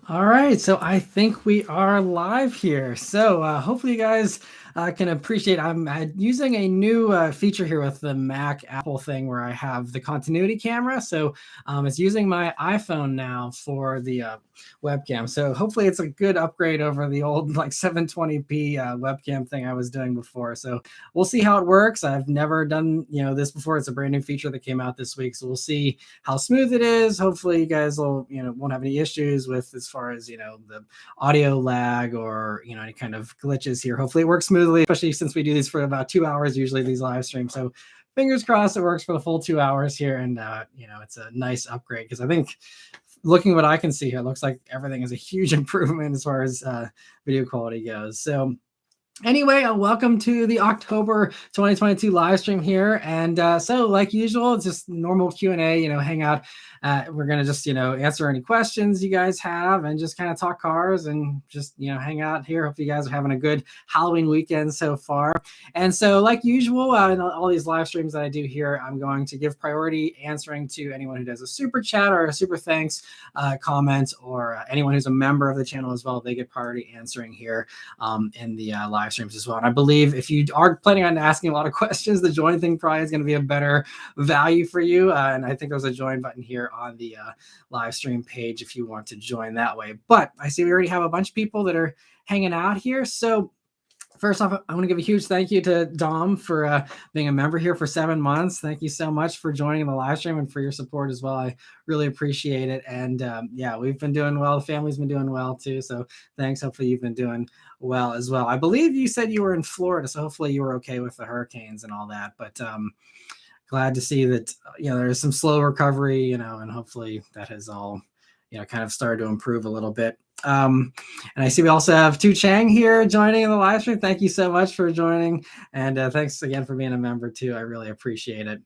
All right, so I think we are live here. So hopefully you guys can appreciate. I'm using a new feature here with the Mac Apple thing where I have the continuity camera. So it's using my iPhone now for the webcam. So hopefully it's a good upgrade over the old like 720p webcam thing I was doing before. So we'll see how it works. I've never done this before. It's a brand new feature that came out this week. So we'll see how smooth it is. Hopefully you guys will won't have any issues with as far as the audio lag or any kind of glitches here. Hopefully it works smoothly, especially since we do these for about 2 hours usually, these live streams. So fingers crossed it works for the full 2 hours here, and it's a nice upgrade because I think looking what I can see here, it looks like everything is a huge improvement as far as video quality goes. So anyway, welcome to the October 2022 live stream here. And so like usual, it's just normal Q&A, hang out. We're going to just, answer any questions you guys have and just kind of talk cars and just, hang out here. Hope you guys are having a good Halloween weekend so far. And so like usual, in all these live streams that I do here, I'm going to give priority answering to anyone who does a super chat or a super thanks comment, or anyone who's a member of the channel as well. They get priority answering here in the live streams as well. And I believe if you are planning on asking a lot of questions, the join thing probably is going to be a better value for you. And I think there's a join button here on the live stream page if you want to join that way. But I see we already have a bunch of people that are hanging out here. So first off, I want to give a huge thank you to Dom for being a member here for 7 months. Thank you so much for joining the live stream and for your support as well. I really appreciate it. And yeah, we've been doing well. The family's been doing well too. So thanks. Hopefully you've been doing well as well. I believe you said you were in Florida, so hopefully you were okay with the hurricanes and all that. But glad to see that there's some slow recovery, and hopefully that has all kind of started to improve a little bit. And I see we also have Tu Chang here joining in the live stream. Thank you so much for joining, and thanks again for being a member too. I really appreciate it.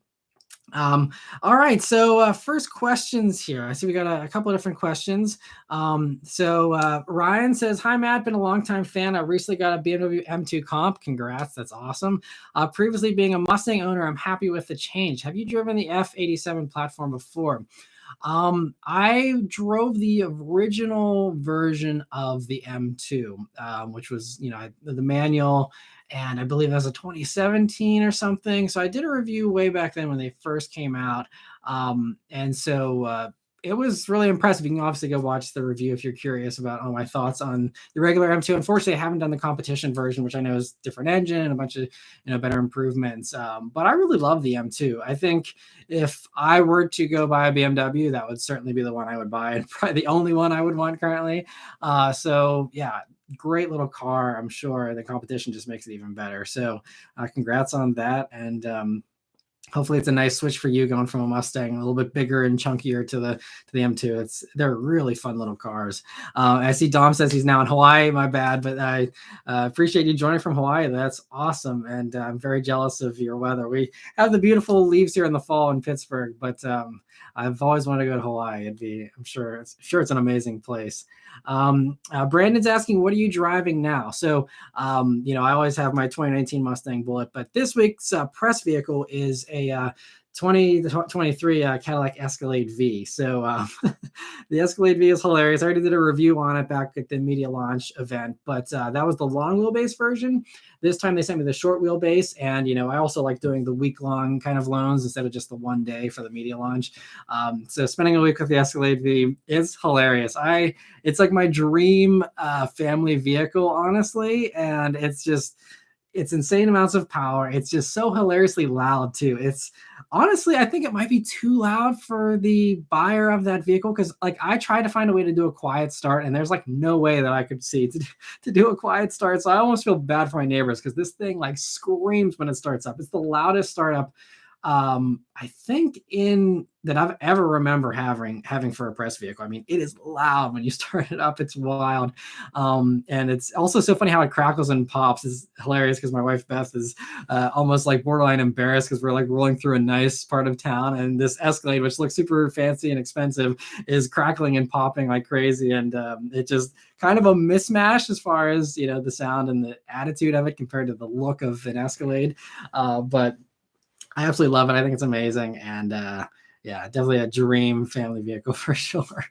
All right, so first questions here. I see we got a couple of different questions. So Ryan says, hi Matt, been a long time fan. I recently got a BMW M2 comp. Congrats, that's awesome. Previously being a Mustang owner, I'm happy with the change. Have you driven the F87 platform before? I drove the original version of the M2, which was, the manual, and I believe it was a 2017 or something. So I did a review way back then when they first came out. And so it was really impressive. You can obviously go watch the review if you're curious about all my thoughts on the regular M2. Unfortunately, I haven't done the competition version, which I know is different engine and a bunch of better improvements. But I really love the M2. I think if I were to go buy a BMW, that would certainly be the one I would buy, and probably the only one I would want currently. So yeah, great little car. I'm sure the competition just makes it even better. So congrats on that. And hopefully it's a nice switch for you going from a Mustang a little bit bigger and chunkier to the M2. They're really fun little cars. I see Dom says he's now in Hawaii. My bad, but I appreciate you joining from Hawaii. That's awesome, and I'm very jealous of your weather. We have the beautiful leaves here in the fall in Pittsburgh, but I've always wanted to go to Hawaii. I'm sure it's an amazing place. Brandon's asking, what are you driving now? So I always have my 2019 Mustang Bullet, but this week's press vehicle is a 2023 Cadillac Escalade V. So the Escalade V is hilarious. I already did a review on it back at the media launch event, but that was the long wheelbase version. This time they sent me the short wheelbase, and I also like doing the week-long kind of loans instead of just the one day for the media launch. So spending a week with the Escalade V is hilarious. It's like my dream family vehicle, honestly, and it's insane amounts of power. It's just so hilariously loud too. It's honestly, I think it might be too loud for the buyer of that vehicle, because like I tried to find a way to do a quiet start, and there's like no way that I could see to do a quiet start. So I almost feel bad for my neighbors, because this thing like screams when it starts up. It's the loudest startup I think in that I've ever remember having for a press vehicle. I mean, it is loud when you start it up. It's wild. And it's also so funny how it crackles and pops. Is hilarious because my wife Beth is almost like borderline embarrassed because we're like rolling through a nice part of town, and this Escalade, which looks super fancy and expensive, is crackling and popping like crazy. And it just kind of a mismatch as far as the sound and the attitude of it compared to the look of an Escalade. But I absolutely love it. I think it's amazing. And Yeah, definitely a dream family vehicle for sure.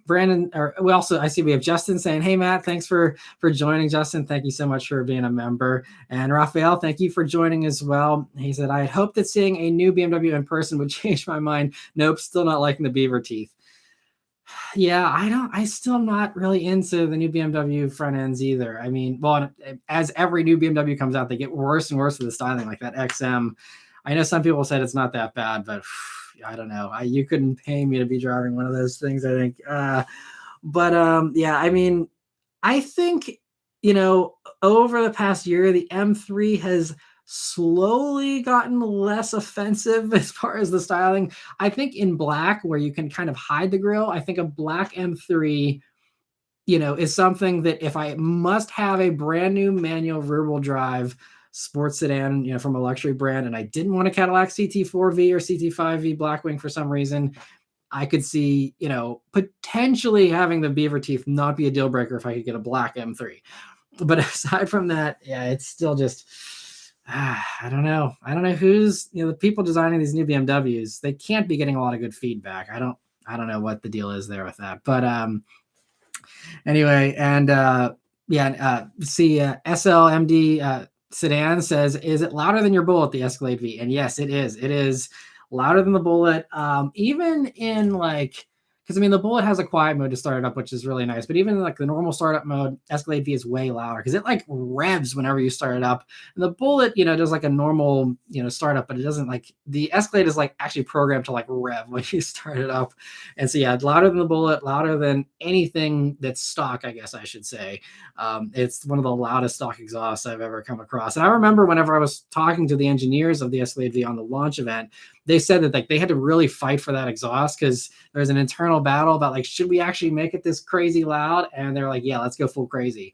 Brandon, or we also, I see we have Justin saying, "Hey Matt, thanks for joining." Justin, thank you so much for being a member. And Raphael, thank you for joining as well. He said, "I had hoped that seeing a new BMW in person would change my mind. Nope, still not liking the beaver teeth." Yeah, I still am not really into the new BMW front ends either. I mean, well, as every new BMW comes out, they get worse and worse with the styling, like that XM. I know some people said it's not that bad, but I don't know. You couldn't pay me to be driving one of those things, I think. Yeah, I mean, I think, over the past year, the M3 has slowly gotten less offensive as far as the styling. I think in black, where you can kind of hide the grill, I think a black M3, is something that if I must have a brand new manual rear-wheel drive sports sedan, from a luxury brand, and I didn't want a Cadillac CT4V or CT5V Blackwing for some reason, I could see, potentially having the beaver teeth not be a deal breaker if I could get a black M3. But aside from that, yeah, it's still just, I don't know. I don't know who's, the people designing these new BMWs, they can't be getting a lot of good feedback. I don't know what the deal is there with that. But anyway, and SLMD Sedan says, "Is it louder than your Bullet, the Escalade V?" And yes, it is. It is louder than the Bullet. Even in because I mean, the Bullet has a quiet mode to start it up, which is really nice. But even in like the normal startup mode, Escalade V is way louder because it like revs whenever you start it up. And the Bullet, does like a normal, startup, but it doesn't like the Escalade is like actually programmed to like rev when you start it up. And so, yeah, louder than the Bullet, louder than anything that's stock, I guess I should say. It's one of the loudest stock exhausts I've ever come across. And I remember whenever I was talking to the engineers of the Escalade V on the launch event, they said that like they had to really fight for that exhaust because there's an internal battle about like, should we actually make it this crazy loud? And they're like, yeah, let's go full crazy.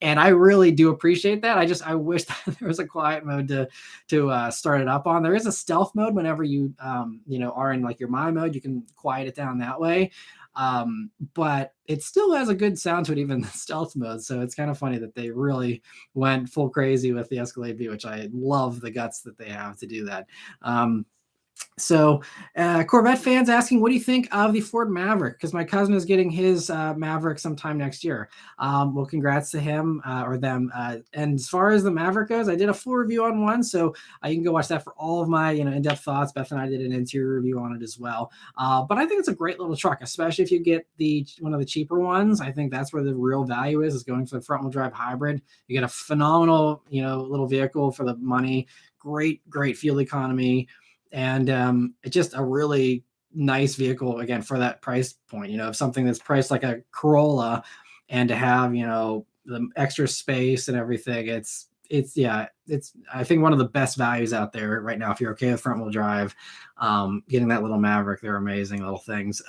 And I really do appreciate that. I wish that there was a quiet mode to start it up on. There is a stealth mode whenever you are in like your my mode. You can quiet it down that way. But it still has a good sound to it, even the stealth mode. So it's kind of funny that they really went full crazy with the Escalade V, which I love the guts that they have to do that. Corvette fans asking, what do you think of the Ford Maverick? Because my cousin is getting his Maverick sometime next year. Well, congrats to him or them. And as far as the Maverick goes, I did a full review on one, so you can go watch that for all of my in-depth thoughts. Beth and I did an interior review on it as well. But I think it's a great little truck, especially if you get one of the cheaper ones. I think that's where the real value is going for the front-wheel drive hybrid. You get a phenomenal little vehicle for the money. Great fuel economy. And it's just a really nice vehicle, again, for that price point, of something that's priced like a Corolla, and to have, the extra space and everything. It's I think one of the best values out there right now. If you're okay with front wheel drive, getting that little Maverick, they're amazing little things.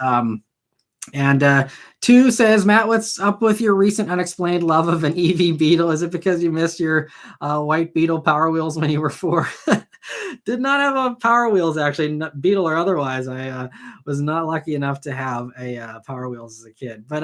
And two says, Matt, what's up with your recent unexplained love of an EV Beetle? Is it because you missed your white Beetle Power Wheels when you were 4? Did not have a Power Wheels, actually, Beetle or otherwise. I was not lucky enough to have a Power Wheels as a kid. But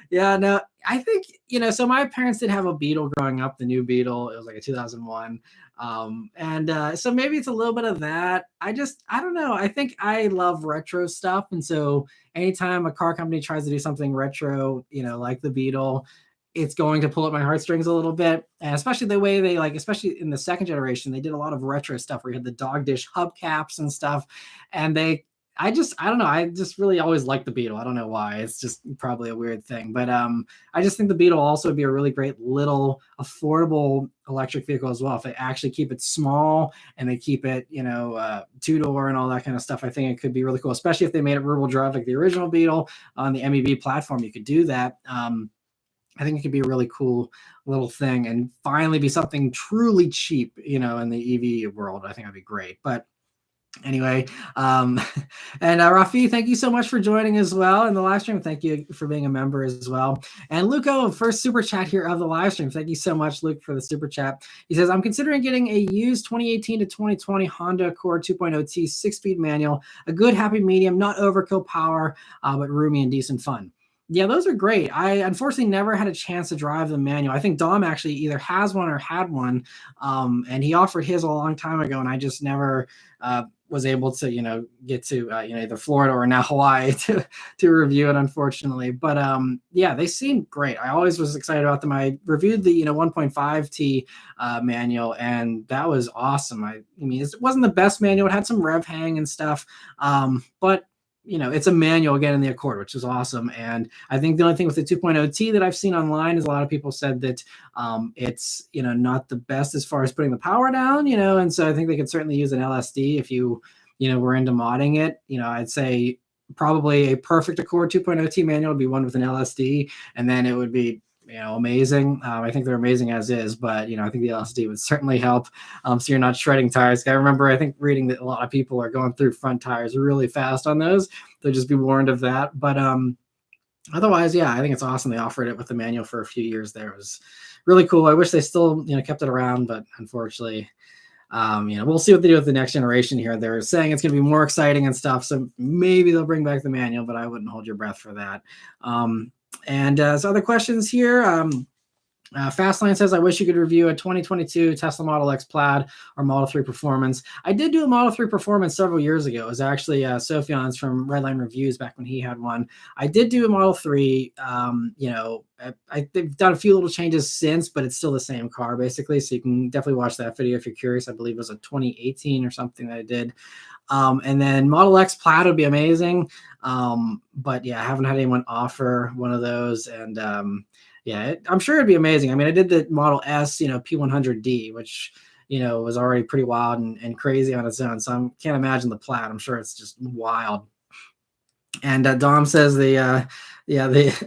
yeah, no, I think, so my parents did have a Beetle growing up, the new Beetle. It was like a 2001. So maybe it's a little bit of that. I don't know. I think I love retro stuff. And so anytime a car company tries to do something retro, like the Beetle, it's going to pull at my heartstrings a little bit. And especially the way they especially in the second generation, they did a lot of retro stuff where you had the dog dish hubcaps and stuff. And I don't know. I just really always liked the Beetle. I don't know why. It's just probably a weird thing. But I just think the Beetle also would be a really great little affordable electric vehicle as well. If they actually keep it small and they keep it, two-door and all that kind of stuff, I think it could be really cool, especially if they made it rear-wheel drive like the original Beetle on the MEB platform. You could do that. I think it could be a really cool little thing and finally be something truly cheap, in the EV world. I think that'd be great. But anyway, and Rafi, thank you so much for joining as well in the live stream. Thank you for being a member as well. And Luco, first super chat here of the live stream. Thank you so much, Luke, for the super chat. He says, I'm considering getting a used 2018 to 2020 Honda Accord 2.0T 6-speed manual, a good happy medium, not overkill power, but roomy and decent fun. Yeah, those are great. I unfortunately never had a chance to drive the manual. I think Dom actually either has one or had one, and he offered his a long time ago, and I just never was able to, get to, either Florida or now Hawaii to review it, unfortunately. But yeah, they seem great. I always was excited about them. I reviewed the 1.5T manual, and that was awesome. I mean, it wasn't the best manual. It had some rev hang and stuff, but it's a manual again in the Accord, which is awesome. And I think the only thing with the 2.0T that I've seen online is a lot of people said that it's, not the best as far as putting the power down, and so I think they could certainly use an LSD if you, were into modding it. I'd say probably a perfect Accord 2.0T manual would be one with an LSD, and then it would be amazing. I think they're amazing as is, but I think the LSD would certainly help. So you're not shredding tires. I remember, I think, reading that a lot of people are going through front tires really fast on those. So just be warned of that. But otherwise, yeah, I think it's awesome. They offered it with the manual for a few years there. It was really cool. I wish they still, kept it around, but unfortunately, we'll see what they do with the next generation here. They're saying it's going to be more exciting and stuff. So maybe they'll bring back the manual, but I wouldn't hold your breath for that. And so other questions here. Fastline says, I wish you could review a 2022 Tesla Model X Plaid or Model 3 Performance. I did do a Model 3 Performance several years ago. It was actually Sophian's from Redline Reviews back when he had one. I did do a Model 3. They've done a few little changes since, but it's still the same car basically. So you can definitely watch that video if you're curious. I believe it was a 2018 or something that I did. And then Model X Plaid would be amazing. But yeah, I haven't had anyone offer one of those. And yeah, I'm sure it'd be amazing. I mean, I did the Model S, P100D, which, was already pretty wild and crazy on its own. So I can't imagine the Plaid. I'm sure it's just wild. And Dom says the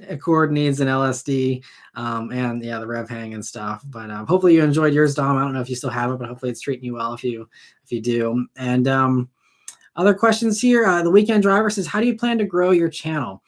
Accord needs an LSD, and yeah, the rev hang and stuff. But hopefully you enjoyed yours, Dom. I don't know if you still have it, but hopefully it's treating you well if you do. And other questions here. The Weekend Driver says, how do you plan to grow your channel?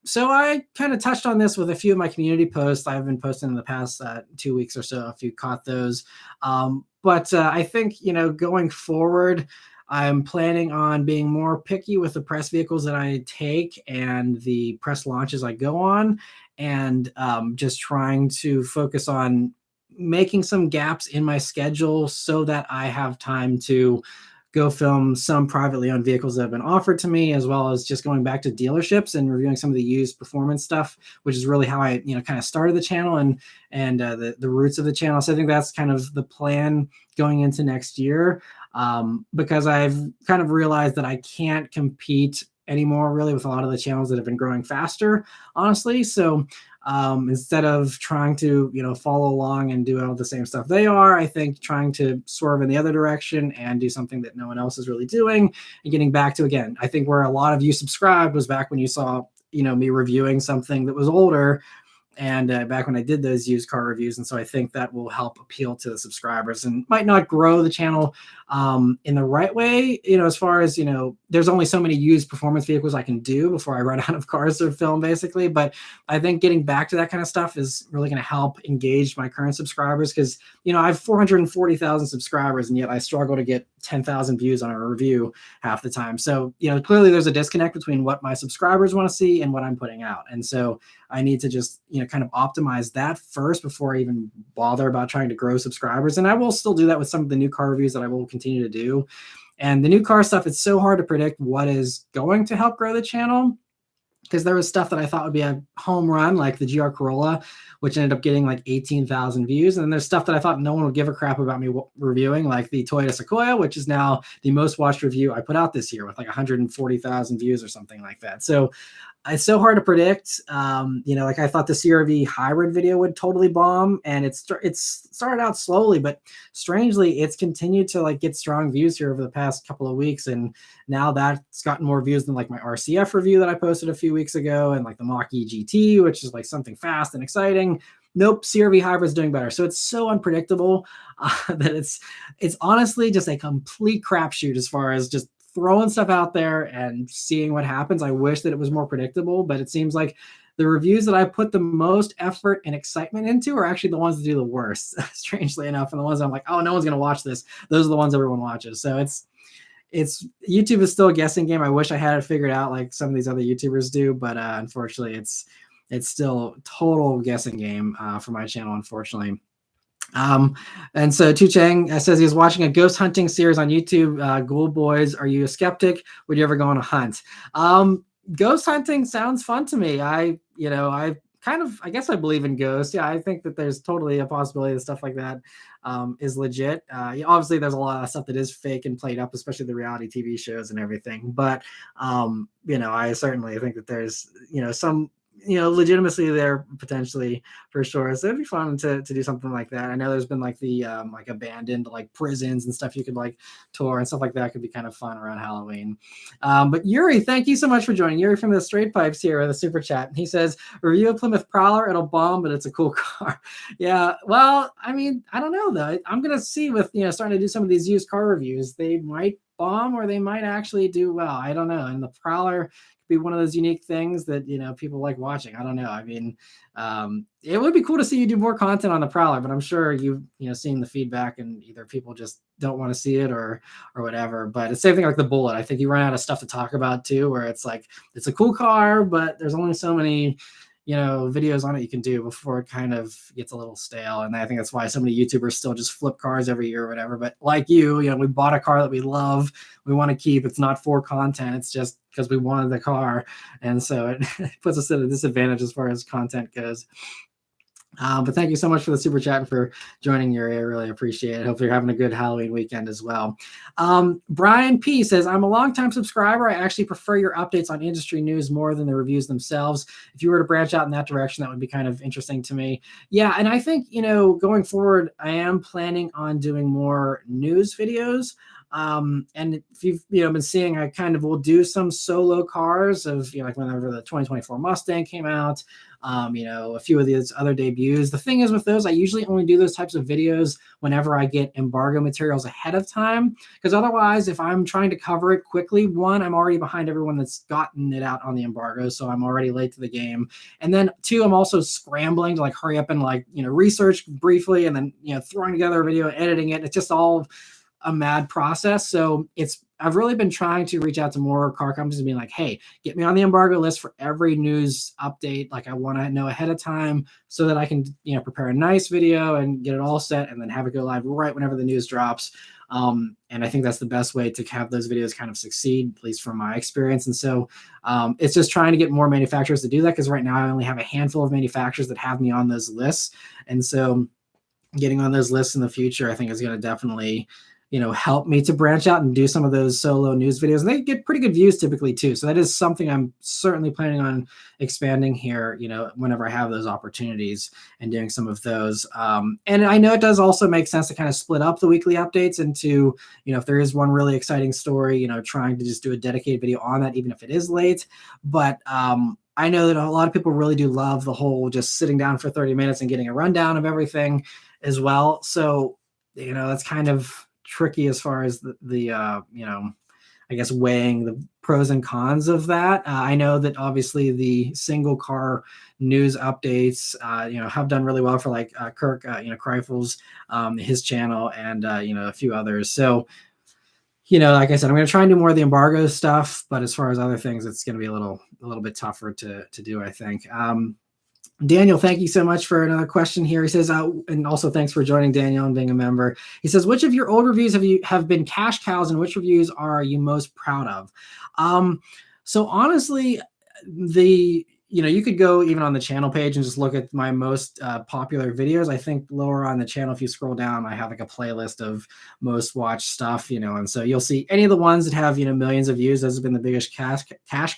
So I kind of touched on this with a few of my community posts I've been posting in the past 2 weeks or so, if you caught those. But I think, going forward, I'm planning on being more picky with the press vehicles that I take and the press launches I go on, and just trying to focus on making some gaps in my schedule so that I have time to go film some privately owned vehicles that have been offered to me, as well as just going back to dealerships and reviewing some of the used performance stuff, which is really how I, kind of started the channel and the roots of the channel. So I think that's kind of the plan going into next year, because I've kind of realized that I can't compete anymore really with a lot of the channels that have been growing faster, honestly. So instead of trying to, follow along and do all the same stuff they are, I think trying to swerve in the other direction and do something that no one else is really doing, and getting back to, again, I think where a lot of you subscribed was back when you saw, me reviewing something that was older, and back when I did those used car reviews. And so I think that will help appeal to the subscribers and might not grow the channel in the right way, as far as, there's only so many used performance vehicles I can do before I run out of cars to film, basically. But I think getting back to that kind of stuff is really going to help engage my current subscribers, because, I have 440,000 subscribers, and yet I struggle to get 10,000 views on a review half the time. So, clearly there's a disconnect between what my subscribers want to see and what I'm putting out. And so I need to just, kind of optimize that first before I even bother about trying to grow subscribers. And I will still do that with some of the new car reviews that I will continue to do. And the new car stuff, it's so hard to predict what is going to help grow the channel, because there was stuff that I thought would be a home run, like the GR Corolla, which ended up getting like 18,000 views. And then there's stuff that I thought no one would give a crap about me reviewing, like the Toyota Sequoia, which is now the most watched review I put out this year with like 140,000 views or something like that. So it's so hard to predict. Like I thought the CRV hybrid video would totally bomb, and it's started out slowly, but strangely, it's continued to like get strong views here over the past couple of weeks. And now that's gotten more views than like my RCF review that I posted a few weeks ago, and like the Mach-E GT, which is like something fast and exciting. Nope, CRV hybrid's doing better. So it's so unpredictable that it's honestly just a complete crapshoot as far as just throwing stuff out there and seeing what happens. I wish that it was more predictable, but it seems like the reviews that I put the most effort and excitement into are actually the ones that do the worst, strangely enough. And the ones I'm like, oh, no one's going to watch this. Those are the ones everyone watches. So it's YouTube is still a guessing game. I wish I had it figured out like some of these other YouTubers do, but unfortunately it's still a total guessing game for my channel, unfortunately. Um, and so Tu Chang says he was watching a ghost hunting series on YouTube. Ghoul Boys, are you a skeptic? Would you ever go on a hunt? Ghost hunting sounds fun to me. I kind of, I guess I believe in ghosts. Yeah, I think that there's totally a possibility that stuff like that is legit. Obviously, there's a lot of stuff that is fake and played up, especially the reality TV shows and everything. But I certainly think that there's some legitimacy there potentially for sure. So it'd be fun to do something like that. I know there's been like the like abandoned like prisons and stuff you could like tour and stuff like that could be kind of fun around Halloween. But Yuri, thank you so much for joining. Yuri from the Straight Pipes here with a super chat. He says, review a Plymouth Prowler, it'll bomb, but it's a cool car. Yeah, well, I mean, I don't know though. I'm gonna see with starting to do some of these used car reviews. They might bomb or they might actually do well. I don't know. And the Prowler be one of those unique things that people like watching. I don't know. I mean, it would be cool to see you do more content on the Prowler, but I'm sure you've seen the feedback and either people just don't want to see it or whatever. But it's the same thing like the Bullet. I think you run out of stuff to talk about too, where it's like it's a cool car, but there's only so many videos on it you can do before it kind of gets a little stale. And I think that's why so many YouTubers still just flip cars every year or whatever. But like we bought a car that we love, we want to keep. It's not for content, it's just because we wanted the car. And so it puts us at a disadvantage as far as content goes. But thank you so much for the super chat and for joining, Yuri. I really appreciate it. Hopefully you're having a good Halloween weekend as well. Brian P says, I'm a longtime subscriber. I actually prefer your updates on industry news more than the reviews themselves. If you were to branch out in that direction, that would be kind of interesting to me. Yeah, and I think, going forward, I am planning on doing more news videos. And if you've been seeing, I kind of will do some solo cars of like whenever the 2024 Mustang came out, a few of these other debuts. The thing is with those, I usually only do those types of videos whenever I get embargo materials ahead of time, because otherwise, if I'm trying to cover it quickly, one, I'm already behind everyone that's gotten it out on the embargo, so I'm already late to the game. And then two, I'm also scrambling to like hurry up and like research briefly and then throwing together a video, editing it. It's just all a mad process. So I've really been trying to reach out to more car companies and being like, hey, get me on the embargo list for every news update. Like I want to know ahead of time so that I can, prepare a nice video and get it all set and then have it go live right whenever the news drops. And I think that's the best way to have those videos kind of succeed, at least from my experience. And so it's just trying to get more manufacturers to do that, because right now I only have a handful of manufacturers that have me on those lists. And so getting on those lists in the future, I think is going to definitely help me to branch out and do some of those solo news videos. And they get pretty good views typically too. So that is something I'm certainly planning on expanding here, whenever I have those opportunities and doing some of those. And I know it does also make sense to kind of split up the weekly updates into, if there is one really exciting story, trying to just do a dedicated video on that, even if it is late. But I know that a lot of people really do love the whole just sitting down for 30 minutes and getting a rundown of everything as well. So, that's kind of tricky as far as the I guess weighing the pros and cons of that. I know that obviously the single car news updates have done really well for like Kirk Kreifels, his channel, and a few others. So like I said, I'm going to try and do more of the embargo stuff, but as far as other things, it's going to be a little bit tougher to do, I think. Daniel, thank you so much for another question here. He says, and also thanks for joining, Daniel, and being a member. He says, which of your old reviews have been cash cows, and which reviews are you most proud of? So honestly, you could go even on the channel page and just look at my most popular videos. I think lower on the channel, if you scroll down, I have like a playlist of most watched stuff, and so you'll see any of the ones that have, millions of views. Those have been the biggest cash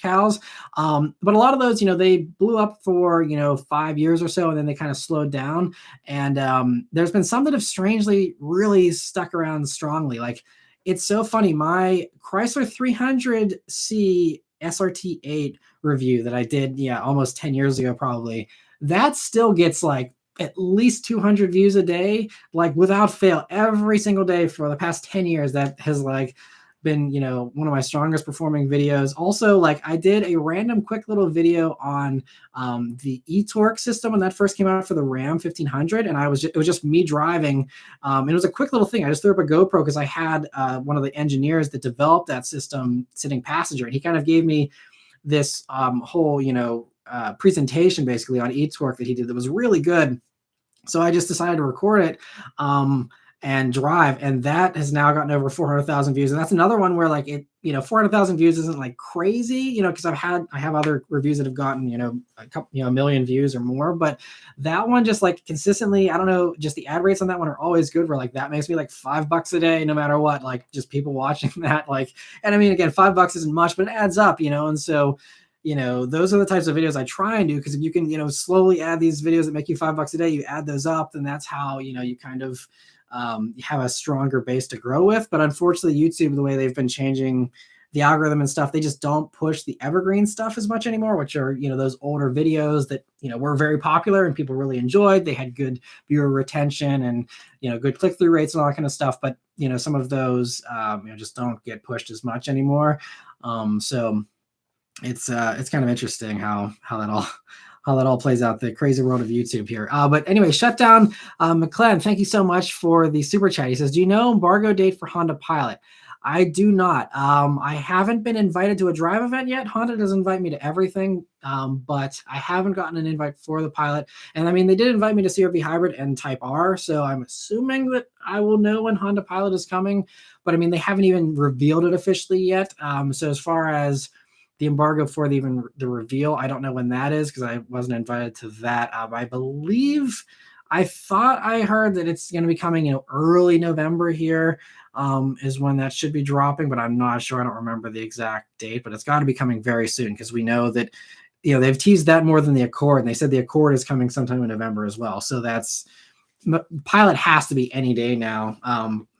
cows. But a lot of those, they blew up for, 5 years or so, and then they kind of slowed down. And there's been some that have strangely really stuck around strongly. Like, it's so funny. My Chrysler 300C SRT8 review that I did, almost 10 years ago, probably, that still gets like at least 200 views a day, like without fail, every single day for the past 10 years. That has like been, one of my strongest performing videos. Also, like I did a random quick little video on the e-torque system when that first came out for the Ram 1500. And it was just me driving. It was a quick little thing. I just threw up a GoPro because I had one of the engineers that developed that system sitting passenger. And he kind of gave me this whole, presentation basically on e-torque that he did that was really good. So I just decided to record it and drive, and that has now gotten over 400,000 views. And that's another one where like 400,000 views isn't like crazy, because I have other reviews that have gotten, a couple, a million views or more, but that one just like consistently, I don't know, just the ad rates on that one are always good, where like that makes me like $5 a day, no matter what, like just people watching that, like, and I mean, again, $5 isn't much, but it adds up, and so those are the types of videos I try and do, because if you can, slowly add these videos that make you $5 a day, you add those up, then that's how, you kind of you have a stronger base to grow with. But unfortunately, YouTube, the way they've been changing the algorithm and stuff, they just don't push the evergreen stuff as much anymore, which are, those older videos that, were very popular and people really enjoyed. They had good viewer retention and, good click-through rates and all that kind of stuff. But, some of those, just don't get pushed as much anymore. So it's kind of interesting how that all plays out, the crazy world of YouTube here. But anyway, Shutdown McClellan, thank you so much for the super chat. He says, do you know embargo date for Honda Pilot? I do not. I haven't been invited to a drive event yet. Honda doesn't invite me to everything, but I haven't gotten an invite for the Pilot. And I mean, they did invite me to CRV Hybrid and Type R, so I'm assuming that I will know when Honda Pilot is coming. But I mean, they haven't even revealed it officially yet. So as far as the embargo for the reveal, I don't know when that is, because I wasn't invited to that. I thought I heard that it's going to be coming, early November here, is when that should be dropping, but I'm not sure. I don't remember the exact date, but it's got to be coming very soon, because we know that, they've teased that more than the Accord, and they said the Accord is coming sometime in November as well. So Pilot has to be any day now.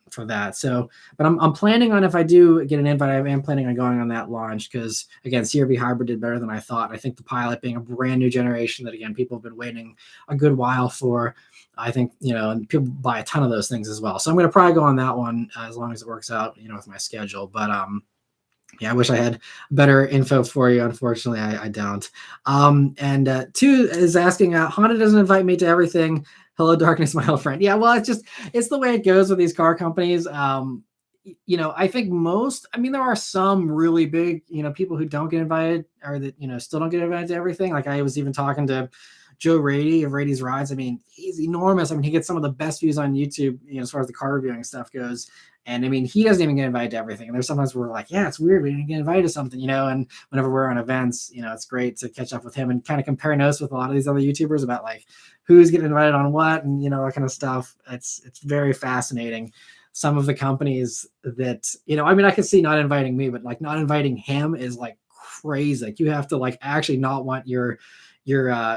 For that. So, but I'm planning on, if I do get an invite, I am planning on going on that launch, because again, CRV Hybrid did better than I thought. I think the Pilot, being a brand new generation that, again, people have been waiting a good while for, I think, and people buy a ton of those things as well. So I'm going to probably go on that one as long as it works out, with my schedule. But yeah, I wish I had better info for you. Unfortunately, I don't. And two is asking, Honda doesn't invite me to everything. Hello, darkness, my old friend. Yeah, well, it's the way it goes with these car companies. I think there are some really big, people who don't get invited, or that, still don't get invited to everything. Like, I was even talking to Joe Rady of Rady's Rides. I mean, he's enormous. I mean, he gets some of the best views on YouTube, as far as the car reviewing stuff goes. And I mean, he doesn't even get invited to everything. And there's sometimes we're like, yeah, it's weird, we didn't get invited to something, and whenever we're on events, it's great to catch up with him and kind of compare notes with a lot of these other YouTubers about like who's getting invited on what, and that kind of stuff. It's very fascinating. Some of the companies that, I can see not inviting me, but like not inviting him is like crazy. Like, you have to like actually not want your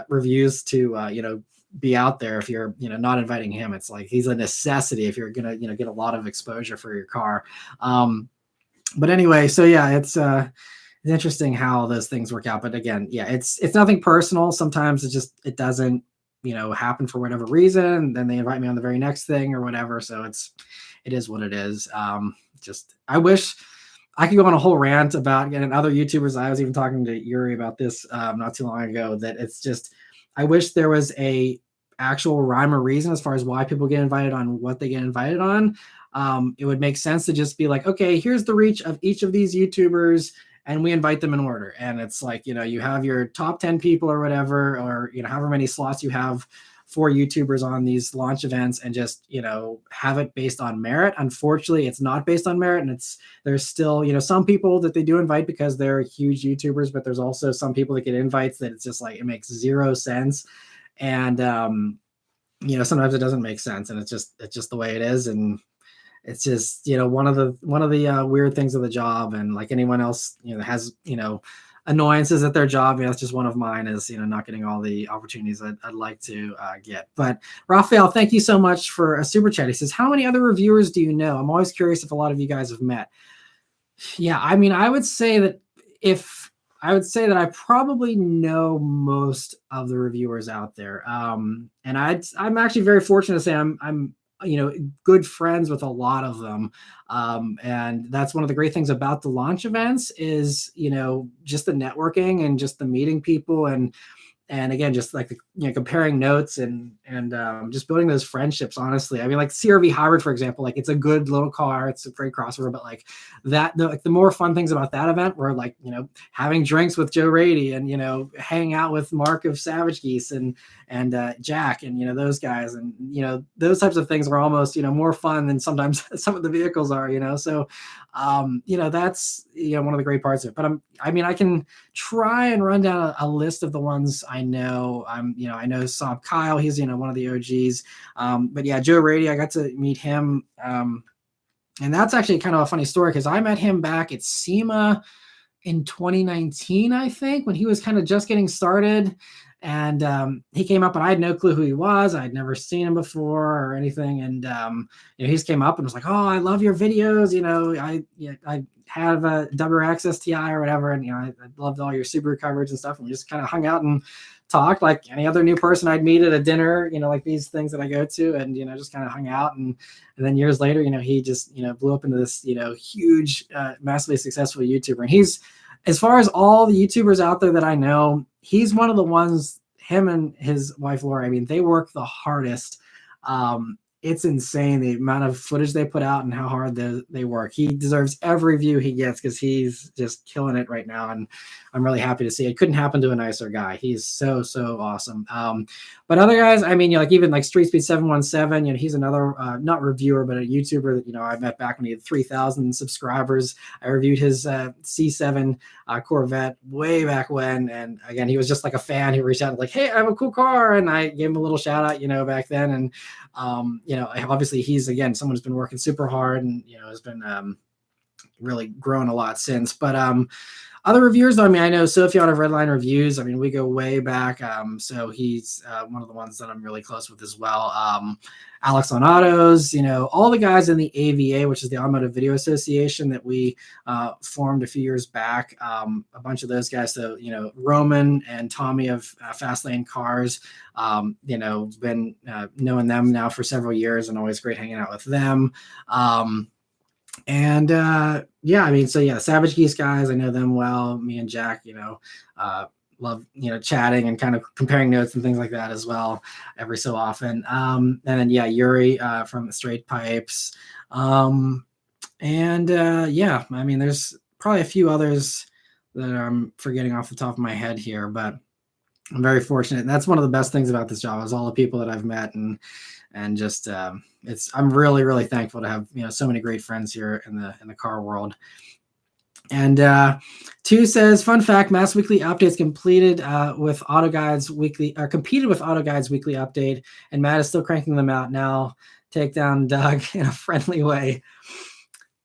reviews to be out there if you're not inviting him. It's like he's a necessity if you're gonna get a lot of exposure for your car. But anyway, so yeah, it's interesting how those things work out. But again, yeah, it's nothing personal. Sometimes it doesn't happen for whatever reason. Then they invite me on the very next thing or whatever. So it is what it is. Just, I wish I could go on a whole rant about, and other YouTubers. I was even talking to Yuri about this not too long ago, that it's just, I wish there was a actual rhyme or reason as far as why people get invited on what they get invited on. It would make sense to just be like, okay, here's the reach of each of these YouTubers, and we invite them in order. And it's like, you have your top 10 people or whatever, or, however many slots you have for YouTubers on these launch events, and just, have it based on merit. Unfortunately, it's not based on merit. And there's still, some people that they do invite because they're huge YouTubers, but there's also some people that get invites that it's just like, it makes zero sense. And, sometimes it doesn't make sense, and it's just the way it is. And it's just, one of the weird things of the job. And like anyone else, has, annoyances at their job. That's just one of mine, is, not getting all the opportunities I'd like to get. But Raphael, thank you so much for a super chat. He says, how many other reviewers do you know? I'm always curious if a lot of you guys have met. Yeah, I mean, I would say that I probably know most of the reviewers out there. And I'm actually very fortunate to say I'm good friends with a lot of them. And that's one of the great things about the launch events is, just the networking and just the meeting people. And And again, just like comparing notes and just building those friendships. Honestly, I mean, like CRV Hybrid, for example, like it's a good little car, it's a great crossover, but like that, the more fun things about that event were like having drinks with Joe Rady and hanging out with Mark of Savage Geese and Jack and those guys, and those types of things were almost more fun than sometimes some of the vehicles are. So that's one of the great parts of it. But I can try and run down a list of the ones I know. I know Saab Kyle, he's one of the OGs. But yeah, Joe Rady, I got to meet him. And that's actually kind of a funny story because I met him back at SEMA in 2019, I think, when he was kind of just getting started. And he came up and I had no clue who he was. I'd never seen him before or anything. And he just came up and was like, "Oh, I love your videos. I have a WRX STI or whatever. And, I loved all your Subaru coverage and stuff." And we just kind of hung out and talked like any other new person I'd meet at a dinner, like these things that I go to, and, just kind of hung out. And then years later, he just, blew up into this, huge, massively successful YouTuber. And he's, as far as all the YouTubers out there that I know, he's one of the ones, him and his wife, Laura, I mean, they work the hardest. It's insane the amount of footage they put out and how hard they work. He deserves every view he gets because he's just killing it right now. And I'm really happy to see it. Couldn't happen to a nicer guy. He's so awesome. But other guys, I mean, even like Street Speed 717, he's another, not reviewer, but a YouTuber that, I met back when he had 3,000 subscribers. I reviewed his C7 Corvette way back when. And again, he was just like a fan. He reached out like, "Hey, I have a cool car." And I gave him a little shout out, back then. And, obviously he's, again, someone who's been working super hard and, has been really grown a lot since. But other reviewers, though, I mean, I know Sophion of Redline Reviews. I mean, we go way back. So he's one of the ones that I'm really close with as well. Alex on Autos, all the guys in the AVA, which is the Automotive Video Association that we formed a few years back. A bunch of those guys. So, Roman and Tommy of Fast Lane Cars, been knowing them now for several years and always great hanging out with them. And I mean, so yeah, Savage Geese guys, I know them well. Me and Jack, love chatting and kind of comparing notes and things like that as well every so often. And then Yuri from the Straight Pipes. I mean, there's probably a few others that I'm forgetting off the top of my head here, but I'm very fortunate. And that's one of the best things about this job is all the people that I've met and just I'm really thankful to have so many great friends here in the car world. And 2 says, "Fun fact: Mass Weekly Updates competed with AutoGuide's weekly update, and Matt is still cranking them out now. Take down Doug in a friendly way."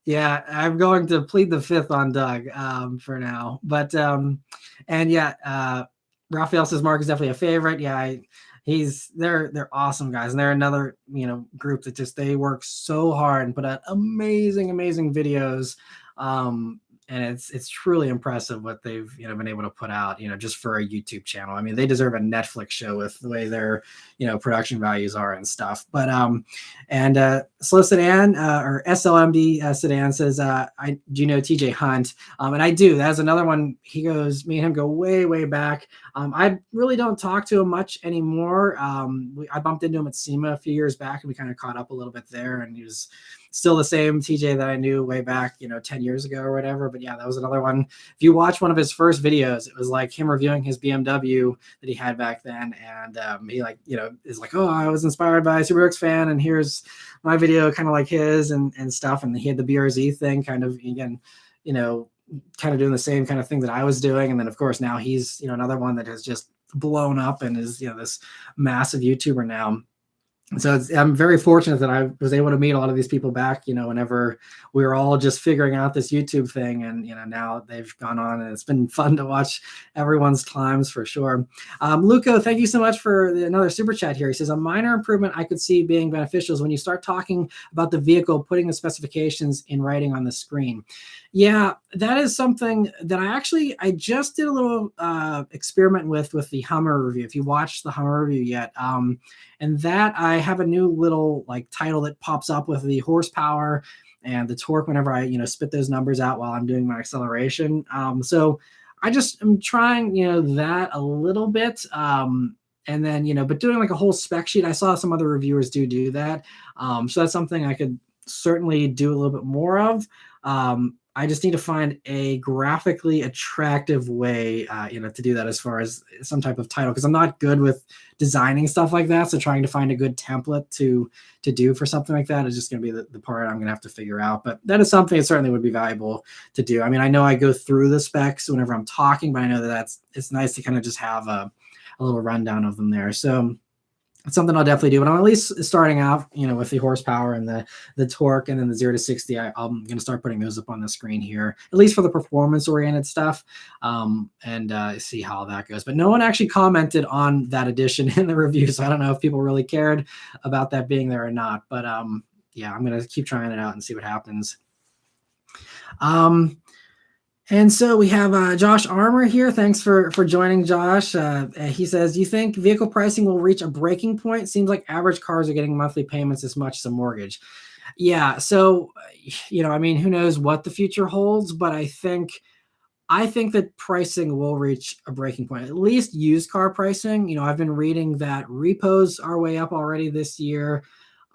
Yeah, I'm going to plead the fifth on Doug for now, but Raphael says Mark is definitely a favorite. Yeah, they're awesome guys, and they're another group that just they work so hard and put out amazing videos. And it's truly impressive what they've been able to put out just for a YouTube channel. I mean, they deserve a Netflix show with the way their production values are and stuff. But Slow Sedan or SLMD Sedan says, "I do you know TJ Hunt?" And I do. That's another one. He goes, me and him go way back. I really don't talk to him much anymore. I bumped into him at SEMA a few years back, and we kind of caught up a little bit there. And he was still the same TJ that I knew way back, 10 years ago or whatever. But yeah, that was another one. If you watch one of his first videos, it was like him reviewing his BMW that he had back then. And he is like, "Oh, I was inspired by a SuperX fan, and here's my video kind of like his and stuff." And he had the BRZ thing kind of, again, kind of doing the same kind of thing that I was doing. And then of course now he's, another one that has just blown up and is, this massive YouTuber now. So I'm very fortunate that I was able to meet a lot of these people back, whenever we were all just figuring out this YouTube thing. And, now they've gone on, and it's been fun to watch everyone's climbs for sure. Luco, thank you so much for another super chat here. He says, "A minor improvement I could see being beneficial is when you start talking about the vehicle, putting the specifications in writing on the screen." Yeah, that is something that I just did a little experiment with the Hummer review. If you watched the Hummer review yet, and that I have a new little title that pops up with the horsepower and the torque whenever I spit those numbers out while I'm doing my acceleration. So I just am trying, that a little bit. And then, but doing like a whole spec sheet, I saw some other reviewers do that. So that's something I could certainly do a little bit more of. I just need to find a graphically attractive way, to do that as far as some type of title, because I'm not good with designing stuff like that. So trying to find a good template to do for something like that is just going to be the part I'm going to have to figure out. But that is something that certainly would be valuable to do. I mean, I know I go through the specs whenever I'm talking, but I know it's nice to kind of just have a little rundown of them there. So it's something I'll definitely do, but I'm at least starting out, with the horsepower and the torque, and then the 0 to 60. I'm going to start putting those up on the screen here, at least for the performance-oriented stuff, and see how that goes. But no one actually commented on that addition in the review, so I don't know if people really cared about that being there or not. But yeah, I'm going to keep trying it out and see what happens. And so we have Josh Armour here. Thanks for joining, Josh. He says, do you think vehicle pricing will reach a breaking point? Seems like average cars are getting monthly payments as much as a mortgage. Yeah. So, I mean, who knows what the future holds, but I think that pricing will reach a breaking point, at least used car pricing. I've been reading that repos are way up already this year.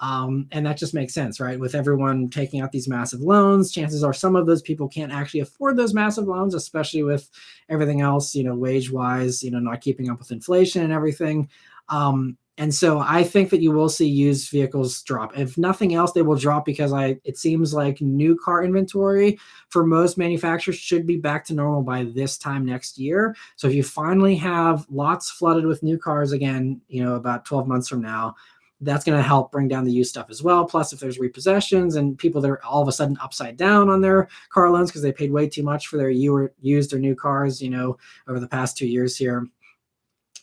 And that just makes sense, right? With everyone taking out these massive loans, chances are some of those people can't actually afford those massive loans, especially with everything else, wage-wise, not keeping up with inflation and everything. And so I think that you will see used vehicles drop. If nothing else, they will drop because it seems like new car inventory for most manufacturers should be back to normal by this time next year. So if you finally have lots flooded with new cars again, about 12 months from now, that's going to help bring down the used stuff as well. Plus, if there's repossessions and people that are all of a sudden upside down on their car loans because they paid way too much for their used or new cars, over the past 2 years here,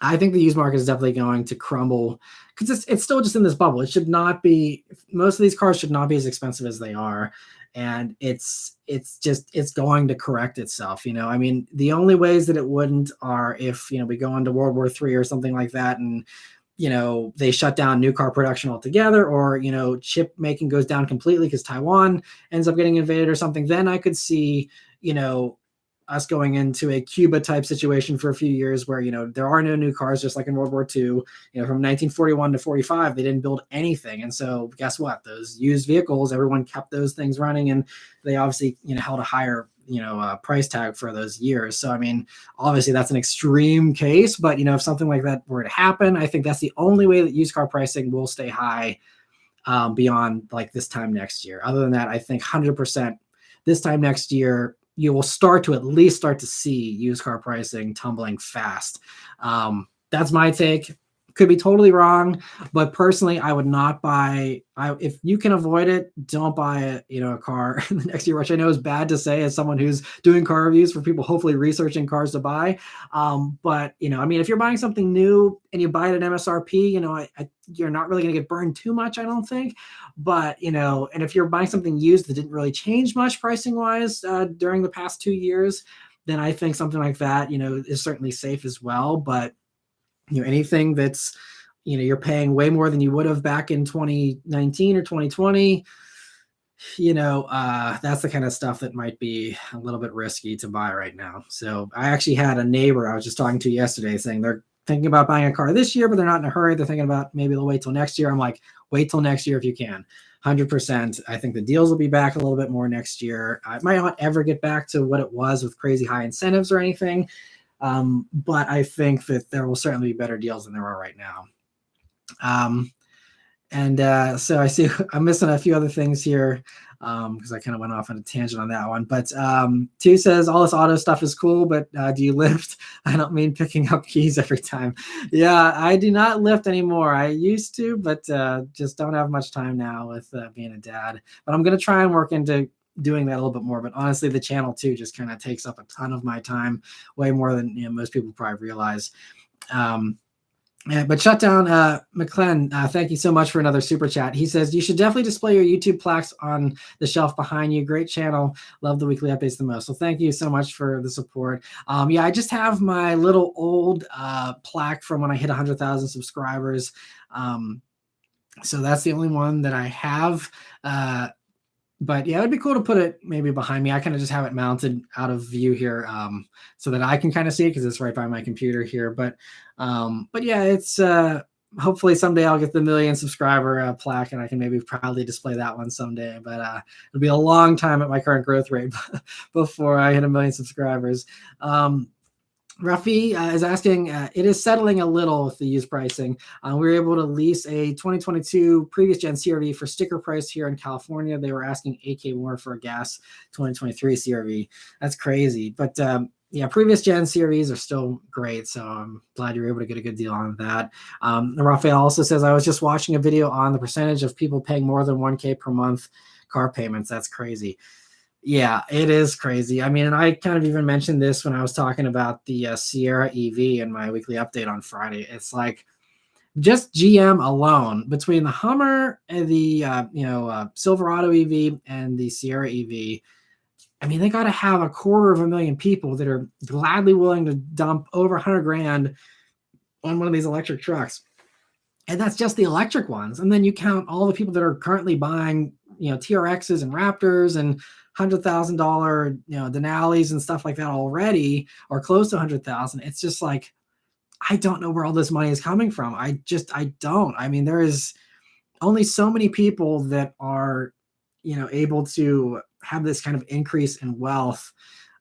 I think the used market is definitely going to crumble because it's still just in this bubble. It should not be, most of these cars should not be as expensive as they are. And it's going to correct itself. I mean, the only ways that it wouldn't are if, we go into World War III or something like that, and they shut down new car production altogether, or, chip making goes down completely because Taiwan ends up getting invaded or something. Then I could see, us going into a Cuba type situation for a few years where, there are no new cars, just like in World War II, from 1941 to 45, they didn't build anything. And so guess what? Those used vehicles, everyone kept those things running, and they obviously, held a higher price tag for those years. So, I mean, obviously that's an extreme case, but, if something like that were to happen, I think that's the only way that used car pricing will stay high beyond like this time next year. Other than that, I think 100% this time next year, you will start to see used car pricing tumbling fast. That's my take. Could be totally wrong, but personally, I would not buy. If you can avoid it, don't buy a car in the next year, which I know is bad to say as someone who's doing car reviews for people, hopefully researching cars to buy. But I mean, if you're buying something new and you buy it at MSRP, you're not really going to get burned too much, I don't think. But and if you're buying something used that didn't really change much pricing wise during the past 2 years, then I think something like that is certainly safe as well. But anything that's, you're paying way more than you would have back in 2019 or 2020, that's the kind of stuff that might be a little bit risky to buy right now. So I actually had a neighbor I was just talking to yesterday saying they're thinking about buying a car this year, but they're not in a hurry. They're thinking about maybe they'll wait till next year. I'm like, wait till next year if you can. 100%. I think the deals will be back a little bit more next year. I might not ever get back to what it was with crazy high incentives or anything. But I think that there will certainly be better deals than there are right now. So I see I'm missing a few other things here because I kind of went off on a tangent on that one. But two says all this auto stuff is cool, but do you lift? I don't mean picking up keys every time. Yeah, I do not lift anymore. I used to, but just don't have much time now with being a dad. But I'm going to try and work into doing that a little bit more. But honestly, the channel too just kind of takes up a ton of my time, way more than most people probably realize. But Shutdown McClen, thank you so much for another super chat. He says, you should definitely display your YouTube plaques on the shelf behind you. Great channel. Love the weekly updates the most. So thank you so much for the support. Yeah, I just have my little old plaque from when I hit 100,000 subscribers. So that's the only one that I have. But yeah, it'd be cool to put it maybe behind me. I kind of just have it mounted out of view here, so that I can kind of see it because it's right by my computer here. But yeah, it's hopefully someday I'll get the 1 million subscriber plaque, and I can maybe proudly display that one someday. But it'll be a long time at my current growth rate before I hit 1 million subscribers. Rafi is asking, it is settling a little with the used pricing. We were able to lease a 2022 previous gen CRV for sticker price here in California. They were asking 8K more for a gas 2023 CRV. That's crazy. But yeah, previous gen CRVs are still great. So I'm glad you were able to get a good deal on that. Rafael also says, I was just watching a video on the percentage of people paying more than 1K per month car payments. That's crazy. Yeah, it is crazy. I mean, and I kind of even mentioned this when I was talking about the Sierra EV in my weekly update on Friday. It's like just GM alone between the Hummer and the Silverado EV and the Sierra EV. I mean, they got to have 250,000 people that are gladly willing to dump over 100 grand on one of these electric trucks. And that's just the electric ones. And then you count all the people that are currently buying, TRXs and Raptors and $100,000, Denali's and stuff like that already, or close to 100,000. It's just like, I don't know where all this money is coming from. I don't. I mean, there is only so many people that are, able to have this kind of increase in wealth.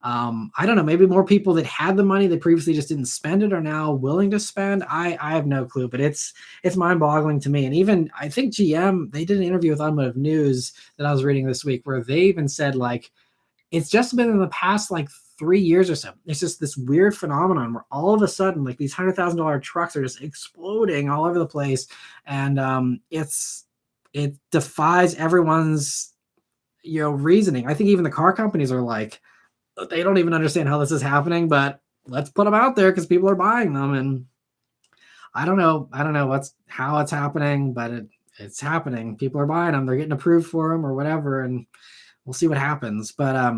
I don't know, maybe more people that had the money that previously just didn't spend it are now willing to spend. I have no clue, but it's mind-boggling to me. And even I think GM, they did an interview with Automotive News that I was reading this week where they even said like it's just been in the past like 3 years or so. It's just this weird phenomenon where all of a sudden like these $100,000 trucks are just exploding all over the place, and it defies everyone's reasoning. I think even the car companies are like, they don't even understand how this is happening, but let's put them out there because people are buying them. And I don't know how it's happening, but it's happening. People are buying them. They're getting approved for them or whatever, and we'll see what happens. But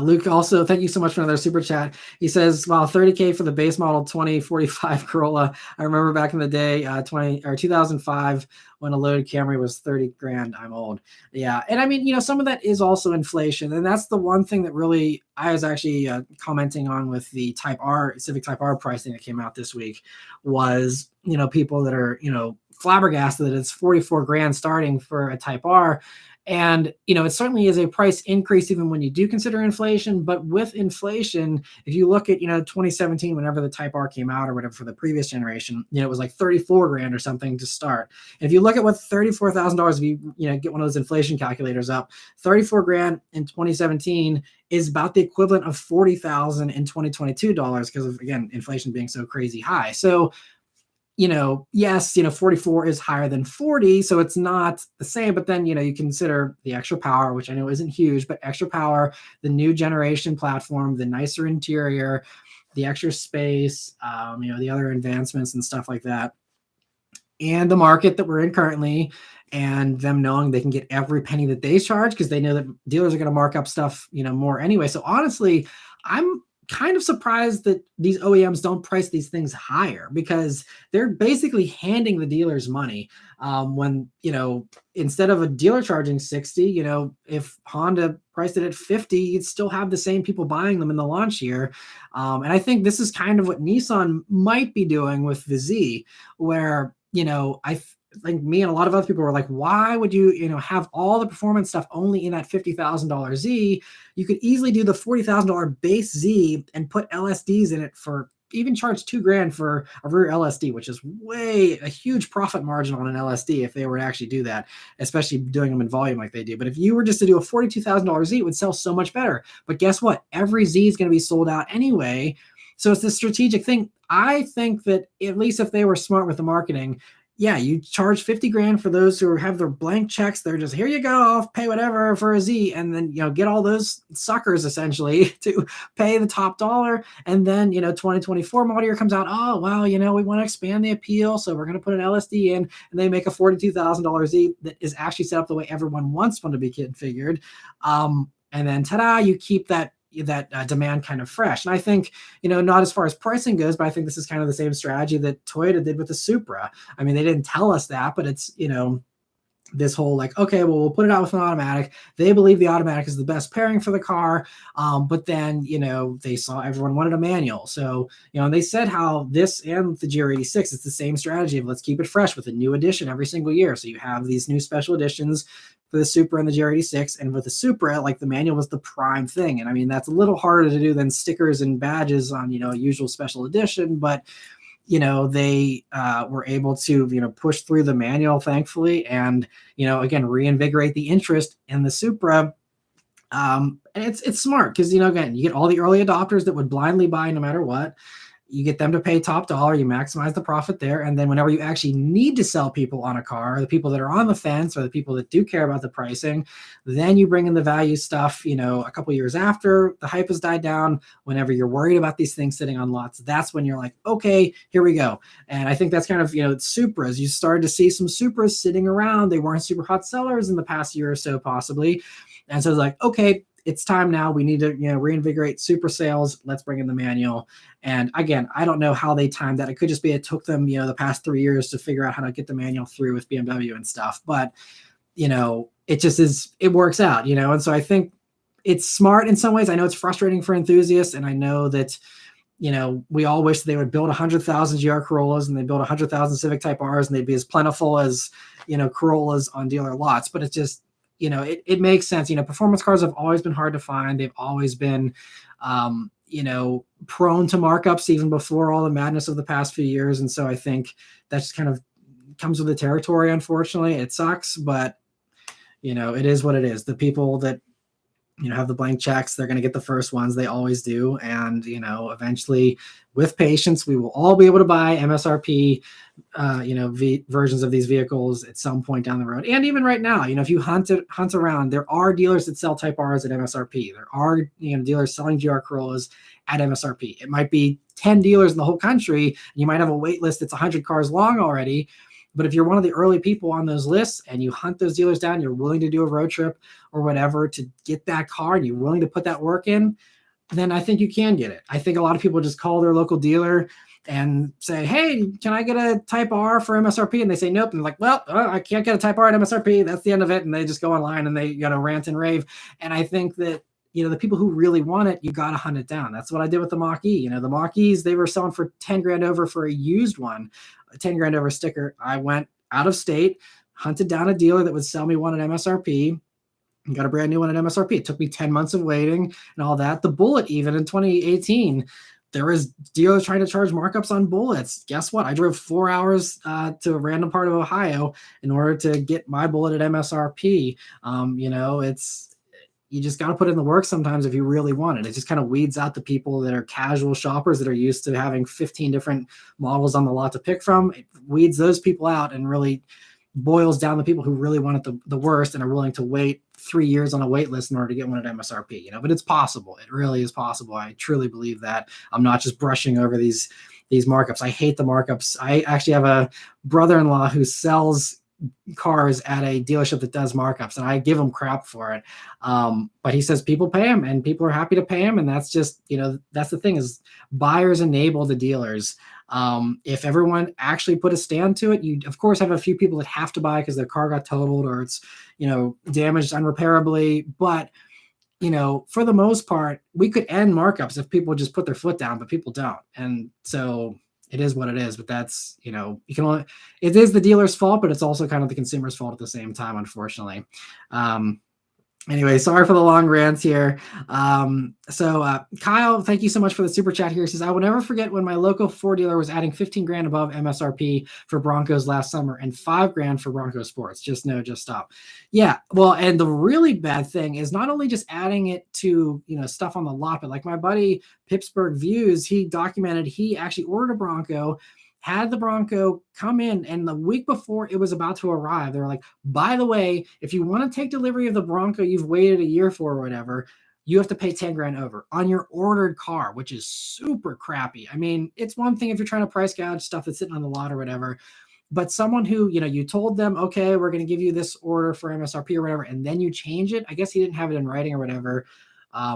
Luke, also, thank you so much for another super chat. He says, wow, 30K for the base model 2045 Corolla. I remember back in the day, 2005, when a loaded Camry was 30 grand. I'm old. Yeah. And I mean, some of that is also inflation. And that's the one thing that really, I was actually commenting on with the Civic Type R pricing that came out this week was, people that are, flabbergasted that it's 44 grand starting for a Type R. And, it certainly is a price increase even when you do consider inflation. But with inflation, if you look at, 2017, whenever the Type R came out or whatever for the previous generation, it was like 34 grand or something to start. And if you look at what $34,000, if you, get one of those inflation calculators up, 34 grand in 2017 is about the equivalent of 40,000 in 2022 dollars because of, again, inflation being so crazy high. So, yes, 44 is higher than 40, so it's not the same. But then, you consider the extra power, which I know isn't huge, but extra power, the new generation platform, the nicer interior, the extra space, the other advancements and stuff like that, and the market that we're in currently, and them knowing they can get every penny that they charge because they know that dealers are going to mark up stuff, more anyway. So honestly, I'm kind of surprised that these OEMs don't price these things higher because they're basically handing the dealers money. When, instead of a dealer charging 60, if Honda priced it at 50, you'd still have the same people buying them in the launch year. And I think this is kind of what Nissan might be doing with the Z, where, I think me and a lot of other people were like, why would you, have all the performance stuff only in that $50,000 Z? You could easily do the $40,000 base Z and put LSDs in it for even charge $2 grand for a rear LSD, which is a huge profit margin on an LSD if they were to actually do that, especially doing them in volume like they do. But if you were just to do a $42,000 Z, it would sell so much better. But guess what? Every Z is going to be sold out anyway. So it's this strategic thing. I think that at least if they were smart with the marketing, yeah, you charge 50 grand for those who have their blank checks. They're just, here you go, pay whatever for a Z. And then, get all those suckers essentially to pay the top dollar. And then, 2024 model year comes out. Oh, wow, we want to expand the appeal. So we're going to put an LSD in, and they make a $42,000 Z that is actually set up the way everyone wants one to be configured. And then ta-da, you keep that demand kind of fresh. And I think, not as far as pricing goes, but I think this is kind of the same strategy that Toyota did with the Supra. I mean, they didn't tell us that, but it's, this whole like, okay, well, we'll put it out with an automatic. They believe the automatic is the best pairing for the car. But then, they saw everyone wanted a manual. So, and they said how this and the GR86, it's the same strategy of let's keep it fresh with a new edition every single year. So you have these new special editions for the Supra and the GR86. And with the Supra, like the manual was the prime thing. And I mean, that's a little harder to do than stickers and badges on, a usual special edition, but they were able to, push through the manual, thankfully, and, again, reinvigorate the interest in the Supra. And it's smart because, again, you get all the early adopters that would blindly buy no matter what. You get them to pay top dollar, you maximize the profit there. And then whenever you actually need to sell people on a car, the people that are on the fence or the people that do care about the pricing, then you bring in the value stuff, a couple years after the hype has died down, whenever you're worried about these things sitting on lots, that's when you're like, okay, here we go. And I think that's kind of, Supras. You started to see some Supras sitting around. They weren't super hot sellers in the past year or so, possibly. And so it's like, okay, it's time now. We need to, reinvigorate Supra sales. Let's bring in the manual. And again, I don't know how they timed that. It could just be it took them, the past 3 years to figure out how to get the manual through with BMW and stuff. But, it just is, it works out, And so I think it's smart in some ways. I know it's frustrating for enthusiasts. And I know that, we all wish they would build 100,000 GR Corollas and they build 100,000 Civic Type Rs and they'd be as plentiful as, Corollas on dealer lots. But it's just, it makes sense. Performance cars have always been hard to find. They've always been, prone to markups even before all the madness of the past few years. And so I think that just kind of comes with the territory. Unfortunately, it sucks, but it is what it is. The people that, have the blank checks, they're going to get the first ones. They always do. And, eventually with patience, we will all be able to buy MSRP, versions of these vehicles at some point down the road. And even right now, if you hunt around, there are dealers that sell Type Rs at MSRP. There are, dealers selling GR Corollas at MSRP. It might be 10 dealers in the whole country. And you might have a wait list that's 100 cars long already. But if you're one of the early people on those lists and you hunt those dealers down, you're willing to do a road trip or whatever to get that car and you're willing to put that work in, then I think you can get it. I think a lot of people just call their local dealer and say, hey, can I get a Type R for MSRP? And they say, nope. And they're like, well, I can't get a Type R at MSRP. That's the end of it. And they just go online and they, rant and rave. And I think that, the people who really want it, you got to hunt it down. That's what I did with the Mach-E. The Mach-E's, they were selling for 10 grand over for a used one, 10 grand over sticker. I went out of state, hunted down a dealer that would sell me one at MSRP, and got a brand new one at MSRP. It took me 10 months of waiting and all that. The Bullet, even in 2018, there was dealers trying to charge markups on Bullets. Guess what? I drove 4 hours to a random part of Ohio in order to get my Bullet at MSRP. You just got to put in the work sometimes if you really want it. It just kind of weeds out the people that are casual shoppers that are used to having 15 different models on the lot to pick from. It weeds those people out and really boils down the people who really want it the worst and are willing to wait 3 years on a wait list in order to get one at MSRP. But it's possible. It really is possible. I truly believe that. I'm not just brushing over these markups. I hate the markups. I actually have a brother-in-law who sells cars at a dealership that does markups, and I give him crap for it. But he says people pay him and people are happy to pay him. And that's just, that's the thing is buyers enable the dealers. If everyone actually put a stand to it, you of course have a few people that have to buy because their car got totaled or it's, damaged unrepairably. But, for the most part, we could end markups if people just put their foot down, but people don't. And so it is what it is, but that's, it is the dealer's fault, but it's also kind of the consumer's fault at the same time, unfortunately. Anyway, sorry for the long rants here. Kyle, thank you so much for the super chat here. He says, I will never forget when my local Ford dealer was adding 15 grand above MSRP for Broncos last summer and 5 grand for Bronco Sports. Just stop. Yeah. Well, and the really bad thing is not only just adding it to, stuff on the lot, but like my buddy Pittsburgh Views, he documented, he actually ordered a Bronco, had the Bronco come in, and the week before it was about to arrive, they were like, by the way, if you want to take delivery of the Bronco you've waited a year for or whatever, you have to pay 10 grand over on your ordered car, which is super crappy. I mean, it's one thing if you're trying to price gouge stuff that's sitting on the lot or whatever, but someone who, you told them, okay, we're going to give you this order for MSRP or whatever, and then you change it. I guess he didn't have it in writing or whatever,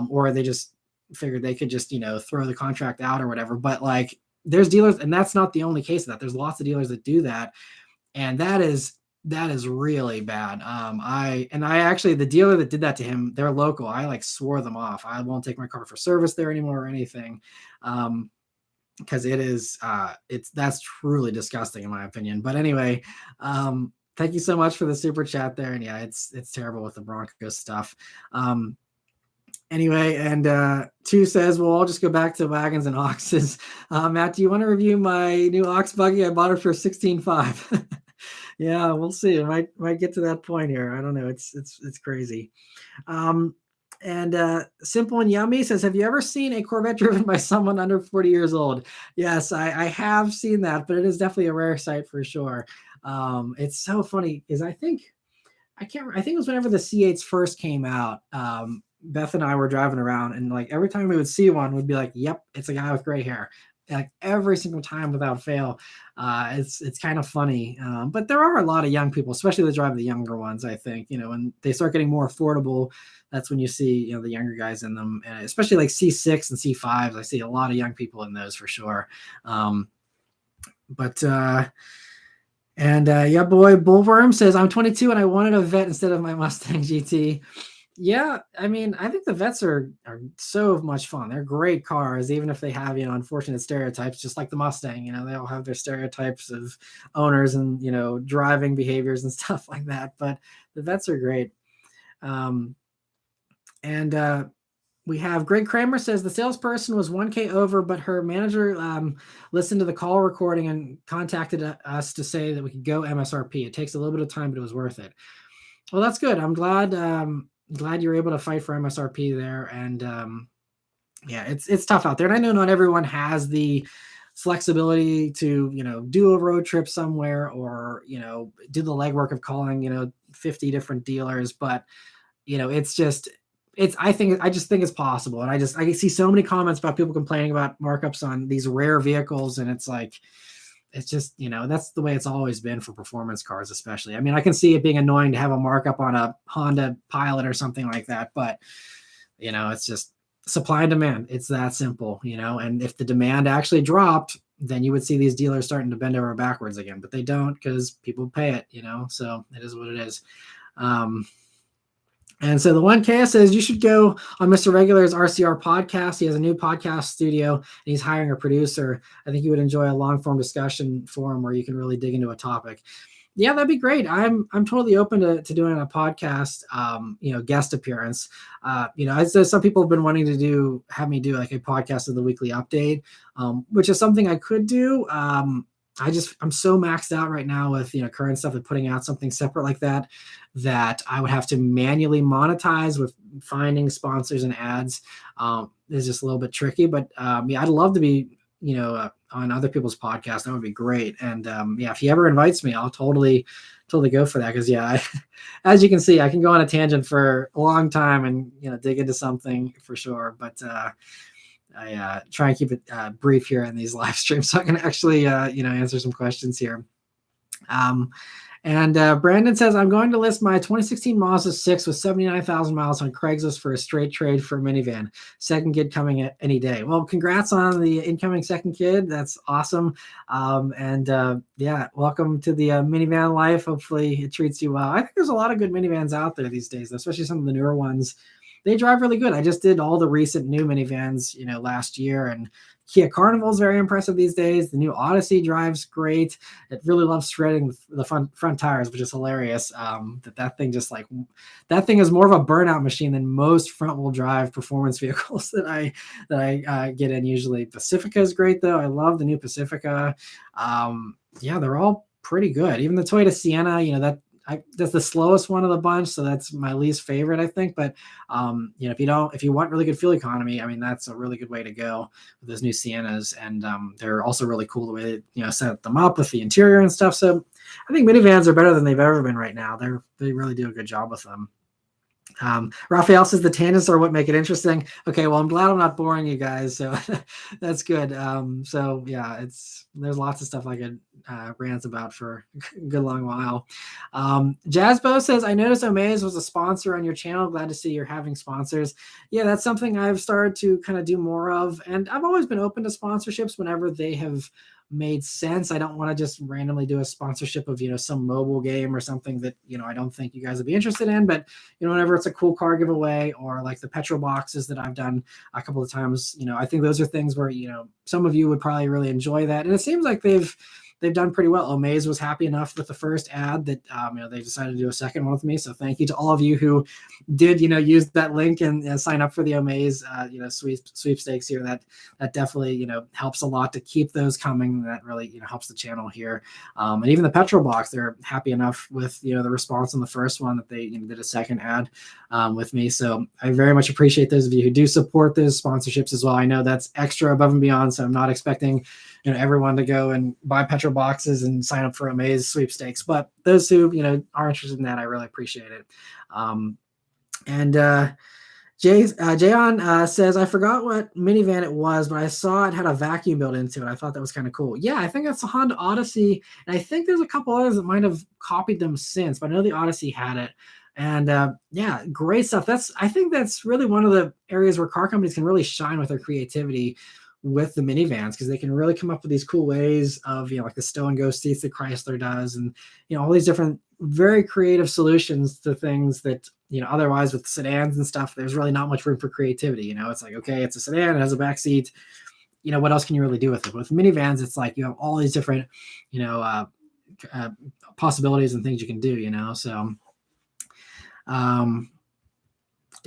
or they just figured they could just, throw the contract out or whatever. But like, there's dealers, and that's not the only case of that. There's lots of dealers that do that. And that is That is really bad. I actually, the dealer that did that to him, they're local. I like swore them off. I won't take my car for service there anymore or anything. Because it is, that's truly disgusting in my opinion. But anyway, thank you so much for the super chat there. And yeah, it's terrible with the Bronco stuff. Anyway, and two says, well, I'll just go back to wagons and oxes. Matt, do you want to review my new ox buggy? I bought it for 16.5. Yeah, we'll see. I might get to that point here. I don't know. It's crazy. And Simple and Yummy says, have you ever seen a Corvette driven by someone under 40 years old? Yes, I have seen that, but it is definitely a rare sight for sure. It's so funny because I think it was whenever the C8s first came out. Beth and I were driving around, and like every time we would see one, we'd be like, yep, it's a guy with gray hair. Like every single time without fail. It's kind of funny. But there are a lot of young people, especially that drive the younger ones, I think, when they start getting more affordable, that's when you see, the younger guys in them, and especially like C6 and C5s. I see a lot of young people in those for sure. Yeah, boy, Bullworm says, I'm 22 and I wanted a Vet instead of my Mustang GT. Yeah, I mean, I think the Vets are so much fun. They're great cars, even if they have, unfortunate stereotypes, just like the Mustang. They all have their stereotypes of owners and, driving behaviors and stuff like that. But the Vets are great. We have Greg Kramer says the salesperson was 1K over, but her manager listened to the call recording and contacted us to say that we could go MSRP. It takes a little bit of time, but it was worth it. Well, that's good. I'm glad you're able to fight for MSRP there. And yeah, it's tough out there. And I know not everyone has the flexibility to, do a road trip somewhere or, do the legwork of calling, 50 different dealers. But, I just think it's possible. And I see so many comments about people complaining about markups on these rare vehicles. And it's like, it's just, that's the way it's always been for performance cars, especially. I mean, I can see it being annoying to have a markup on a Honda Pilot or something like that, but it's just supply and demand. It's that simple, and if the demand actually dropped, then you would see these dealers starting to bend over backwards again, but they don't because people pay it, so it is what it is. And so the 1K says you should go on Mr. Regular's RCR podcast. He has a new podcast studio and he's hiring a producer. I think you would enjoy a long form discussion forum where you can really dig into a topic. Yeah, that'd be great. I'm totally open to doing a podcast, guest appearance. Some people have been wanting to have me do like a podcast of the weekly update, which is something I could do. I'm so maxed out right now with, current stuff and putting out something separate like that I would have to manually monetize with finding sponsors and ads. Is just a little bit tricky, but yeah, I'd love to be, on other people's podcasts. That would be great. And yeah, if he ever invites me, I'll totally go for that. Cause yeah, as you can see, I can go on a tangent for a long time and, dig into something for sure. But I try and keep it brief here in these live streams so I can actually, answer some questions here. And Brandon says, I'm going to list my 2016 Mazda 6 with 79,000 miles on Craigslist for a straight trade for a minivan. Second kid coming at any day. Well, congrats on the incoming second kid. That's awesome. Yeah, welcome to the minivan life. Hopefully it treats you well. I think there's a lot of good minivans out there these days, especially some of the newer ones. They drive really good. I just did all the recent new minivans, last year, and Kia Carnival is very impressive these days. The new Odyssey drives great. It really loves shredding the front tires, which is hilarious. That thing is more of a burnout machine than most front wheel drive performance vehicles that I get in usually. Pacifica is great though. I love the new Pacifica. Yeah, they're all pretty good. Even the Toyota Sienna, that's the slowest one of the bunch, so that's my least favorite, I think. But if you want really good fuel economy, I mean, that's a really good way to go with those new Siennas. And they're also really cool the way they set them up with the interior and stuff. So I think minivans are better than they've ever been right now. They really do a good job with them. Raphael says the tangents are what make it interesting. Okay, well, I'm glad I'm not boring you guys, so that's good. So yeah, there's lots of stuff I could rant about for a good long while. Jazzbo says, I noticed Omaze was a sponsor on your channel. Glad to see you're having sponsors. Yeah, that's something I've started to kind of do more of, and I've always been open to sponsorships whenever they have made sense. I don't want to just randomly do a sponsorship of, some mobile game or something that, I don't think you guys would be interested in. But, whenever it's a cool car giveaway, or like the petrol boxes that I've done a couple of times, I think those are things where, some of you would probably really enjoy that. And it seems like they've done pretty well. Omaze was happy enough with the first ad that, they decided to do a second one with me. So thank you to all of you who did, use that link and sign up for the Omaze, sweepstakes here. That definitely, helps a lot to keep those coming. That really, helps the channel here. And even the petrol box, they're happy enough with, the response on the first one that they did a second ad with me. So I very much appreciate those of you who do support those sponsorships as well. I know that's extra above and beyond. So I'm not expecting, everyone to go and buy petrol boxes and sign up for Omaze sweepstakes. But those who, are interested in that, I really appreciate it. Jayon says, I forgot what minivan it was, but I saw it had a vacuum built into it. I thought that was kind of cool. Yeah, I think that's the Honda Odyssey. And I think there's a couple others that might have copied them since, but I know the Odyssey had it. And yeah, great stuff. I think that's really one of the areas where car companies can really shine with their creativity with the minivans, because they can really come up with these cool ways of, like the stow and go seats that Chrysler does, and, all these different very creative solutions to things that, otherwise with sedans and stuff, there's really not much room for creativity. It's like, okay, it's a sedan, it has a back seat. What else can you really do with it? But with minivans, it's like you have all these different, possibilities and things you can do, so.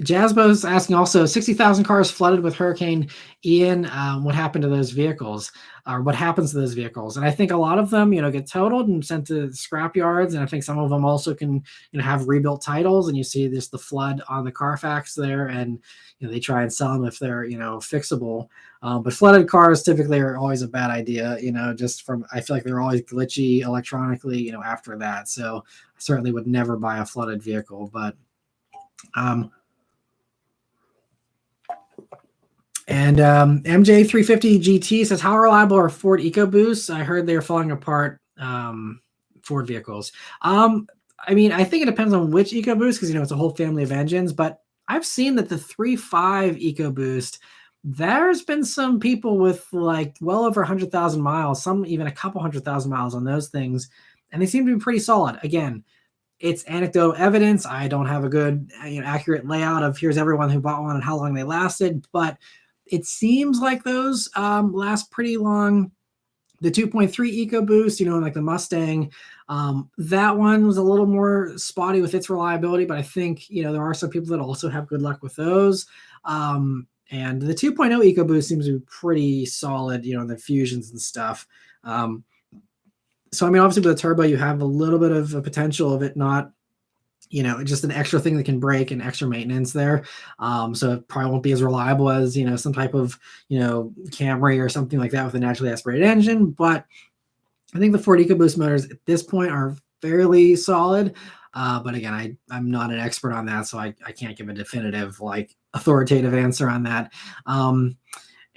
Jasbo's asking also, 60,000 cars flooded with Hurricane Ian. What happened to those vehicles, or what happens to those vehicles? And I think a lot of them, get totaled and sent to scrap yards. And I think some of them also can, have rebuilt titles. And you see this, the flood on the Carfax there, and, they try and sell them if they're, fixable. But flooded cars typically are always a bad idea, I feel like they're always glitchy electronically, after that. So I certainly would never buy a flooded vehicle, but, and MJ350 GT says, how reliable are Ford EcoBoosts? I heard they're falling apart, Ford vehicles. I think it depends on which EcoBoost, because, it's a whole family of engines. But I've seen that the 3.5 EcoBoost, there's been some people with like well over 100,000 miles, some even a couple 100,000 miles on those things, and they seem to be pretty solid. Again, it's anecdotal evidence. I don't have a good, accurate layout of here's everyone who bought one and how long they lasted, but it seems like those last pretty long. The 2.3 EcoBoost, like the Mustang, that one was a little more spotty with its reliability, but I think, there are some people that also have good luck with those. And the 2.0 EcoBoost seems to be pretty solid, the Fusions and stuff. So, obviously with the turbo, you have a little bit of a potential of it not, just an extra thing that can break and extra maintenance there. So it probably won't be as reliable as, some type of, Camry or something like that with a naturally aspirated engine. But I think the Ford EcoBoost motors at this point are fairly solid. But again, I'm not an expert on that, so I can't give a definitive, authoritative answer on that.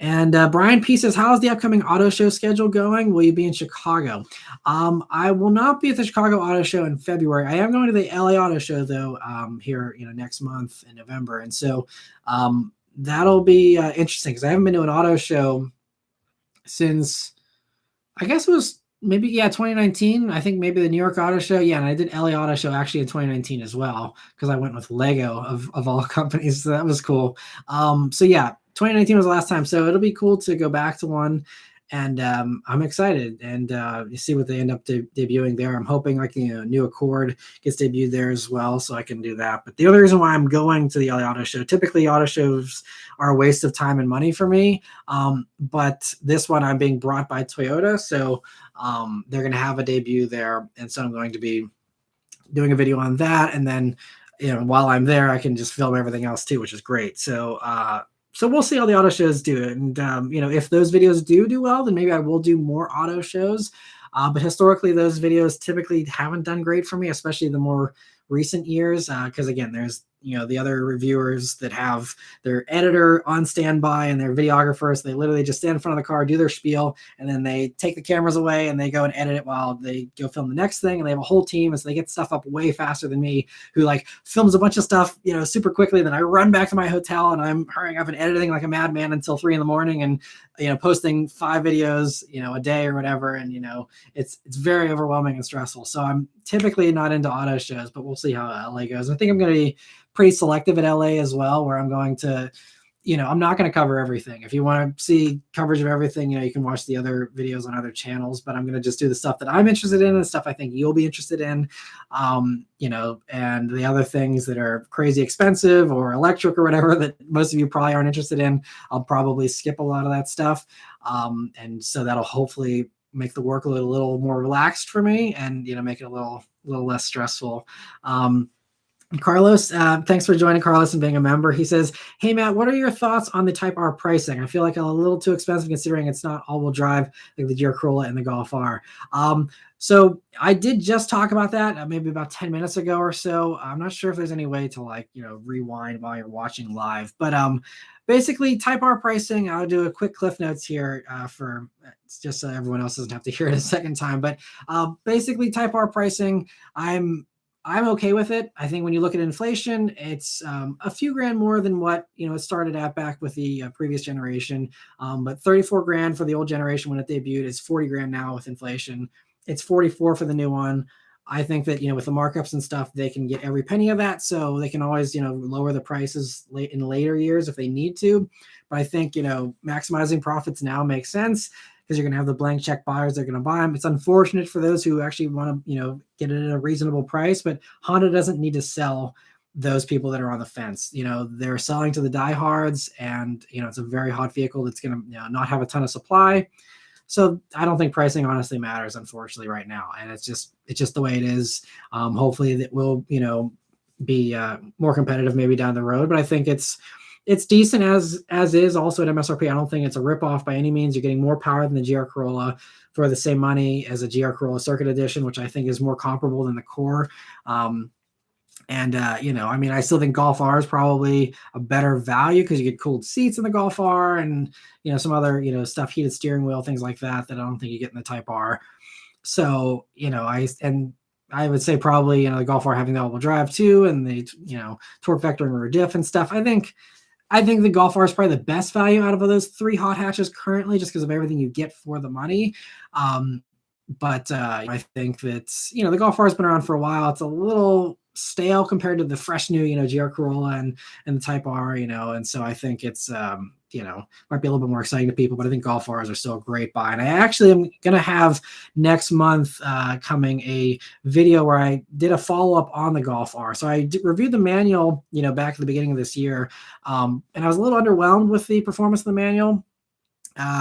And Brian P says, how's the upcoming auto show schedule going? Will you be in Chicago? I will not be at the Chicago Auto Show in February. I am going to the LA Auto Show, though, here, next month in November. And so that'll be interesting, because I haven't been to an auto show since, I guess it was maybe, 2019. I think maybe the New York Auto Show. Yeah, and I did LA Auto Show actually in 2019 as well, because I went with Lego of all companies. So that was cool. So yeah, 2019 was the last time, so it'll be cool to go back to one, and I'm excited, and you see what they end up debuting there. I'm hoping new Accord gets debuted there as well, so I can do that. But the other reason why I'm going to the LA Auto Show, typically auto shows are a waste of time and money for me, but this one I'm being brought by Toyota, so they're going to have a debut there, and so I'm going to be doing a video on that, and then while I'm there, I can just film everything else too, which is great. So we'll see how the auto shows do. And, if those videos do well, then maybe I will do more auto shows. But historically, those videos typically haven't done great for me, especially the more recent years. Because, again, there's, the other reviewers that have their editor on standby and their videographer. So they literally just stand in front of the car, do their spiel, and then they take the cameras away and they go and edit it while they go film the next thing. And they have a whole team. And so they get stuff up way faster than me, who films a bunch of stuff, super quickly. Then I run back to my hotel and I'm hurrying up and editing like a madman until 3 a.m. And posting 5 videos, a day or whatever. And, it's very overwhelming and stressful. So I'm typically not into auto shows, but we'll see how LA goes. I think I'm going to be pretty selective at LA as well, where I'm going to, I'm not going to cover everything. If you want to see coverage of everything, you can watch the other videos on other channels, but I'm going to just do the stuff that I'm interested in and the stuff I think you'll be interested in. And the other things that are crazy expensive or electric or whatever that most of you probably aren't interested in, I'll probably skip a lot of that stuff. And so that'll hopefully make the workload a little more relaxed for me and, make it a little less stressful. Carlos, thanks for joining, Carlos, and being a member. He says, hey, Matt, what are your thoughts on the Type R pricing? I feel like a little too expensive considering it's not all-wheel drive like the GR Corolla and the Golf R. So I did just talk about that maybe about 10 minutes ago or so. I'm not sure if there's any way to rewind while you're watching live. But basically, Type R pricing, I'll do a quick Cliff Notes here for just so everyone else doesn't have to hear it a second time. But basically, Type R pricing, I'm okay with it. I think when you look at inflation, it's a few grand more than what it started at back with the previous generation. But 34 grand for the old generation when it debuted is 40 grand now with inflation. It's 44 for the new one. I think that with the markups and stuff, they can get every penny of that, so they can always lower the prices in later years if they need to. But I think maximizing profits now makes sense, because you're going to have the blank check buyers that are going to buy them. It's unfortunate for those who actually want to, get it at a reasonable price, but Honda doesn't need to sell those people that are on the fence. They're selling to the diehards, and, it's a very hot vehicle that's going to not have a ton of supply. So I don't think pricing honestly matters, unfortunately, right now. And it's just the way it is. Hopefully that will, be more competitive maybe down the road, but I think it's decent as is. Also at MSRP, I don't think it's a ripoff by any means. You're getting more power than the GR Corolla for the same money as a GR Corolla Circuit Edition, which I think is more comparable than the core. I still think Golf R is probably a better value because you get cooled seats in the Golf R and, some other, stuff, heated steering wheel, things like that I don't think you get in the Type R. So, I would say probably, the Golf R having the all-wheel drive too, and the, torque vector and rear diff and stuff. I think the Golf R is probably the best value out of those 3 hot hatches currently, just because of everything you get for the money. But I think that, the Golf R has been around for a while. It's a little stale compared to the fresh new, GR Corolla and the Type R, and so I think it's, might be a little bit more exciting to people, but I think Golf Rs are still a great buy. And I actually am going to have next month coming a video where I did a follow-up on the Golf R. So I reviewed the manual, back at the beginning of this year, and I was a little underwhelmed with the performance of the manual.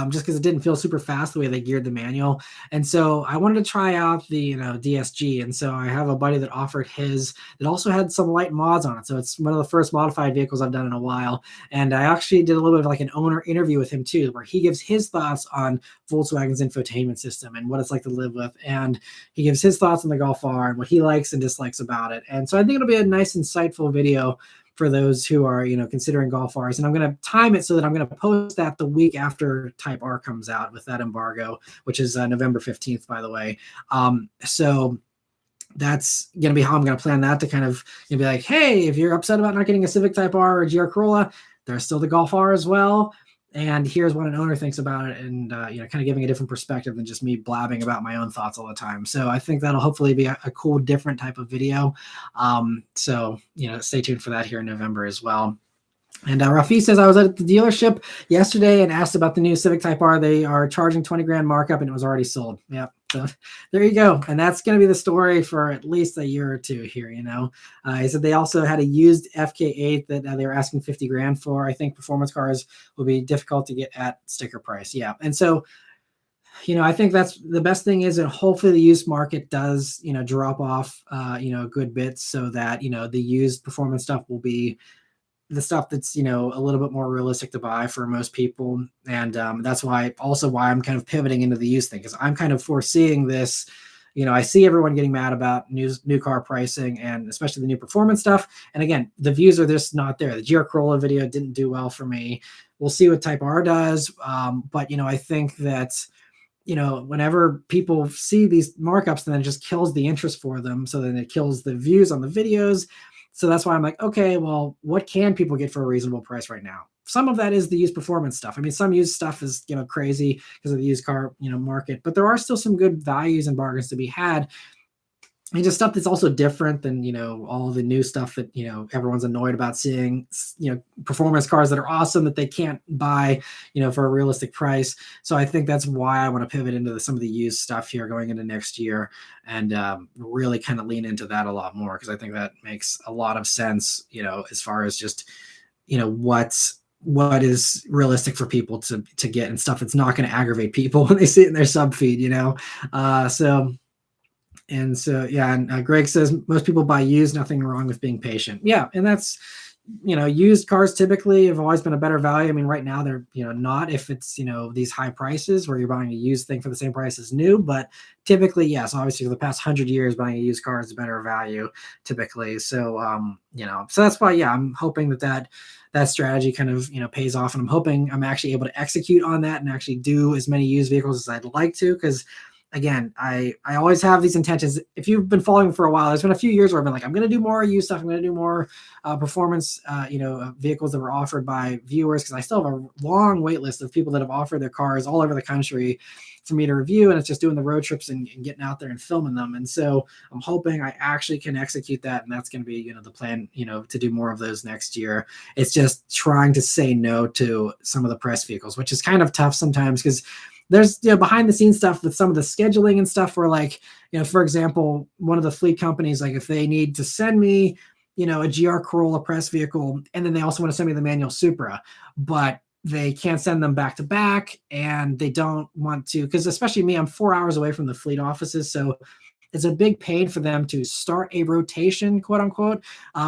Just because it didn't feel super fast the way they geared the manual. And so I wanted to try out the DSG. And so I have a buddy that offered his that also had some light mods on it. So it's one of the first modified vehicles I've done in a while. And I actually did a little bit of like an owner interview with him too, where he gives his thoughts on Volkswagen's infotainment system and what it's like to live with. And he gives his thoughts on the Golf R and what he likes and dislikes about it. And so I think it'll be a nice, insightful video for those who are, considering Golf Rs. And I'm going to time it so that I'm going to post that the week after Type R comes out with that embargo, which is November 15th, by the way. So that's going to be how I'm going to plan that, to kind of be like, hey, if you're upset about not getting a Civic Type R or a GR Corolla, there's still the Golf R as well. And here's what an owner thinks about it, and kind of giving a different perspective than just me blabbing about my own thoughts all the time. So I think that'll hopefully be a cool, different type of video. So stay tuned for that here in November as well. And Rafi says, I was at the dealership yesterday and asked about the new Civic Type R. They are charging 20 grand markup, and it was already sold. Yep. So there you go. And that's going to be the story for at least a year or two here, He said they also had a used FK8 that they were asking 50 grand for. I think performance cars will be difficult to get at sticker price. Yeah. And so, I think that's the best thing is that hopefully the used market does, drop off, a good bit, so that, the used performance stuff will be the stuff that's, a little bit more realistic to buy for most people. And that's why I'm kind of pivoting into the used thing, because I'm kind of foreseeing this. I see everyone getting mad about new car pricing, and especially the new performance stuff. And again, the views are just not there. The GR Corolla video didn't do well for me. We'll see what Type R does. But, I think that, whenever people see these markups, then it just kills the interest for them. So then it kills the views on the videos. So that's why I'm like, okay, well, what can people get for a reasonable price right now? Some of that is the used performance stuff. I mean, some used stuff is, crazy because of the used car, market, but there are still some good values and bargains to be had. And just stuff that's also different than, all the new stuff that, everyone's annoyed about seeing, performance cars that are awesome that they can't buy, for a realistic price. So I think that's why I want to pivot into some of the used stuff here going into next year, and really kind of lean into that a lot more, because I think that makes a lot of sense, as far as just, what is realistic for people to get, and stuff that's not going to aggravate people when they see it in their sub feed, so yeah, and Greg says most people buy used, nothing wrong with being patient. Yeah, and that's, used cars typically have always been a better value. I mean, right now they're, not if it's, these high prices where you're buying a used thing for the same price as new, but typically, yes, obviously for the past 100 years, buying a used car is a better value typically. So, so that's why, yeah, I'm hoping that strategy kind of, pays off, and I'm hoping I'm actually able to execute on that and actually do as many used vehicles as I'd like to, because again, I always have these intentions. If you've been following me for a while, there's been a few years where I've been like, I'm going to do more used stuff. I'm going to do more performance, vehicles that were offered by viewers, because I still have a long wait list of people that have offered their cars all over the country for me to review. And it's just doing the road trips and getting out there and filming them. And so I'm hoping I actually can execute that. And that's going to be, the plan, to do more of those next year. It's just trying to say no to some of the press vehicles, which is kind of tough sometimes, because there's behind the scenes stuff with some of the scheduling and stuff where, like, for example, one of the fleet companies, like if they need to send me, a GR Corolla press vehicle, and then they also want to send me the manual Supra, but they can't send them back to back, and they don't want to, because especially me, I'm 4 hours away from the fleet offices. So it's a big pain for them to start a rotation, quote unquote.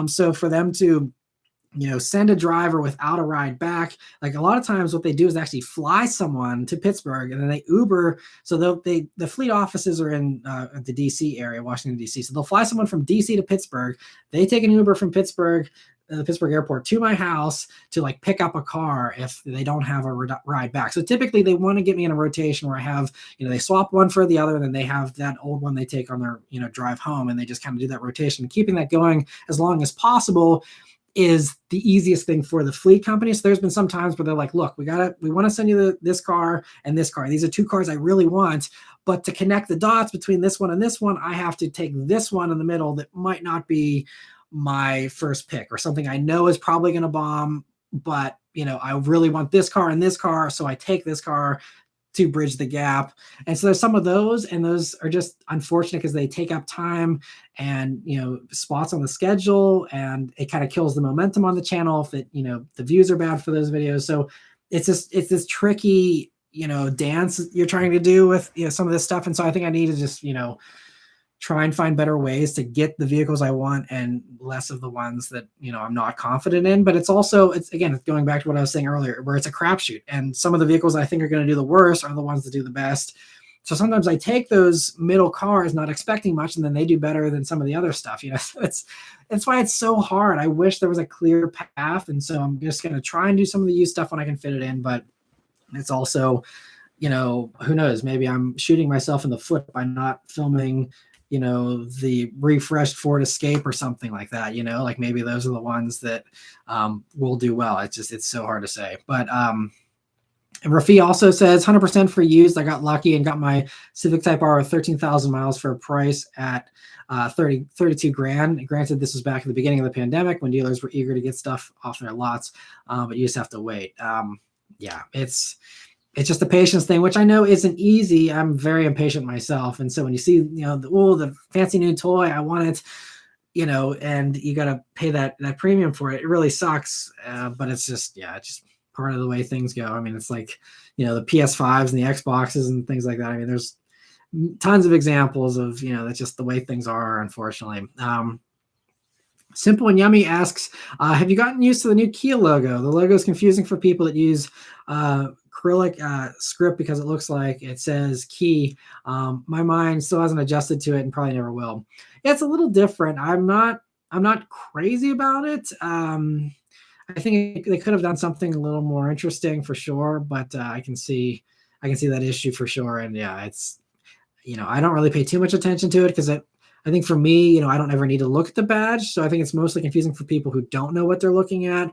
So for them to send a driver without a ride back. Like a lot of times what they do is actually fly someone to Pittsburgh, and then they Uber. So the fleet offices are in the DC area, Washington, DC. So they'll fly someone from DC to Pittsburgh. They take an Uber from Pittsburgh, the Pittsburgh airport, to my house to like pick up a car if they don't have a ride back. So typically they want to get me in a rotation where I have, they swap one for the other, and then they have that old one they take on their, drive home, and they just kind of do that rotation. Keeping that going as long as possible is the easiest thing for the fleet company. So there's been some times where they're like, look, we want to send you this car and this car. These are two cars I really want, but to connect the dots between this one and this one, I have to take this one in the middle that might not be my first pick, or something I know is probably going to bomb, but I really want this car and this car. So I take this car to bridge the gap. And so there's some of those, and those are just unfortunate because they take up time and, spots on the schedule, and it kind of kills the momentum on the channel if it, the views are bad for those videos. So it's this tricky, dance you're trying to do with, some of this stuff. And so I think I need to just, try and find better ways to get the vehicles I want, and less of the ones that, I'm not confident in. But it's again, going back to what I was saying earlier, where it's a crapshoot, and some of the vehicles I think are going to do the worst are the ones that do the best. So sometimes I take those middle cars not expecting much, and then they do better than some of the other stuff, So it's why it's so hard. I wish there was a clear path. And so I'm just going to try and do some of the used stuff when I can fit it in. But it's also, who knows, maybe I'm shooting myself in the foot by not filming, the refreshed Ford Escape or something like that, like maybe those are the ones that will do well. It's so hard to say. But and Rafi also says 100% for used. I got lucky and got my Civic Type R with 13,000 miles for a price at 32 grand. Granted, this was back at the beginning of the pandemic when dealers were eager to get stuff off their lots, but you just have to wait. Yeah, it's just a patience thing, which I know isn't easy. I'm very impatient myself. And so when you see, the fancy new toy, I want it, and you got to pay that premium for it. It really sucks. But it's just part of the way things go. I mean, it's like, the PS5s and the Xboxes and things like that. I mean, there's tons of examples of, that's just the way things are, unfortunately. Simple and Yummy asks, have you gotten used to the new Kia logo? The logo is confusing for people that use acrylic script because it looks like it says key. My mind still hasn't adjusted to it and probably never will. Yeah, it's a little different. I'm not crazy about it. I think they could have done something a little more interesting for sure, but I can see that issue for sure. And yeah, it's, I don't really pay too much attention to it because I think for me, I don't ever need to look at the badge. So I think it's mostly confusing for people who don't know what they're looking at.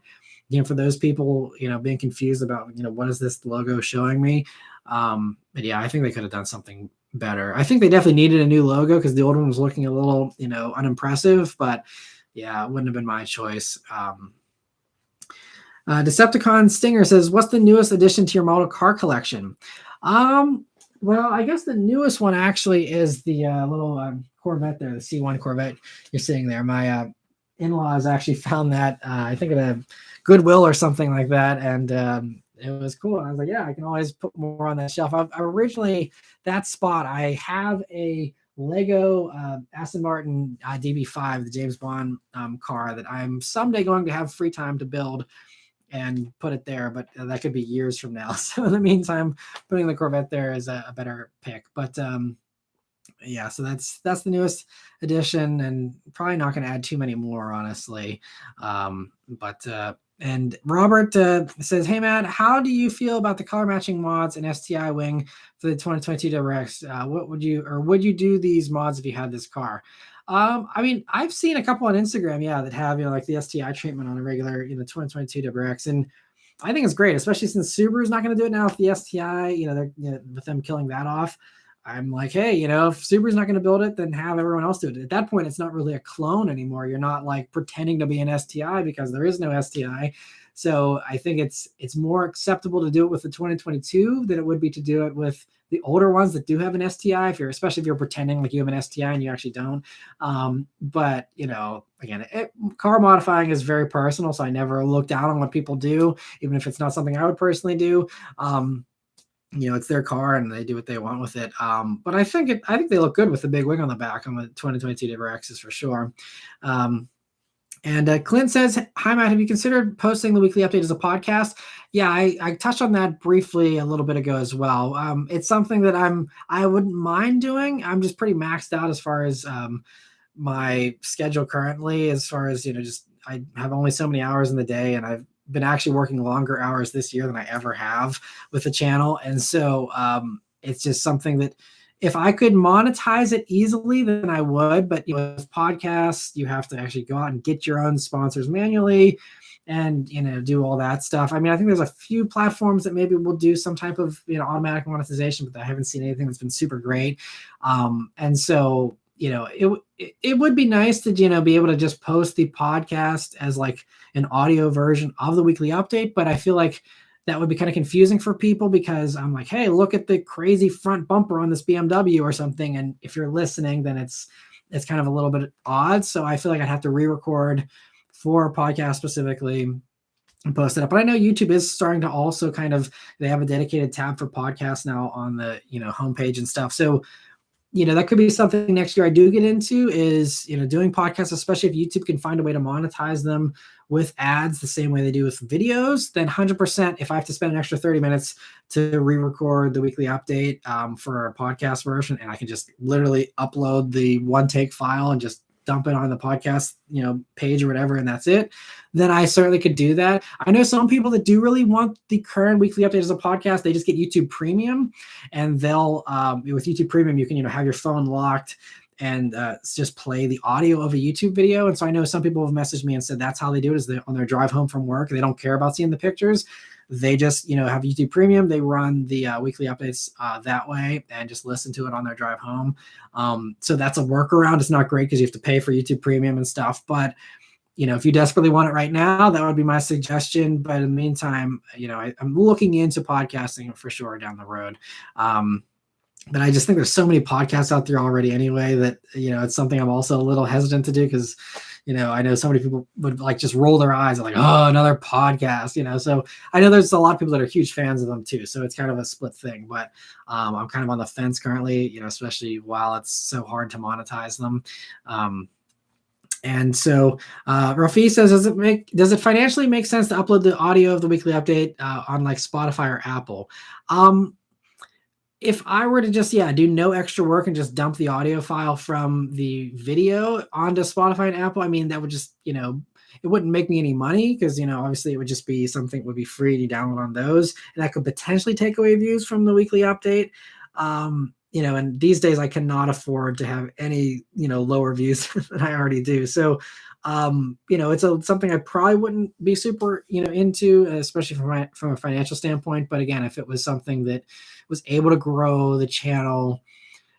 For those people, being confused about, what is this logo showing me? But yeah, I think they could have done something better. I think they definitely needed a new logo because the old one was looking a little, unimpressive, but yeah, it wouldn't have been my choice. Decepticon Stinger says, what's the newest addition to your model car collection? Well, I guess the newest one actually is the little Corvette there, the C1 Corvette you're seeing there. My in-laws actually found that, I think at a Goodwill or something like that, and it was cool. And I was like, yeah, I can always put more on that shelf. I've originally, that spot, I have a Lego Aston Martin DB5, the James Bond car that I'm someday going to have free time to build and put it there, but that could be years from now. So in the meantime, putting the Corvette there is a better pick. But yeah, so that's the newest edition, and probably not going to add too many more, honestly. And Robert says, hey Matt, how do you feel about the color matching mods and STI wing for the 2022 WRX? What would you do these mods if you had this car? I mean, I've seen a couple on Instagram, yeah, that have, like the STI treatment on a regular, 2022 WRX. And I think it's great, especially since Subaru's not going to do it now with the STI, they're, with them killing that off. I'm like, hey, if Subaru's not going to build it, then have everyone else do it. At that point, it's not really a clone anymore. You're not like pretending to be an STI because there is no STI. So I think it's more acceptable to do it with the 2022 than it would be to do it with the older ones that do have an STI, especially if you're pretending like you have an STI and you actually don't. But again, car modifying is very personal, so I never look down on what people do, even if it's not something I would personally do. It's their car and they do what they want with it. But I think they look good with the big wing on the back on the 2022 WRXs for sure. And Clint says, hi, Matt, have you considered posting the weekly update as a podcast? Yeah, I touched on that briefly a little bit ago as well. It's something that I wouldn't mind doing. I'm just pretty maxed out as far as my schedule currently, as far as, just I have only so many hours in the day, and I've been actually working longer hours this year than I ever have with the channel. And so it's just something that if I could monetize it easily, then I would. But with podcasts, you have to actually go out and get your own sponsors manually and, do all that stuff. I mean, I think there's a few platforms that maybe will do some type of, automatic monetization, but I haven't seen anything that's been super great. And so, it would be nice to, be able to just post the podcast as like an audio version of the weekly update. But I feel like that would be kind of confusing for people because I'm like, hey, look at the crazy front bumper on this BMW or something. And if you're listening, then it's kind of a little bit odd. So I feel like I'd have to re-record for a podcast specifically and post it up. But I know YouTube is starting to also they have a dedicated tab for podcasts now on the, homepage and stuff. So, that could be something next year I do get into is, doing podcasts, especially if YouTube can find a way to monetize them with ads the same way they do with videos, then 100%, if I have to spend an extra 30 minutes to re-record the weekly update for a podcast version, and I can just literally upload the one take file and just dump it on the podcast, page or whatever, and that's it, then I certainly could do that. I know some people that do really want the current weekly update as a podcast. They just get YouTube Premium, and they'll with YouTube Premium, you can have your phone locked and just play the audio of a YouTube video. And so I know some people have messaged me and said that's how they do it, is they on their drive home from work, they don't care about seeing the pictures. They just, have YouTube Premium. They run the weekly updates that way and just listen to it on their drive home. So that's a workaround. It's not great because you have to pay for YouTube Premium and stuff. But, if you desperately want it right now, that would be my suggestion. But in the meantime, I'm looking into podcasting for sure down the road. But I just think there's so many podcasts out there already anyway that, it's something I'm also a little hesitant to do because, I know so many people would like just roll their eyes and like, oh, another podcast, so I know there's a lot of people that are huge fans of them too. So it's kind of a split thing, but I'm kind of on the fence currently, especially while it's so hard to monetize them. And so Rafi says, does it financially make sense to upload the audio of the weekly update on like Spotify or Apple? If I were to just, do no extra work and just dump the audio file from the video onto Spotify and Apple, I mean, that would just, it wouldn't make me any money because, obviously it would just be something that would be free to download on those. And that could potentially take away views from the weekly update. and these days I cannot afford to have any, lower views than I already do. So, it's something I probably wouldn't be super, into, especially from a financial standpoint. But again, if it was something that was able to grow the channel,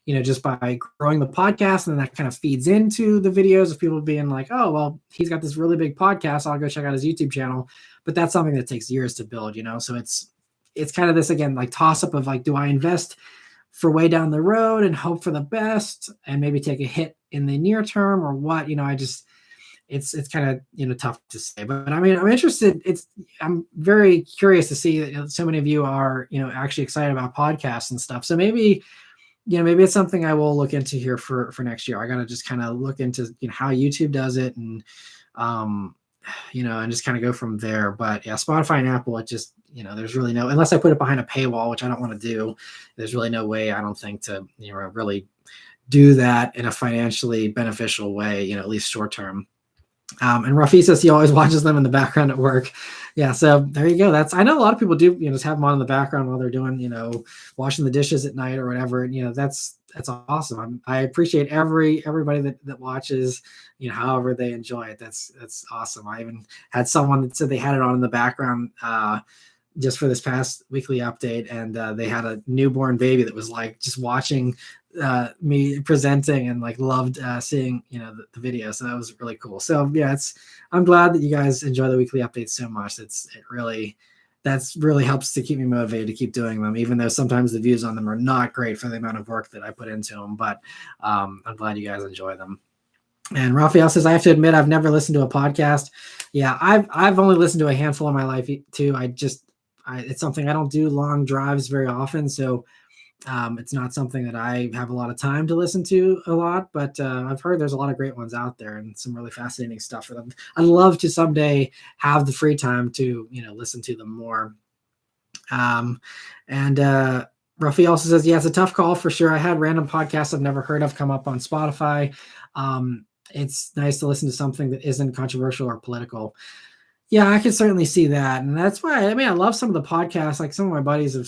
just by growing the podcast, and then that kind of feeds into the videos of people being like, oh, well, he's got this really big podcast, I'll go check out his YouTube channel. But that's something that takes years to build, so it's kind of this, again, like toss up of like, do I invest for way down the road and hope for the best and maybe take a hit in the near term, or what? It's kind of, tough to say. But I mean, I'm interested. I'm very curious to see that so many of you are, actually excited about podcasts and stuff. So maybe maybe it's something I will look into here for next year. I got to just kind of look into, how YouTube does it, and, and just kind of go from there. But yeah, Spotify and Apple, it just, there's really no, unless I put it behind a paywall, which I don't want to do, there's really no way, I don't think, to, really do that in a financially beneficial way, at least short term. And Rafi says he always watches them in the background at work. Yeah, so there you go. I know a lot of people do, just have them on in the background while they're doing, washing the dishes at night or whatever. And, that's awesome. I appreciate everybody that watches, however they enjoy it. That's awesome. I even had someone that said they had it on in the background just for this past weekly update, and they had a newborn baby that was like just watching me presenting and like loved seeing the video. So that was really cool. So yeah, I'm glad that you guys enjoy the weekly updates so much. That's really helps to keep me motivated to keep doing them, even though sometimes the views on them are not great for the amount of work that I put into them. But I'm glad you guys enjoy them. And Raphael says, I have to admit, I've never listened to a podcast. Yeah, I've only listened to a handful in my life too. It's something I don't do long drives very often, so it's not something that I have a lot of time to listen to a lot. But I've heard there's a lot of great ones out there and some really fascinating stuff for them. I'd love to someday have the free time to listen to them more. And Rafi also says, yeah, it's a tough call for sure. I had random podcasts I've never heard of come up on Spotify. It's nice to listen to something that isn't controversial or political. Yeah, I can certainly see that. And that's why, I love some of the podcasts. Like some of my buddies have,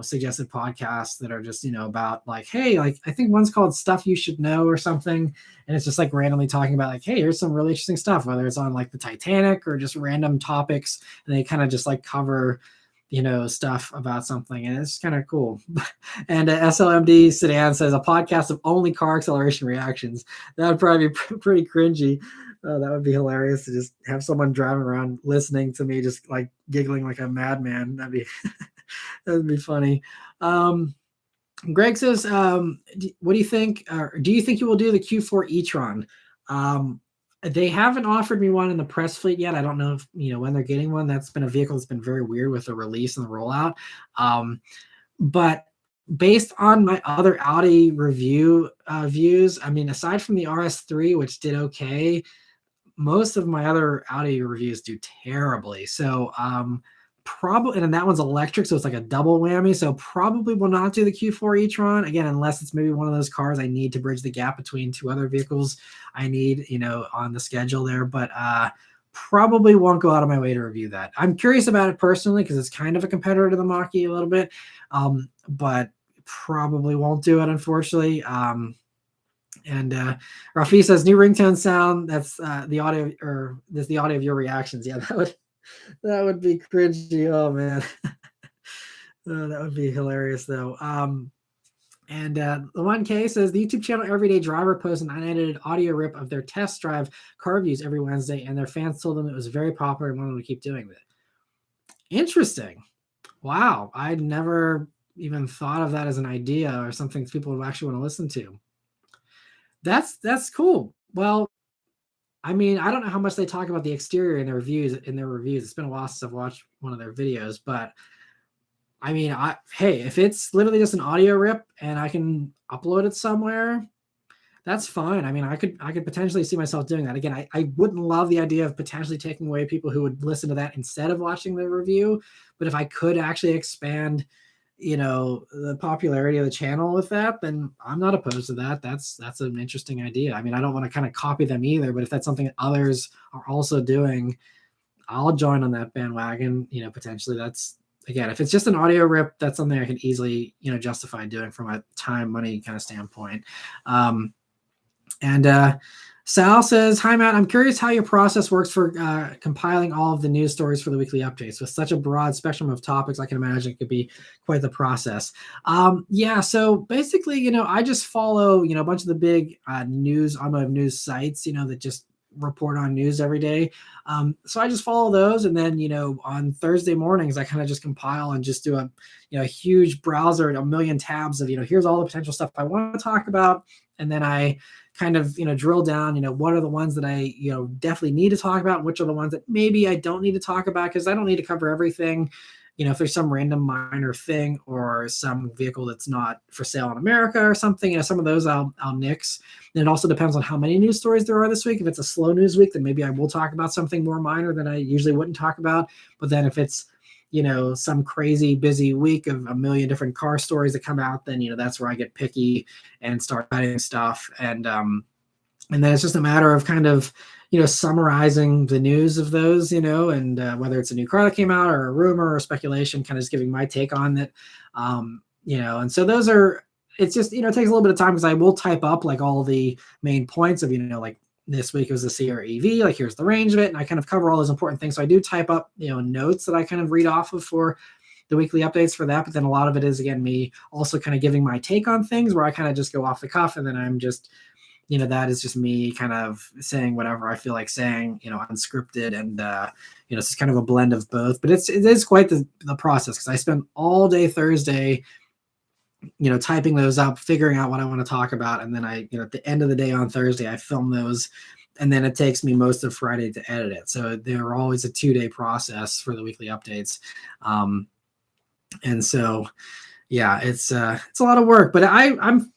suggested podcasts that are just, about like, hey, like I think one's called Stuff You Should Know or something. And it's just like randomly talking about like, hey, here's some really interesting stuff, whether it's on like the Titanic or just random topics. And they kind of just like cover, stuff about something. And it's kind of cool. And SLMD Sedan says, a podcast of only car acceleration reactions. That would probably be pretty cringy. Oh, that would be hilarious to just have someone driving around listening to me just like giggling like a madman. That'd be funny. Greg says, what do you think? Do you think you will do the Q4 e-tron? They haven't offered me one in the press fleet yet. I don't know if, when they're getting one. That's been a vehicle that's been very weird with the release and the rollout. But based on my other Audi review views, aside from the RS3, which did okay, most of my other Audi reviews do terribly. So probably, and that one's electric, so it's like a double whammy. So probably will not do the Q4 e-tron again, unless it's maybe one of those cars I need to bridge the gap between two other vehicles I need, on the schedule there. But probably won't go out of my way to review that. I'm curious about it personally because it's kind of a competitor to the Mach-E a little bit, but probably won't do it, unfortunately. And Rafi says, new ringtone sound. That's the audio, or that's the audio of your reactions. Yeah, that would be cringy. Oh man, that would be hilarious though. And the 1K says, the YouTube channel Everyday Driver posts an unedited audio rip of their test drive car views every Wednesday, and their fans told them it was very popular and wanted them to keep doing it. Interesting. Wow, I'd never even thought of that as an idea or something people would actually want to listen to. That's cool. Well, I don't know how much they talk about the exterior in their reviews. It's been a while since I've watched one of their videos, but hey, if it's literally just an audio rip and I can upload it somewhere, that's fine. I could potentially see myself doing that. Again, I wouldn't love the idea of potentially taking away people who would listen to that instead of watching the review. But if I could actually expand, the popularity of the channel with that, then I'm not opposed to that. That's an interesting idea. I don't want to kind of copy them either, but if that's something that others are also doing, I'll join on that bandwagon. Potentially that's again, if it's just an audio rip, that's something I can easily, justify doing from a time, money kind of standpoint. And Sal says, "Hi, Matt. I'm curious how your process works for compiling all of the news stories for the weekly updates. With such a broad spectrum of topics, I can imagine it could be quite the process." Yeah, so basically, I just follow, a bunch of the big automotive news sites, that just report on news every day. So I just follow those, and then, on Thursday mornings, I kind of just compile and just do a huge browser and a million tabs of, here's all the potential stuff I want to talk about, and then I kind of drill down, what are the ones that I definitely need to talk about, which are the ones that maybe I don't need to talk about, because I don't need to cover everything. If there's some random minor thing or some vehicle that's not for sale in America or something, some of those I'll nix. And it also depends on how many news stories there are this week. If it's a slow news week, then maybe I will talk about something more minor than I usually wouldn't talk about. But then if it's some crazy busy week of a million different car stories that come out, then that's where I get picky and start cutting stuff. And then it's just a matter of kind of summarizing the news of those, and whether it's a new car that came out or a rumor or speculation, kind of just giving my take on it. And so those are, it's just, it takes a little bit of time, because I will type up like all the main points of, like this week it was the Sierra EV, like here's the range of it, and I kind of cover all those important things. So I do type up, notes that I kind of read off of for the weekly updates for that. But then a lot of it is, again, me also kind of giving my take on things, where I kind of just go off the cuff, and then I'm just, that is just me kind of saying whatever I feel like saying, unscripted. And, it's just kind of a blend of both. But it is quite the process, because I spend all day Thursday, typing those up, figuring out what I want to talk about. And then I, at the end of the day on Thursday, I film those. And then it takes me most of Friday to edit it. So they're always a 2-day process for the weekly updates. And so, yeah, it's a lot of work, but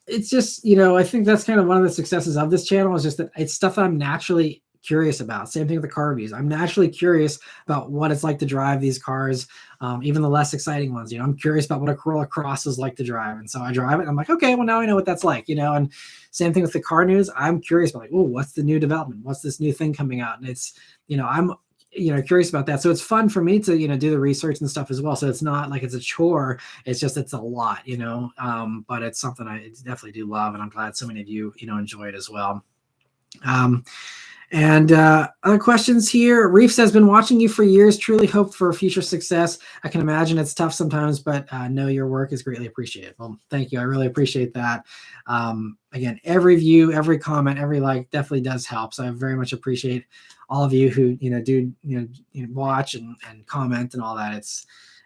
it's just, I think that's kind of one of the successes of this channel, is just that it's stuff that I'm naturally curious about. Same thing with the car reviews. I'm naturally curious about what it's like to drive these cars, even the less exciting ones. I'm curious about what a Corolla Cross is like to drive. And so I drive it and I'm like, okay, well, now I know what that's like, and same thing with the car news. I'm curious about, like, oh, what's the new development? What's this new thing coming out? And it's, I'm curious about that. So it's fun for me to, do the research and stuff as well. So it's not like it's a chore. It's just, it's a lot, but it's something I definitely do love. And I'm glad so many of you, enjoy it as well. And other questions here. Reef says, been watching you for years, truly hope for future success. I can imagine it's tough sometimes, but know your work is greatly appreciated. Well, thank you. I really appreciate that. Again, every view, every comment, every like definitely does help. So I very much appreciate all of you who, do, watch and comment and all that.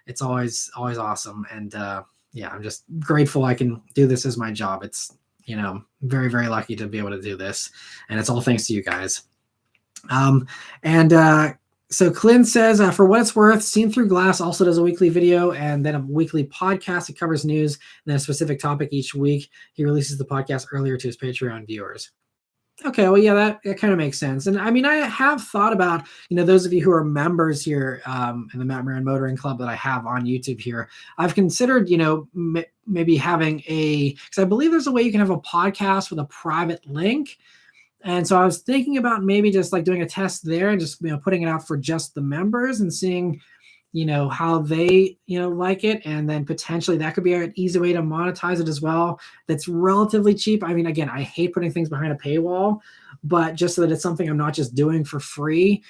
It's always awesome. And yeah, I'm just grateful I can do this as my job. It's, very, very lucky to be able to do this. And it's all thanks to you guys. So Clint says, for what it's worth, Seen Through Glass also does a weekly video and then a weekly podcast. It covers news and then a specific topic each week. He releases the podcast earlier to his Patreon viewers. Okay, well, yeah, that kind of makes sense. And I mean, I have thought about, those of you who are members here in the Matt Maran Motoring Club that I have on YouTube here, I've considered, maybe having because I believe there's a way you can have a podcast with a private link. And so I was thinking about maybe just like doing a test there and just, putting it out for just the members and seeing, how they, like it. And then potentially that could be an easy way to monetize it as well. That's relatively cheap. I mean, again, I hate putting things behind a paywall, but just so that it's something I'm not just doing for free.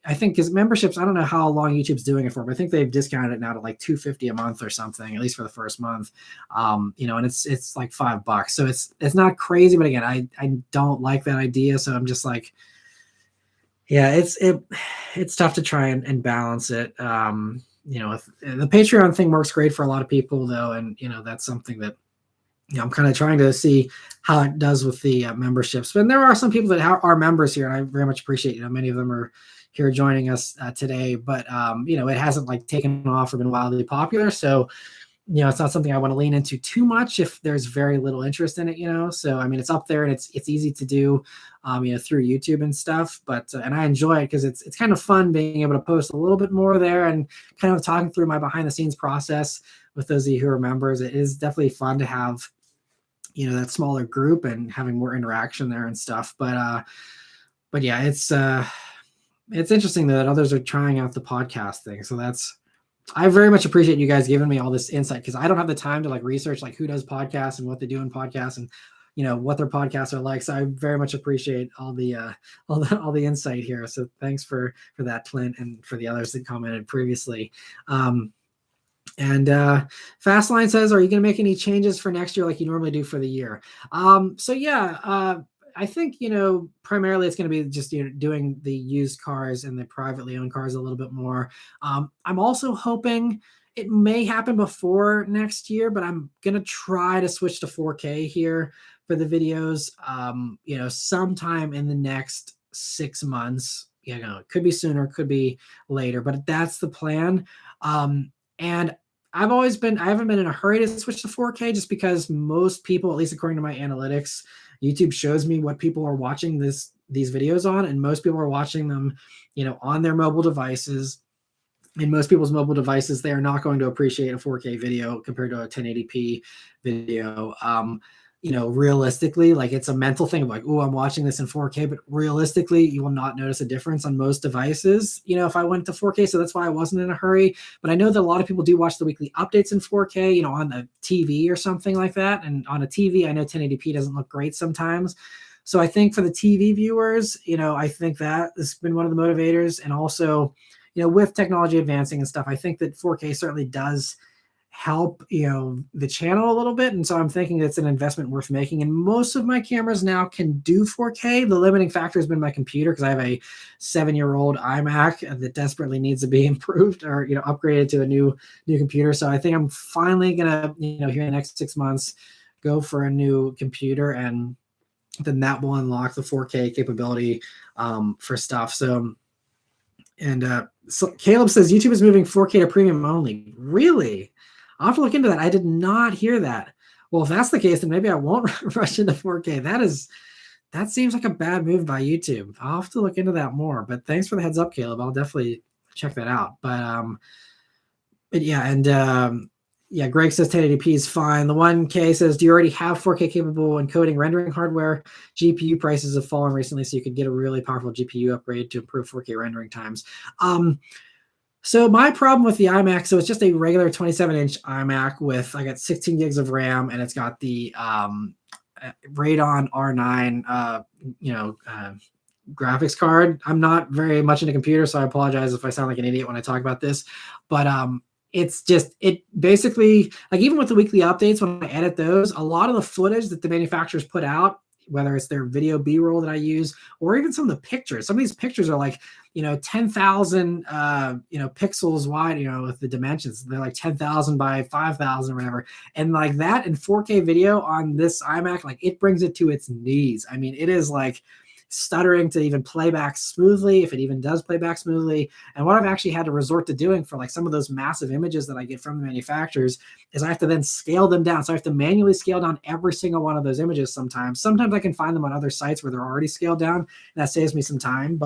I think because memberships, I don't know how long YouTube's doing it for, but I think they've discounted it now to like $250 a month or something, at least for the first month. And it's like $5. So it's not crazy, but again, I don't like that idea. So I'm just like, yeah, it's tough to try and balance it. If the Patreon thing works great for a lot of people though. And, that's something that, I'm kind of trying to see how it does with the memberships. But there are some people that are members here, and I very much appreciate, many of them are here joining us today, but it hasn't like taken off or been wildly popular. So, it's not something I want to lean into too much if there's very little interest in it, So, I mean, it's up there and it's easy to do, through YouTube and stuff, but, and I enjoy it because it's kind of fun being able to post a little bit more there and kind of talking through my behind the scenes process with those of you who are members. It is definitely fun to have, that smaller group and having more interaction there and stuff. But yeah, it's interesting that others are trying out the podcast thing. So that's I very much appreciate you guys giving me all this insight, because I don't have the time to like research like who does podcasts and what they do in podcasts and what their podcasts are like. So I very much appreciate all the insight here. So thanks for that, Clint, and for the others that commented previously. And Fastline says, are you going to make any changes for next year like you normally do for the year? So yeah, I think, primarily it's going to be just, doing the used cars and the privately owned cars a little bit more. I'm also hoping it may happen before next year, but I'm going to try to switch to 4K here for the videos, sometime in the next 6 months. It could be sooner, could be later, but that's the plan. And I haven't been in a hurry to switch to 4K, just because most people, at least according to my analytics, YouTube shows me what people are watching these videos on, and most people are watching them, on their mobile devices. In most people's mobile devices, they are not going to appreciate a 4K video compared to a 1080p video. Realistically, like, it's a mental thing of like, oh, I'm watching this in 4K, but realistically, you will not notice a difference on most devices, if I went to 4K. So that's why I wasn't in a hurry. But I know that a lot of people do watch the weekly updates in 4K, on the TV or something like that. And on a TV, I know 1080p doesn't look great sometimes. So I think for the TV viewers, I think that has been one of the motivators. And also, with technology advancing and stuff, I think that 4K certainly does help, the channel a little bit. And so I'm thinking it's an investment worth making. And most of my cameras now can do 4K. The limiting factor has been my computer, because I have a 7-year-old iMac that desperately needs to be improved or, upgraded to a new computer. So I think I'm finally gonna, here in the next 6 months, go for a new computer, and then that will unlock the 4K capability for stuff. So Caleb says YouTube is moving 4K to premium only. Really? I'll have to look into that. I did not hear that. Well, if that's the case, then maybe I won't rush into 4K. That seems like a bad move by YouTube. I'll have to look into that more. But thanks for the heads up, Caleb. I'll definitely check that out. But yeah, and yeah, Greg says 1080p is fine. The 1K says, do you already have 4K capable encoding rendering hardware? GPU prices have fallen recently, so you could get a really powerful GPU upgrade to improve 4K rendering times. So my problem with the iMac, so it's just a regular 27-inch iMac I got 16 gigs of RAM, and it's got the Radeon R9, graphics card. I'm not very much into computers, so I apologize if I sound like an idiot when I talk about this, but it basically, like, even with the weekly updates, when I edit those, a lot of the footage that the manufacturers put out, whether it's their video B-roll that I use, or even some of the pictures, some of these pictures are like, 10,000, pixels wide, with the dimensions. They're like 10,000 by 5,000 or whatever. And like that in 4K video on this iMac, like, it brings it to its knees. I mean, it is like stuttering to even play back smoothly, if it even does play back smoothly. And what I've actually had to resort to doing for like some of those massive images that I get from the manufacturers is I have to then scale them down. So I have to manually scale down every single one of those images sometimes. Sometimes I can find them on other sites where they're already scaled down, and that saves me some time.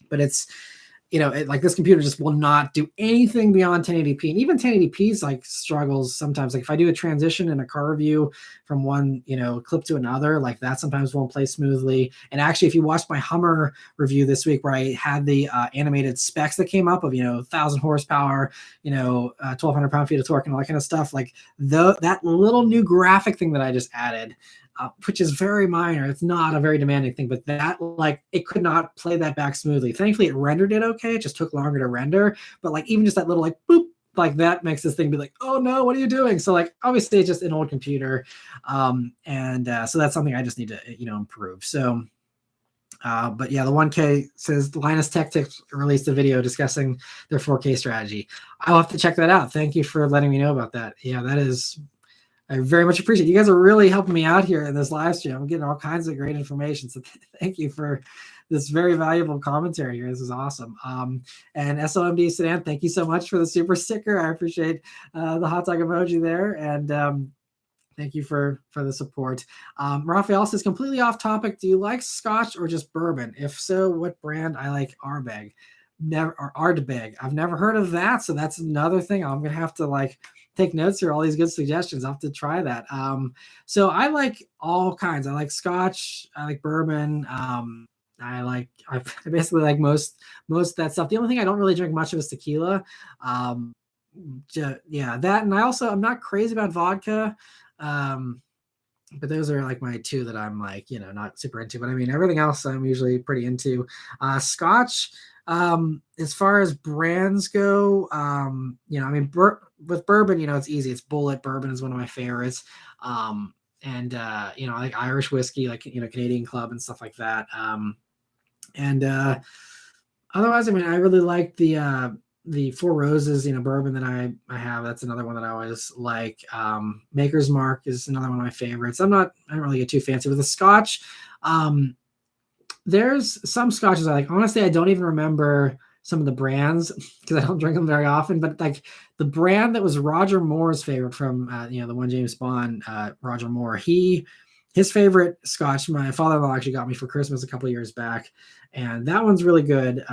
But it's, like, this computer just will not do anything beyond 1080p. And even 1080p is like struggles sometimes. Like, if I do a transition in a car review from one, clip to another, like, that sometimes won't play smoothly. And actually, if you watched my Hummer review this week, where I had the animated specs that came up of, 1,000 horsepower, 1,200 pound-feet of torque and all that kind of stuff, like, that little new graphic thing that I just added, which is very minor. It's not a very demanding thing, but that, like, it could not play that back smoothly. Thankfully, it rendered it okay. It just took longer to render. But like, even just that little, like, boop, like, that makes this thing be like, oh no, what are you doing? So like, obviously it's just an old computer. So that's something I just need to, improve. So, but yeah, the 1K says Linus Tech Tips released a video discussing their 4K strategy. I'll have to check that out. Thank you for letting me know about that. Yeah, I very much appreciate it. You guys are really helping me out here in this live stream. I'm getting all kinds of great information. So thank you for this very valuable commentary here. This is awesome. And SOMD Sedan, thank you so much for the super sticker. I appreciate the hot dog emoji there. And thank you for the support. Raphael says, completely off topic, do you like Scotch or just bourbon? If so, what brand? I like Ardbeg. Ardbeg. I've never heard of that. So that's another thing I'm going to have to take notes here, all these good suggestions. I'll have to try that. So I like all kinds. I like Scotch. I like bourbon. I basically like most of that stuff. The only thing I don't really drink much of is tequila. Yeah, that, and I'm not crazy about vodka. But those are like my two that I'm like, not super into. But I mean, everything else I'm usually pretty into. Scotch, as far as brands go, I mean, with bourbon, it's easy. It's Bullet Bourbon is one of my favorites. And I like Irish whiskey, like, Canadian Club and stuff like that. And otherwise, I mean, I really like the Four Roses, bourbon that I have. That's another one that I always like. Maker's Mark is another one of my favorites. I don't really get too fancy with the Scotch. There's some Scotches I like. Honestly, I don't even remember some of the brands because I don't drink them very often. But like the brand that was Roger Moore's favorite from the one James Bond, Roger Moore. His favorite Scotch, my father-in-law actually got me for Christmas a couple of years back, and that one's really good.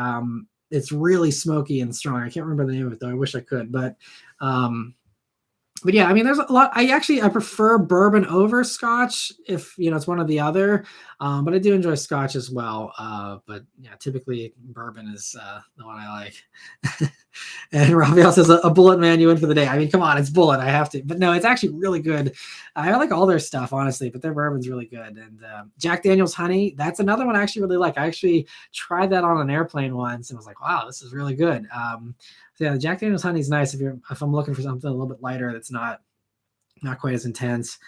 It's really smoky and strong. I can't remember the name of it though. I wish I could, but yeah, I mean, there's a lot. I prefer bourbon over Scotch if it's one or the other, but I do enjoy Scotch as well. But yeah, typically bourbon is the one I like. And Raphael says a Bullet, man, you win for the day. I mean, come on, it's Bullet. I have to, but no, it's actually really good. I like all their stuff, honestly, but their bourbon's really good. And Jack Daniel's Honey, that's another one I actually really like. I actually tried that on an airplane once and was like, wow, this is really good. So yeah, the Jack Daniel's Honey is nice if I'm looking for something a little bit lighter that's not quite as intense.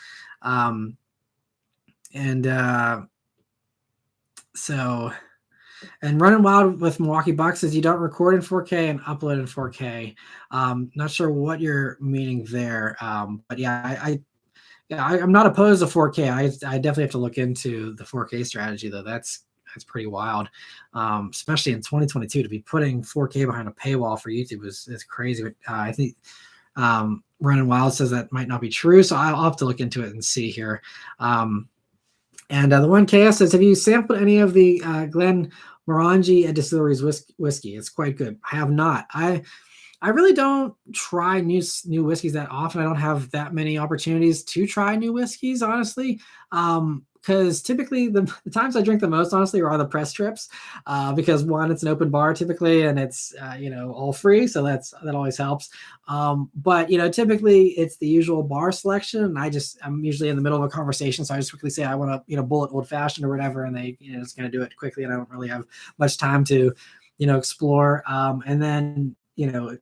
And Running Wild with Milwaukee Bucks says you don't record in 4K and upload in 4K. Not sure what you're meaning there, but yeah, I'm not opposed to 4K. I definitely have to look into the 4K strategy though. That's pretty wild, especially in 2022 to be putting 4K behind a paywall for YouTube is crazy. But I think Running Wild says that might not be true, so I'll have to look into it and see here. And the one KS says, have you sampled any of the Glen Morangi Distillery's whiskey? It's quite good. I have not. I really don't try new whiskeys that often. I don't have that many opportunities to try new whiskeys, honestly. Because typically the times I drink the most, honestly, are the press trips. Because one, it's an open bar typically, and it's all free, so that always helps. But typically it's the usual bar selection, and I'm usually in the middle of a conversation, so I just quickly say I want a Bullet Old Fashioned or whatever, and they just going to do it quickly, and I don't really have much time to explore. And then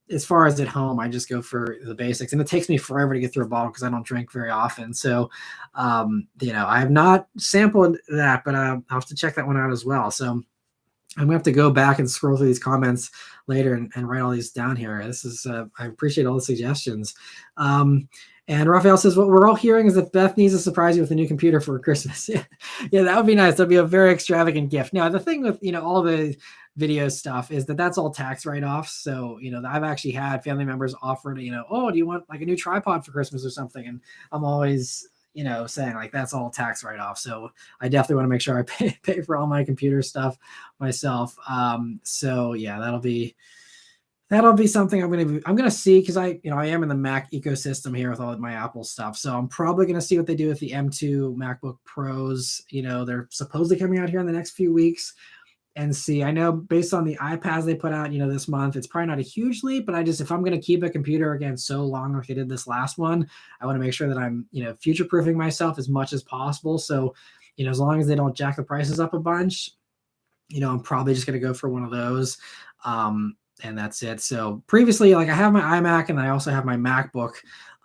as far as at home, I just go for the basics, and it takes me forever to get through a bottle because I don't drink very often. So, I have not sampled that, but I'll have to check that one out as well. So I'm gonna have to go back and scroll through these comments later and write all these down here. This is, I appreciate all the suggestions. And Raphael says, what we're all hearing is that Beth needs to surprise you with a new computer for Christmas. Yeah, that would be nice. That'd be a very extravagant gift. Now, the thing with, all the video stuff is that's all tax write-offs. So, I've actually had family members offer to, oh, do you want like a new tripod for Christmas or something? And I'm always, saying like, that's all tax write-off. So I definitely want to make sure I pay for all my computer stuff myself. So yeah, that'll be something I'm going to see, because I am in the Mac ecosystem here with all of my Apple stuff. So I'm probably going to see what they do with the M2 MacBook Pros. They're supposedly coming out here in the next few weeks, and see. I know based on the iPads they put out, this month, it's probably not a huge leap, but if I'm going to keep a computer again so long like I did this last one, I want to make sure that I'm, future-proofing myself as much as possible. So, as long as they don't jack the prices up a bunch, I'm probably just going to go for one of those. And that's it. So previously, like I have my iMac and I also have my MacBook.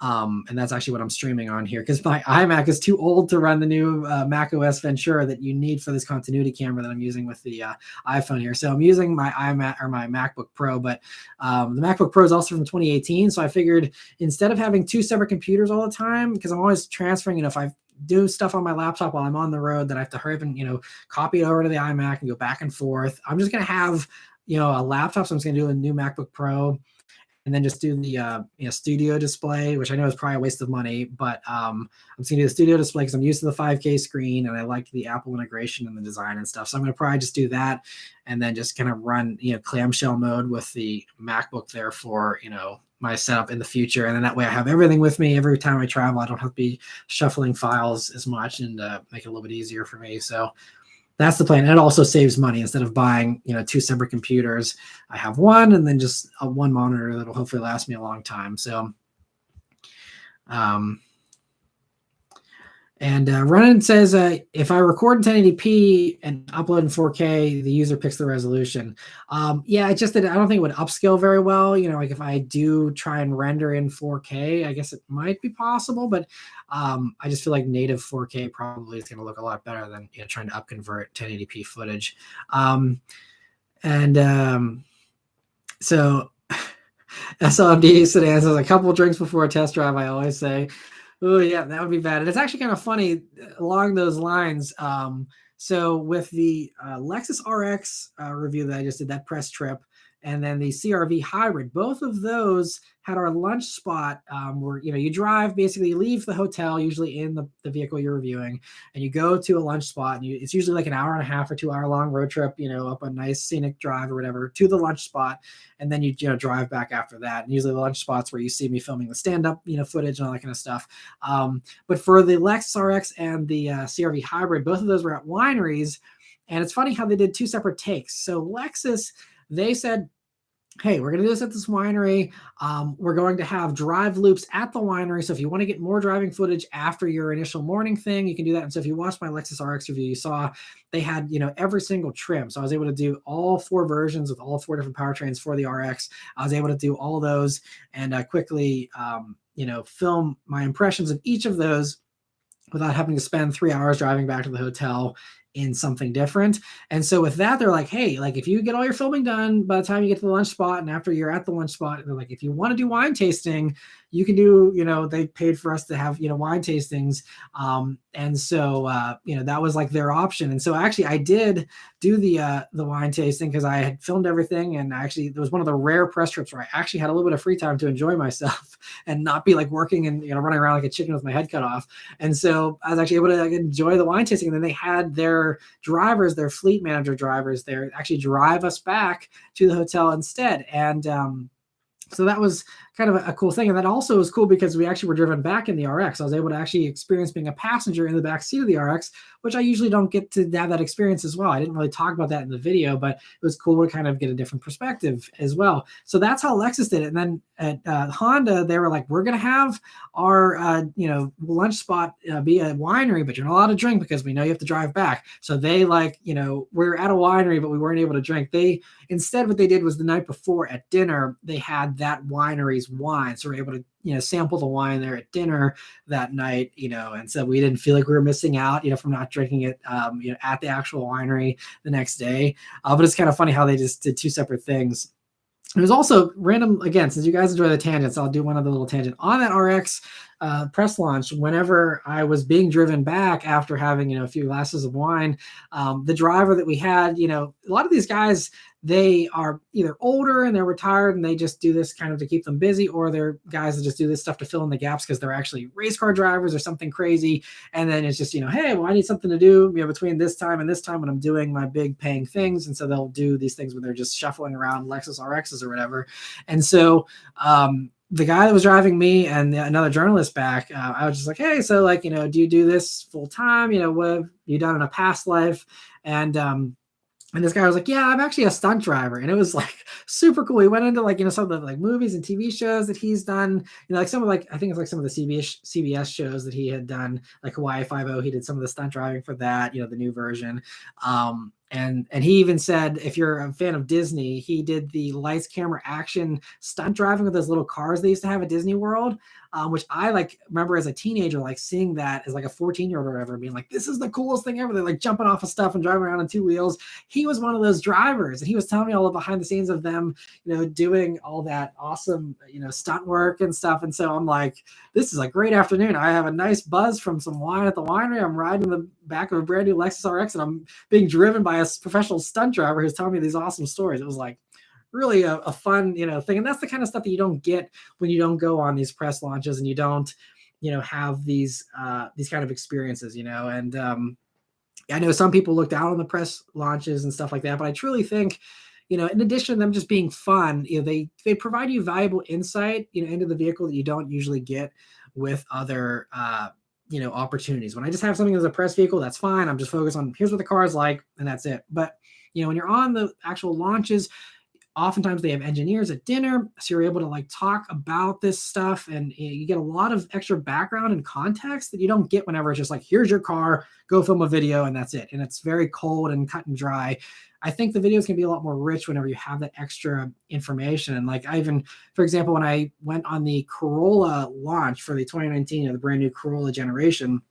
And that's actually what I'm streaming on here, because my iMac is too old to run the new Mac OS Ventura that you need for this continuity camera that I'm using with the iPhone here. So I'm using my iMac or my MacBook Pro, but the MacBook Pro is also from 2018. So I figured instead of having two separate computers all the time, because I'm always transferring, if I do stuff on my laptop while I'm on the road, that I have to hurry up and, copy it over to the iMac and go back and forth. I'm just going to have, a laptop. So I'm just going to do a new MacBook Pro, and then just do the studio display, which I know is probably a waste of money, but I'm just gonna do the studio display because I'm used to the 5K screen and I like the Apple integration and the design and stuff. So I'm gonna probably just do that, and then just kind of run clamshell mode with the MacBook there for my setup in the future. And then that way I have everything with me every time I travel. I don't have to be shuffling files as much, and make it a little bit easier for me. So That's the plan. And it also saves money. Instead of buying, two separate computers, I have one, and then just one monitor that'll hopefully last me a long time. So, and Ronan says, if I record in 1080p and upload in 4K, the user picks the resolution. Yeah, it's just that I don't think it would upscale very well. Like if I do try and render in 4K, I guess it might be possible, but I just feel like native 4K probably is going to look a lot better than trying to upconvert 1080p footage. So SLMD sedan says, a couple drinks before a test drive, I always say. Oh yeah, that would be bad. And it's actually kind of funny along those lines. So with the Lexus RX review that I just did, that press trip, and then the CRV hybrid, both of those had our lunch spot where you drive, basically you leave the hotel, usually in the vehicle you're reviewing, and you go to a lunch spot, and it's usually like an hour and a half or 2 hour long road trip, up a nice scenic drive or whatever to the lunch spot, and then you drive back after that. And usually the lunch spots where you see me filming the stand-up footage and all that kind of stuff. But for the Lexus RX and the CRV hybrid, both of those were at wineries, and it's funny how they did two separate takes. So Lexus, they said, hey, we're going to do this at this winery. We're going to have drive loops at the winery. So if you want to get more driving footage after your initial morning thing, you can do that. And so if you watched my Lexus RX review, you saw they had, every single trim. So I was able to do all 4 versions with all 4 different powertrains for the RX. I was able to do all those and quickly, film my impressions of each of those without having to spend 3 hours driving back to the hotel in something different. And so with that, they're like, hey, like if you get all your filming done by the time you get to the lunch spot, and after you're at the lunch spot, they're like, if you want to do wine tasting, you can do, they paid for us to have, wine tastings. And so, that was like their option. And so actually I did do the wine tasting because I had filmed everything. And actually it was one of the rare press trips where I actually had a little bit of free time to enjoy myself and not be like working and, running around like a chicken with my head cut off. And so I was actually able to enjoy the wine tasting. And then they had their drivers, their fleet manager drivers there actually drive us back to the hotel instead. And so that was kind of a cool thing. And that also was cool because we actually were driven back in the RX. I was able to actually experience being a passenger in the back seat of the RX, which I usually don't get to have that experience as well. I didn't really talk about that in the video, but it was cool to kind of get a different perspective as well. So that's how Lexus did it. And then at Honda, they were like, we're going to have our, lunch spot be a winery, but you're not allowed to drink because we know you have to drive back. So they we're at a winery, but we weren't able to drink. Instead, what they did was the night before at dinner, they had that winery's wine. So we're able to, sample the wine there at dinner that night, and so we didn't feel like we were missing out, from not drinking it, at the actual winery the next day. But it's kind of funny how they just did two separate things. It was also random, again, since you guys enjoy the tangents, I'll do one other little tangent. On that RX press launch, whenever I was being driven back after having, a few glasses of wine, the driver that we had, a lot of these guys, they are either older and they're retired and they just do this kind of to keep them busy, or they're guys that just do this stuff to fill in the gaps because they're actually race car drivers or something crazy. And then it's just, hey, well, I need something to do, between this time and this time when I'm doing my big paying things. And so they'll do these things where they're just shuffling around Lexus RXs or whatever. And so, the guy that was driving me and another journalist back, I was just like, hey, so do you do this full time? What have you done in a past life? And this guy was like, yeah, I'm actually a stunt driver. And it was like super cool. He went into some of the movies and TV shows that he's done, some of I think it's some of the CBS shows that he had done, like Hawaii Five-0. He did some of the stunt driving for that, the new version. And he even said, if you're a fan of Disney, he did the lights, camera, action stunt driving with those little cars they used to have at Disney World, which I remember as a teenager, seeing that as a 14-year-old or whatever, being like, this is the coolest thing ever. They're jumping off of stuff and driving around on 2 wheels. He was one of those drivers, and he was telling me all the behind the scenes of them, doing all that awesome, stunt work and stuff. And so I'm like, this is a great afternoon. I have a nice buzz from some wine at the winery. I'm riding the back of a brand new Lexus RX, and I'm being driven by a professional stunt driver who's telling me these awesome stories. It was really a fun, thing. And that's the kind of stuff that you don't get when you don't go on these press launches and you don't, have these kind of experiences, and I know some people look down on the press launches and stuff like that, but I truly think, in addition to them just being fun, they provide you valuable insight, into the vehicle that you don't usually get with other opportunities. When I just have something as a press vehicle, that's fine. I'm just focused on here's what the car is like, and that's it. But when you're on the actual launches, oftentimes they have engineers at dinner, so you're able to like talk about this stuff, and you get a lot of extra background and context that you don't get whenever it's just like, here's your car, go film a video, and that's it. And it's very cold and cut and dry. I think the videos can be a lot more rich whenever you have that extra information. And like for example, when I went on the Corolla launch for the 2019, the brand new Corolla generation,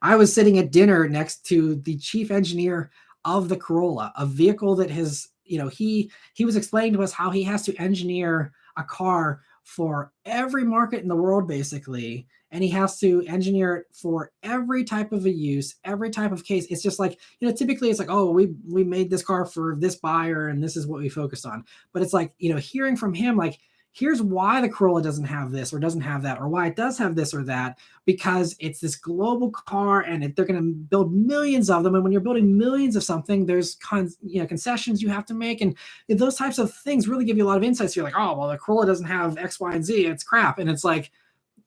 I was sitting at dinner next to the chief engineer of the Corolla, a vehicle that has, he was explaining to us how he has to engineer a car for every market in the world, basically. And he has to engineer it for every type of a use, every type of case. It's just like, typically it's like, oh, we made this car for this buyer and this is what we focused on. But it's like, hearing from him, like, here's why the Corolla doesn't have this or doesn't have that, or why it does have this or that, because it's this global car and they're going to build millions of them. And when you're building millions of something, there's concessions you have to make. And those types of things really give you a lot of insights. You're like, oh, well, the Corolla doesn't have X, Y, and Z. It's crap. And it's like,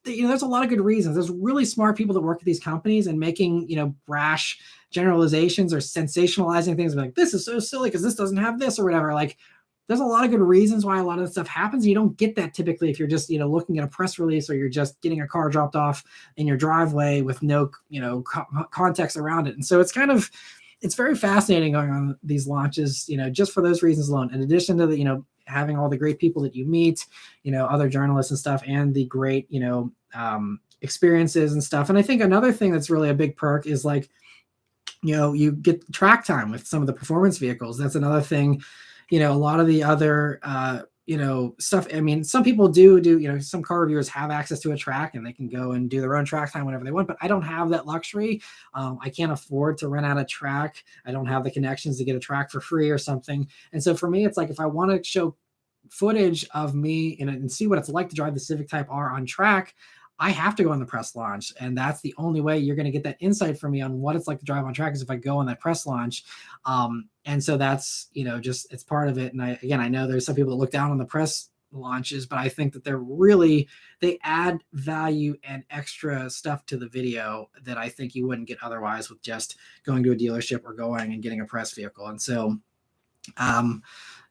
there's a lot of good reasons. There's really smart people that work at these companies and making, brash generalizations or sensationalizing things like, this is so silly because this doesn't have this or whatever. Like, there's a lot of good reasons why a lot of this stuff happens. You don't get that typically if you're just, looking at a press release, or you're just getting a car dropped off in your driveway with no, context around it. And so it's very fascinating going on these launches, just for those reasons alone. In addition to the, having all the great people that you meet, other journalists and stuff, and the great, experiences and stuff. And I think another thing that's really a big perk is like, you get track time with some of the performance vehicles. That's another thing. A lot of the other, stuff. I mean, some people do, some car reviewers have access to a track and they can go and do their own track time whenever they want, but I don't have that luxury. I can't afford to rent out a track. I don't have the connections to get a track for free or something. And so for me, it's like, if I want to show footage of me and see what it's like to drive the Civic Type R on track, I have to go on the press launch. And that's the only way you're going to get that insight from me on what it's like to drive on track, is if I go on that press launch. And so that's, just, it's part of it. And I know there's some people that look down on the press launches, but I think that they add value and extra stuff to the video that I think you wouldn't get otherwise with just going to a dealership or going and getting a press vehicle. And so,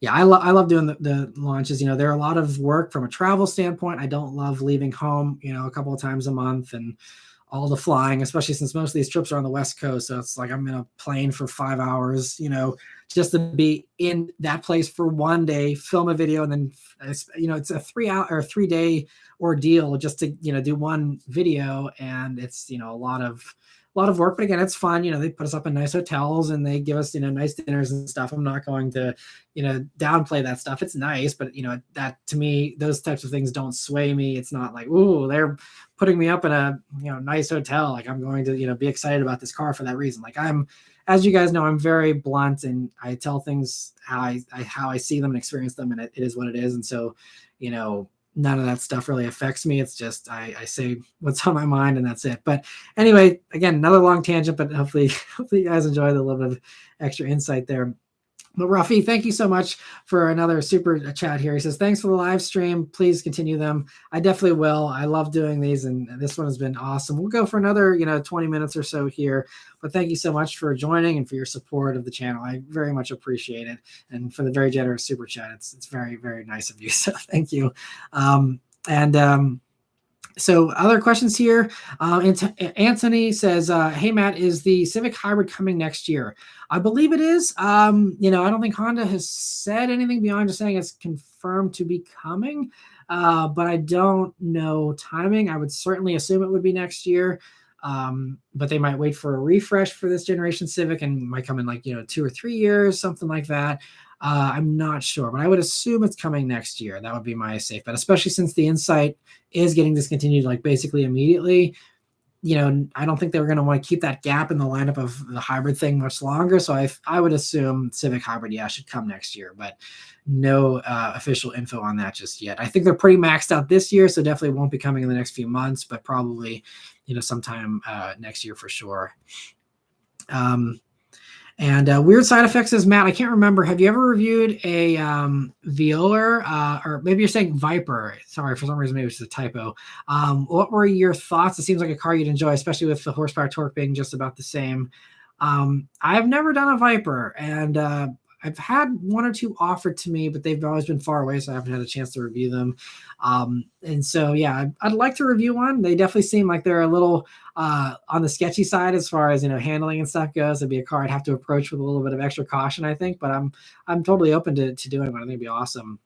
I love doing the launches. They're a lot of work from a travel standpoint. I don't love leaving home, a couple of times a month and all the flying, especially since most of these trips are on the West Coast. So it's like I'm in a plane for 5 hours, just to be in that place for one day, film a video, and then, it's a 3 day ordeal just to, do one video. And it's, a lot of work, but again, it's fun. They put us up in nice hotels and they give us, nice dinners and stuff. I'm not going to, downplay that stuff. It's nice, but that, to me, those types of things don't sway me. It's not like, ooh, they're putting me up in a, nice hotel. Like, I'm going to, be excited about this car for that reason. Like, as you guys know, I'm very blunt and I tell things how I see them and experience them, and it is what it is. And so, none of that stuff really affects me. It's just, I say what's on my mind and that's it. But anyway, again, another long tangent, but hopefully you guys enjoy the little bit of extra insight there. But Rafi, thank you so much for another super chat here. He says, thanks for the live stream. Please continue them. I definitely will. I love doing these, and this one has been awesome. We'll go for another, 20 minutes or so here. But thank you so much for joining and for your support of the channel. I very much appreciate it. And for the very generous super chat, it's very, very nice of you. So thank you. So other questions here. Anthony says, hey, Matt, is the Civic Hybrid coming next year? I believe it is. I don't think Honda has said anything beyond just saying it's confirmed to be coming, but I don't know timing. I would certainly assume it would be next year, but they might wait for a refresh for this generation Civic and might come in like, 2 or 3 years, something like that. I'm not sure, but I would assume it's coming next year. That would be my safe bet, especially since the Insight is getting discontinued like basically immediately. I don't think they were going to want to keep that gap in the lineup of the hybrid thing much longer. So I would assume Civic Hybrid, should come next year, but no official info on that just yet. I think they're pretty maxed out this year, so definitely won't be coming in the next few months, but probably, sometime next year for sure. And weird side effects is, Matt, I can't remember. Have you ever reviewed a Violer, or maybe you're saying Viper? Sorry, for some reason, maybe it's a typo. What were your thoughts? It seems like a car you'd enjoy, especially with the horsepower torque being just about the same. I've never done a Viper, and I've had one or two offered to me, but they've always been far away, so I haven't had a chance to review them. And so, yeah, I'd like to review one. They definitely seem like they're a little on the sketchy side as far as, handling and stuff goes. It'd be a car I'd have to approach with a little bit of extra caution, I think, but I'm totally open to doing one. I think it'd be awesome.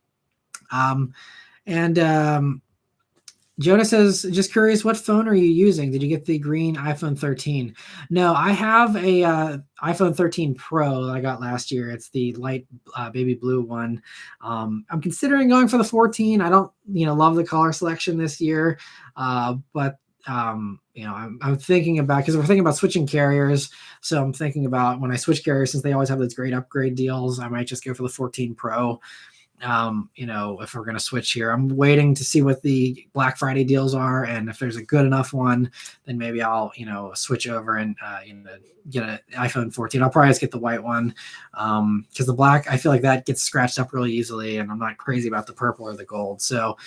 And Jonah says, just curious, what phone are you using? Did you get the green iPhone 13? No, I have a iPhone 13 Pro that I got last year. It's the light baby blue one. I'm considering going for the 14. I don't, love the color selection this year, but I'm thinking about, because we're thinking about switching carriers. So I'm thinking about when I switch carriers, since they always have those great upgrade deals, I might just go for the 14 Pro. If we're going to switch here, I'm waiting to see what the Black Friday deals are. And if there's a good enough one, then maybe I'll, switch over and, get an iPhone 14. I'll probably just get the white one. Cause the black, I feel like that gets scratched up really easily, and I'm not crazy about the purple or the gold. So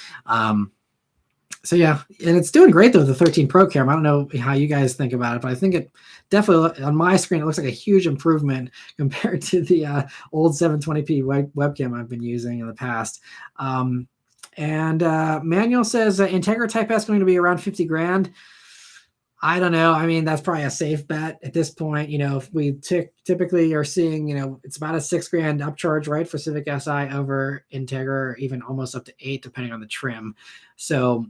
yeah, and it's doing great though, the 13 Pro camera. I don't know how you guys think about it, but I think it definitely, on my screen, it looks like a huge improvement compared to the old 720p webcam I've been using in the past. Manuel says Integra Type S going to be around 50 grand. I don't know. I mean, that's probably a safe bet at this point. If we typically are seeing, it's about a $6 grand upcharge, right, for Civic Si over Integra, or even almost up to 8, depending on the trim. So,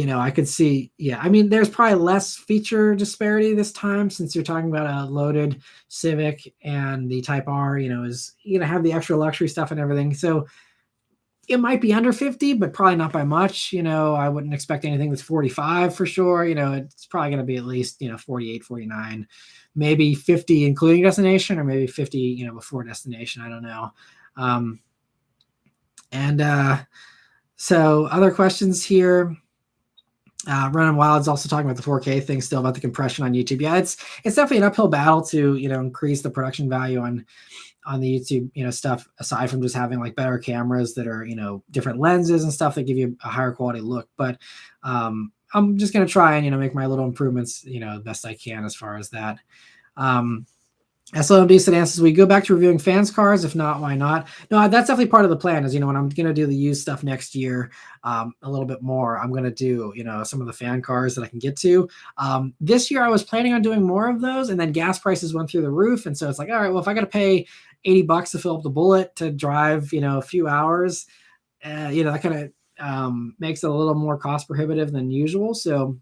I could see, yeah, I mean, there's probably less feature disparity this time, since you're talking about a loaded Civic, and the Type R, is going to have the extra luxury stuff and everything. So it might be under 50, but probably not by much. I wouldn't expect anything that's 45 for sure. It's probably going to be at least, 48, 49, maybe 50, including destination, or maybe 50, before destination. I don't know. So other questions here. Running Wild's also talking about the 4K thing still, about the compression on YouTube. Yeah, it's definitely an uphill battle to, increase the production value on the YouTube, stuff, aside from just having like better cameras that are, different lenses and stuff that give you a higher quality look. But I'm just going to try and, make my little improvements, best I can as far as that. SLMD Sedan says, we go back to reviewing fans cars. If not, why not? No, that's definitely part of the plan, is, when I'm going to do the used stuff next year, a little bit more, I'm going to do, some of the fan cars that I can get to. This year I was planning on doing more of those, and then gas prices went through the roof. And so it's like, all right, well, if I got to pay $80 to fill up the Bullet to drive, a few hours, that kind of makes it a little more cost prohibitive than usual. So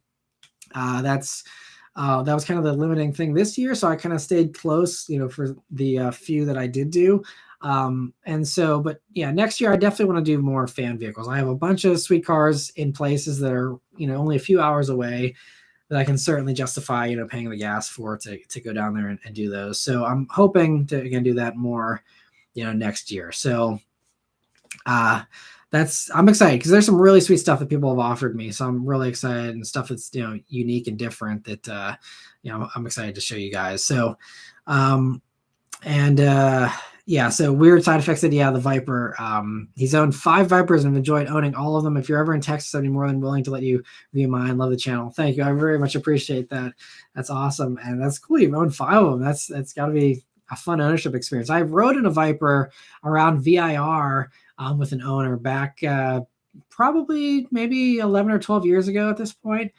that was kind of the limiting thing this year. So I kind of stayed close, for the few that I did do. But yeah, next year I definitely want to do more fan vehicles. I have a bunch of sweet cars in places that are, only a few hours away, that I can certainly justify, paying the gas for, to go down there and do those. So I'm hoping to, again, do that more, next year. So I'm excited, because there's some really sweet stuff that people have offered me. So I'm really excited, and stuff that's, unique and different that, I'm excited to show you guys. So, so weird side effects that, the Viper, he's owned 5 Vipers and enjoyed owning all of them. If you're ever in Texas, I'd be more than willing to let you review mine. Love the channel. Thank you. I very much appreciate that. That's awesome. And that's cool. You've owned 5 of them. That's gotta be a fun ownership experience. I rode in a Viper around VIR, with an owner back probably maybe 11 or 12 years ago at this point.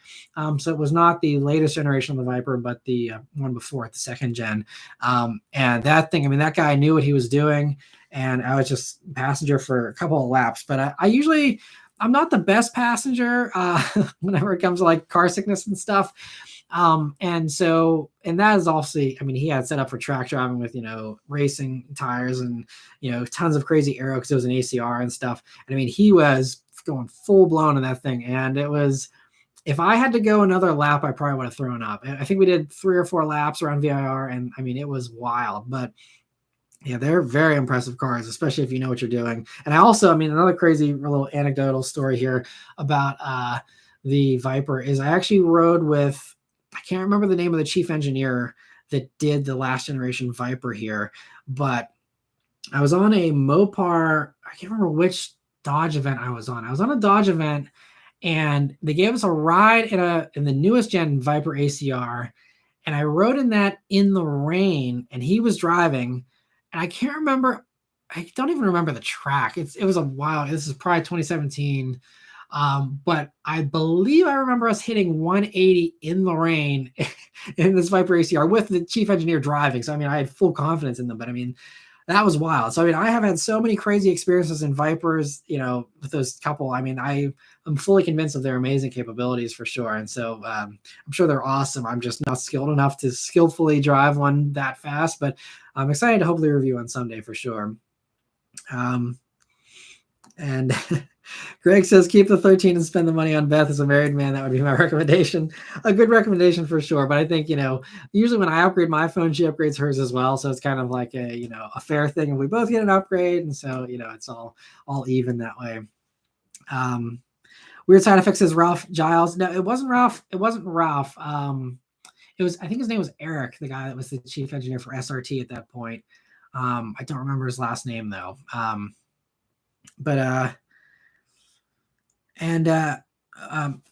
So it was not the latest generation of the Viper, but the one before it, the 2nd gen. And that thing, I mean, that guy knew what he was doing, and I was just passenger for a couple of laps. But I'm not the best passenger whenever it comes to like car sickness and stuff. And that is obviously, I mean, he had set up for track driving with, racing tires and, tons of crazy aero, because it was an ACR and stuff. And I mean, he was going full blown in that thing. And it was, if I had to go another lap, I probably would have thrown up. I think we did 3 or 4 laps around VIR, and I mean, it was wild. But yeah, they're very impressive cars, especially if you know what you're doing. And another crazy little anecdotal story here about the Viper is, I actually rode with, I can't remember the name of the chief engineer that did the last generation Viper here, but I was on a Mopar. I can't remember which Dodge event I was on. I was on a Dodge event, and they gave us a ride in the newest gen Viper ACR, and I rode in that in the rain, and he was driving, and I can't remember. I don't even remember the track. It was a while. This is probably 2017. But I believe I remember us hitting 180 in the rain in this Viper ACR with the chief engineer driving. So I mean, I had full confidence in them, but I mean, that was wild. So I mean, I have had so many crazy experiences in Vipers, with those couple. I mean, I'm fully convinced of their amazing capabilities for sure. And so I'm sure they're awesome. I'm just not skilled enough to skillfully drive one that fast, but I'm excited to hopefully review one someday for sure. And Greg says, keep the 13 and spend the money on Beth as a married man. That would be my recommendation. A good recommendation for sure. But I think, usually when I upgrade my phone, she upgrades hers as well. So it's kind of like a fair thing. And we both get an upgrade. And so, it's all even that way. Weird Side Effects says Ralph Giles. No, it wasn't Ralph. It wasn't Ralph. It was, I think his name was Eric, the guy that was the chief engineer for SRT at that point. I don't remember his last name though.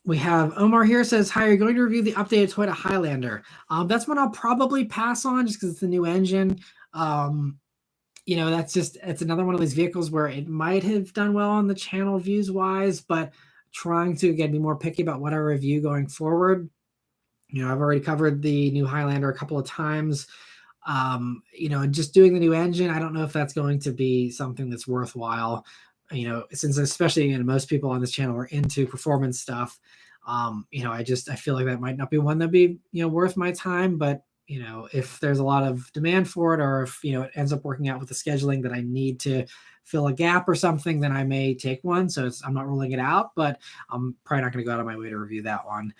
We have Omar here says, hi, you're going to review the updated Toyota Highlander. That's one I'll probably pass on just because it's the new engine. It's another one of these vehicles where it might have done well on the channel views wise, but trying to, again, be more picky about what I review going forward. I've already covered the new Highlander a couple of times. Just doing the new engine, I don't know if that's going to be something that's worthwhile. Since especially most people on this channel are into performance stuff, I feel like that might not be one that'd be worth my time. But if there's a lot of demand for it, or if it ends up working out with the scheduling that I need to fill a gap or something, then I may take one. So I'm not ruling it out, but I'm probably not going to go out of my way to review that one.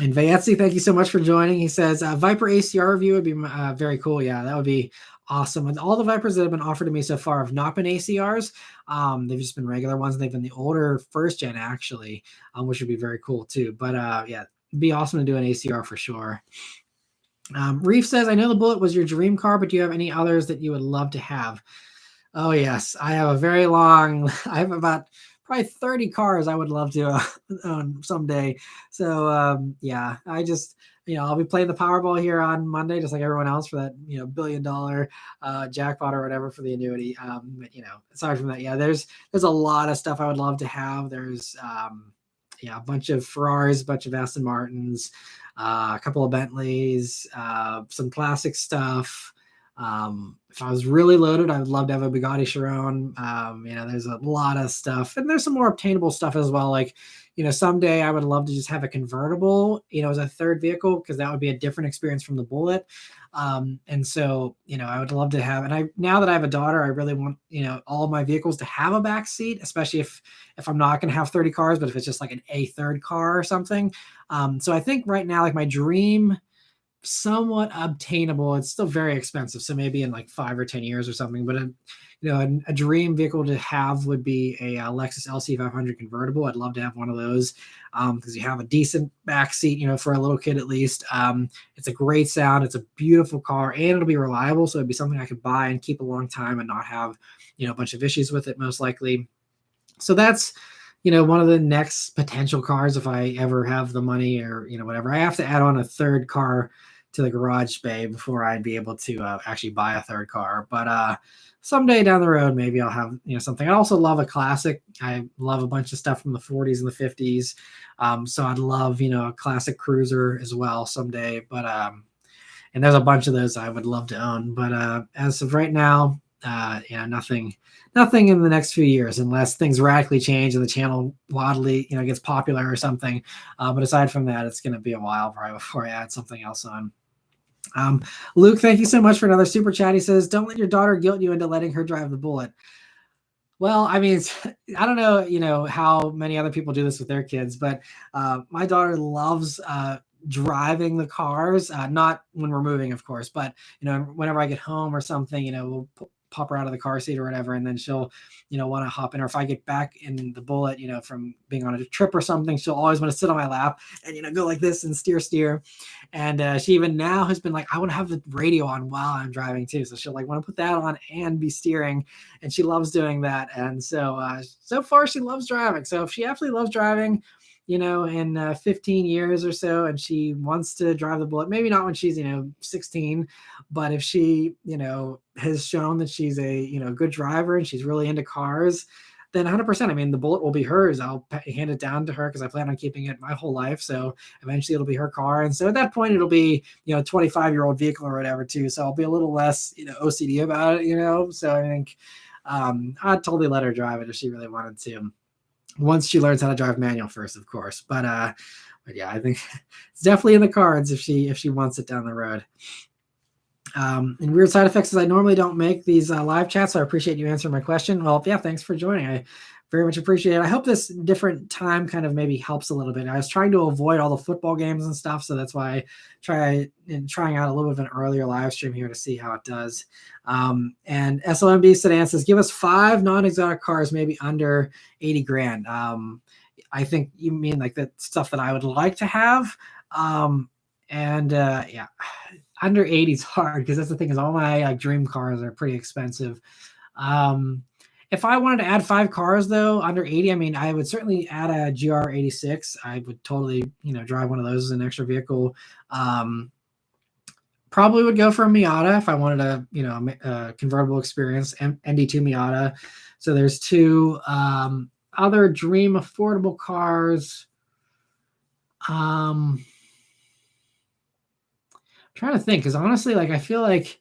And Vayetzi, thank you so much for joining. He says Viper ACR review would be very cool. Yeah, that would be awesome. And all the Vipers that have been offered to me so far have not been ACRs. They've just been regular ones. They've been the older first gen actually, which would be very cool too. But yeah, it'd be awesome to do an ACR for sure. Reef says, I know the Bullet was your dream car, but do you have any others that you would love to have? Oh yes, I have I have about probably 30 cars I would love to own someday. So yeah, I'll be playing the Powerball here on Monday, just like everyone else, for that $1 billion jackpot or whatever for the annuity. But aside from that, yeah, there's a lot of stuff I would love to have. There's a bunch of Ferraris, a bunch of Aston Martins, a couple of Bentleys, some classic stuff. If I was really loaded, I would love to have a Bugatti Chiron. There's a lot of stuff, and there's some more obtainable stuff as well. Like, someday I would love to just have a convertible, as a third vehicle, because that would be a different experience from the Bullet. And so, I would love to have, and now that I have a daughter, I really want, all of my vehicles to have a back seat, especially if I'm not going to have 30 cars, but if it's just like a third car or something. So I think right now, like my dream, somewhat obtainable, it's still very expensive, so maybe in like 5 or 10 years or something, but a dream vehicle to have would be a Lexus LC500 convertible. I'd love to have one of those, because you have a decent back seat, for a little kid at least. It's a great sound, it's a beautiful car, and it'll be reliable, so it'd be something I could buy and keep a long time and not have a bunch of issues with it, most likely. So that's one of the next potential cars if I ever have the money, or whatever. I have to add on a third car to the garage bay before I'd be able to actually buy a third car. But someday down the road, maybe I'll have something. I also love a classic. I love a bunch of stuff from the 40s and the 50s. So I'd love a classic cruiser as well someday. But and there's a bunch of those I would love to own. But as of right now, nothing in the next few years, unless things radically change and the channel wildly gets popular or something. But aside from that, it's going to be a while probably before I add something else on. Luke, thank you so much for another super chat. He says, don't let your daughter guilt you into letting her drive the Bullet. Well, I mean, I don't know, how many other people do this with their kids, but my daughter loves driving the cars, not when we're moving, of course, but whenever I get home or something, we'll pop her out of the car seat or whatever, and then she'll, want to hop in. Or if I get back in the Bullet, from being on a trip or something, she'll always want to sit on my lap and, go like this and steer. And she even now has been like, I want to have the radio on while I'm driving too. So she'll like want to put that on and be steering, and she loves doing that. And so far she loves driving. So if she absolutely loves driving, in 15 years or so, and she wants to drive the Bullet, maybe not when she's, 16, but if she, has shown that she's a, good driver and she's really into cars, then 100%. I mean, the Bullet will be hers. I'll hand it down to her because I plan on keeping it my whole life. So eventually it'll be her car. And so at that point, it'll be, a 25-year-old vehicle or whatever too. So I'll be a little less, OCD about it, So I think I'd totally let her drive it if she really wanted to. Once she learns how to drive manual first, of course. But yeah, I think it's definitely in the cards if she wants it down the road. And weird side effects is I normally don't make these live chats, so I appreciate you answering my question. Well, yeah, thanks for joining. I very much appreciate it. I hope this different time kind of maybe helps a little bit. I was trying to avoid all the football games and stuff, so that's why I trying out a little bit of an earlier live stream here to see how it does. And SOMB Sedan says, give us 5 non-exotic cars, maybe under 80 grand. I think you mean like the stuff that I would like to have. Yeah, under 80 is hard because that's the thing is all my dream cars are pretty expensive. If I wanted to add 5 cars though, under 80, I mean, I would certainly add a GR86. I would totally, drive one of those as an extra vehicle. Probably would go for a Miata if I wanted a convertible experience, ND2 Miata. So there's 2 other dream affordable cars. I'm trying to think because honestly, like I feel like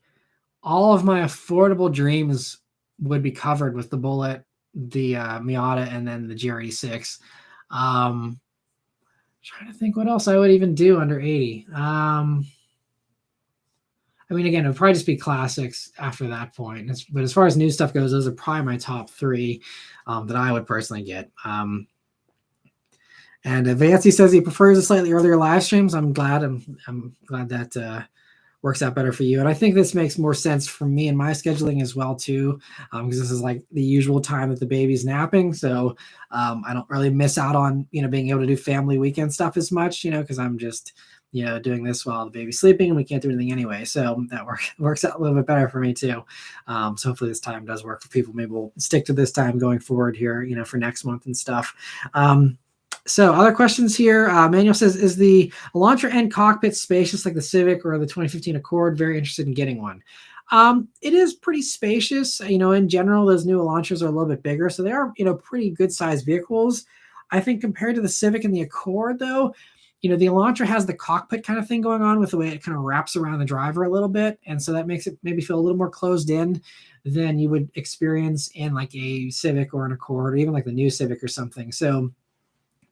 all of my affordable dreams would be covered with the Bullet, the Miata, and then the GR86. Trying to think what else I would even do under 80. I mean, again, it would probably just be classics after that point. But as far as new stuff goes, those are probably my top 3 that I would personally get. And Vancy says he prefers a slightly earlier live streams. I'm glad that works out better for you. And I think this makes more sense for me and my scheduling as well too, because this is like the usual time that the baby's napping. So I don't really miss out on, being able to do family weekend stuff as much, because I'm just, doing this while the baby's sleeping and we can't do anything anyway. So that works out a little bit better for me too. So hopefully this time does work for people. Maybe we'll stick to this time going forward here, for next month and stuff. So other questions here. Manuel says, is the Elantra end cockpit spacious like the Civic or the 2015 Accord? Very interested in getting one. It is pretty spacious. In general, those new Elantras are a little bit bigger. So they are, pretty good sized vehicles. I think compared to the Civic and the Accord though, the Elantra has the cockpit kind of thing going on with the way it kind of wraps around the driver a little bit. And so that makes it maybe feel a little more closed in than you would experience in like a Civic or an Accord or even like the new Civic or something. So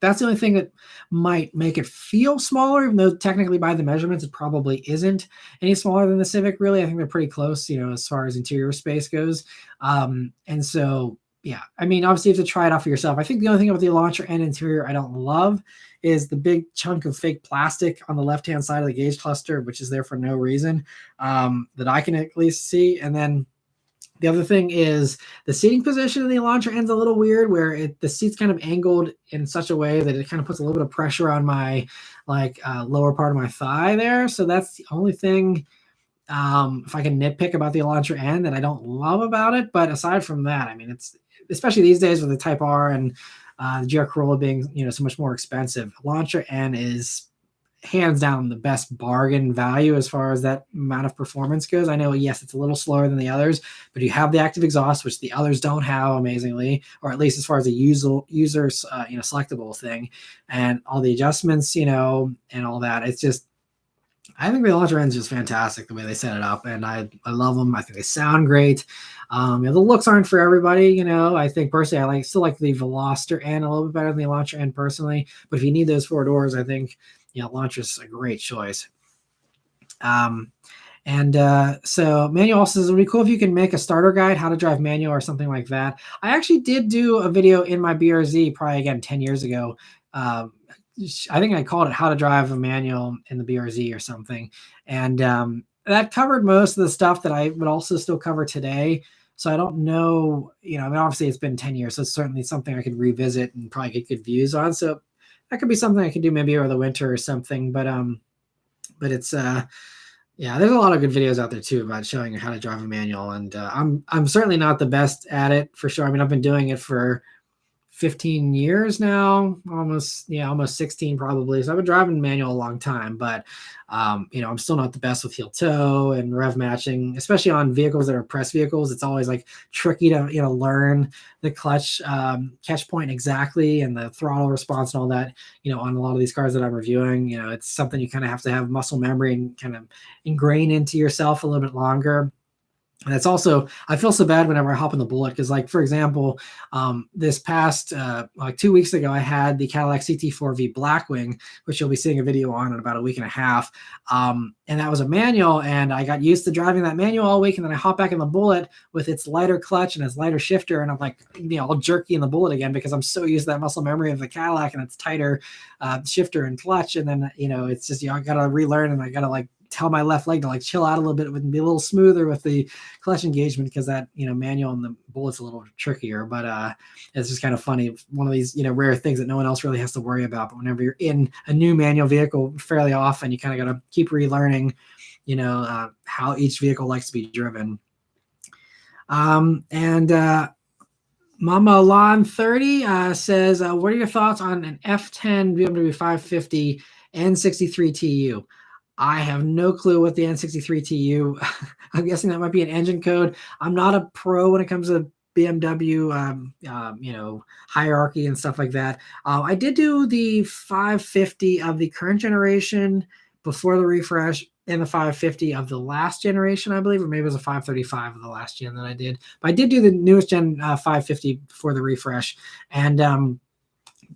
that's the only thing that might make it feel smaller, even though technically by the measurements, it probably isn't any smaller than the Civic, really. I think they're pretty close, as far as interior space goes. And so, yeah, I mean, obviously you have to try it out for yourself. I think the only thing about the Elantra and interior I don't love is the big chunk of fake plastic on the left-hand side of the gauge cluster, which is there for no reason that I can at least see. And then the other thing is the seating position in the Elantra end's a little weird where the seat's kind of angled in such a way that it kind of puts a little bit of pressure on my lower part of my thigh there. So that's the only thing, if I can nitpick about the Elantra N, that I don't love about it. But aside from that, I mean, it's especially these days with the Type R and the GR Corolla being, so much more expensive. Elantra N is hands down the best bargain value as far as that amount of performance goes. I know, yes, it's a little slower than the others, but you have the active exhaust, which the others don't have, amazingly, or at least as far as a user selectable thing, and all the adjustments, and all that. It's just, I think the Elantra N is just fantastic the way they set it up, and I love them. I think they sound great. The looks aren't for everybody, I think personally I still like the Veloster N a little bit better than the Elantra N personally, but if you need those 4 doors, I think Elantra's a great choice. So Manuel also says, it would be cool if you can make a starter guide, how to drive manual or something like that. I actually did do a video in my BRZ probably, again, 10 years ago. I think I called it How to Drive a Manual in the BRZ or something. And that covered most of the stuff that I would also still cover today. So I don't know, I mean, obviously it's been 10 years, so it's certainly something I could revisit and probably get good views on. So that could be something I could do maybe over the winter or something. But it's yeah, there's a lot of good videos out there too about showing you how to drive a manual, and I'm certainly not the best at it for sure. I mean, I've been doing it for 15 years now, almost 16 probably. So I've been driving manual a long time, but I'm still not the best with heel toe and rev matching, especially on vehicles that are press vehicles. It's always like tricky to learn the clutch catch point exactly and the throttle response and all that. On a lot of these cars that I'm reviewing, it's something you kind of have to have muscle memory and kind of ingrain into yourself a little bit longer. And it's also, I feel so bad whenever I hop in the Bullet because, like, for example, this past, like 2 weeks ago, I had the Cadillac CT4V Blackwing, which you'll be seeing a video on in about a week and a half. And that was a manual, and I got used to driving that manual all week. And then I hop back in the Bullet with its lighter clutch and its lighter shifter. And I'm like, all jerky in the Bullet again because I'm so used to that muscle memory of the Cadillac and its tighter shifter and clutch. And then, it's just, I got to relearn, and I got to like tell my left leg to like chill out a little bit and be a little smoother with the clutch engagement because that manual and the Bullet's a little trickier. But it's just kind of funny, one of these rare things that no one else really has to worry about. But whenever you're in a new manual vehicle fairly often, you kind of got to keep relearning how each vehicle likes to be driven. And Mama Lon 30 says, what are your thoughts on an F10 BMW 550 N63 TU? I have no clue what the N63 TU. I'm guessing that might be an engine code. I'm not a pro when it comes to BMW, hierarchy and stuff like that. I did do the 550 of the current generation before the refresh, and the 550 of the last generation, I believe, or maybe it was a 535 of the last gen that I did. But I did do the newest gen 550 before the refresh, and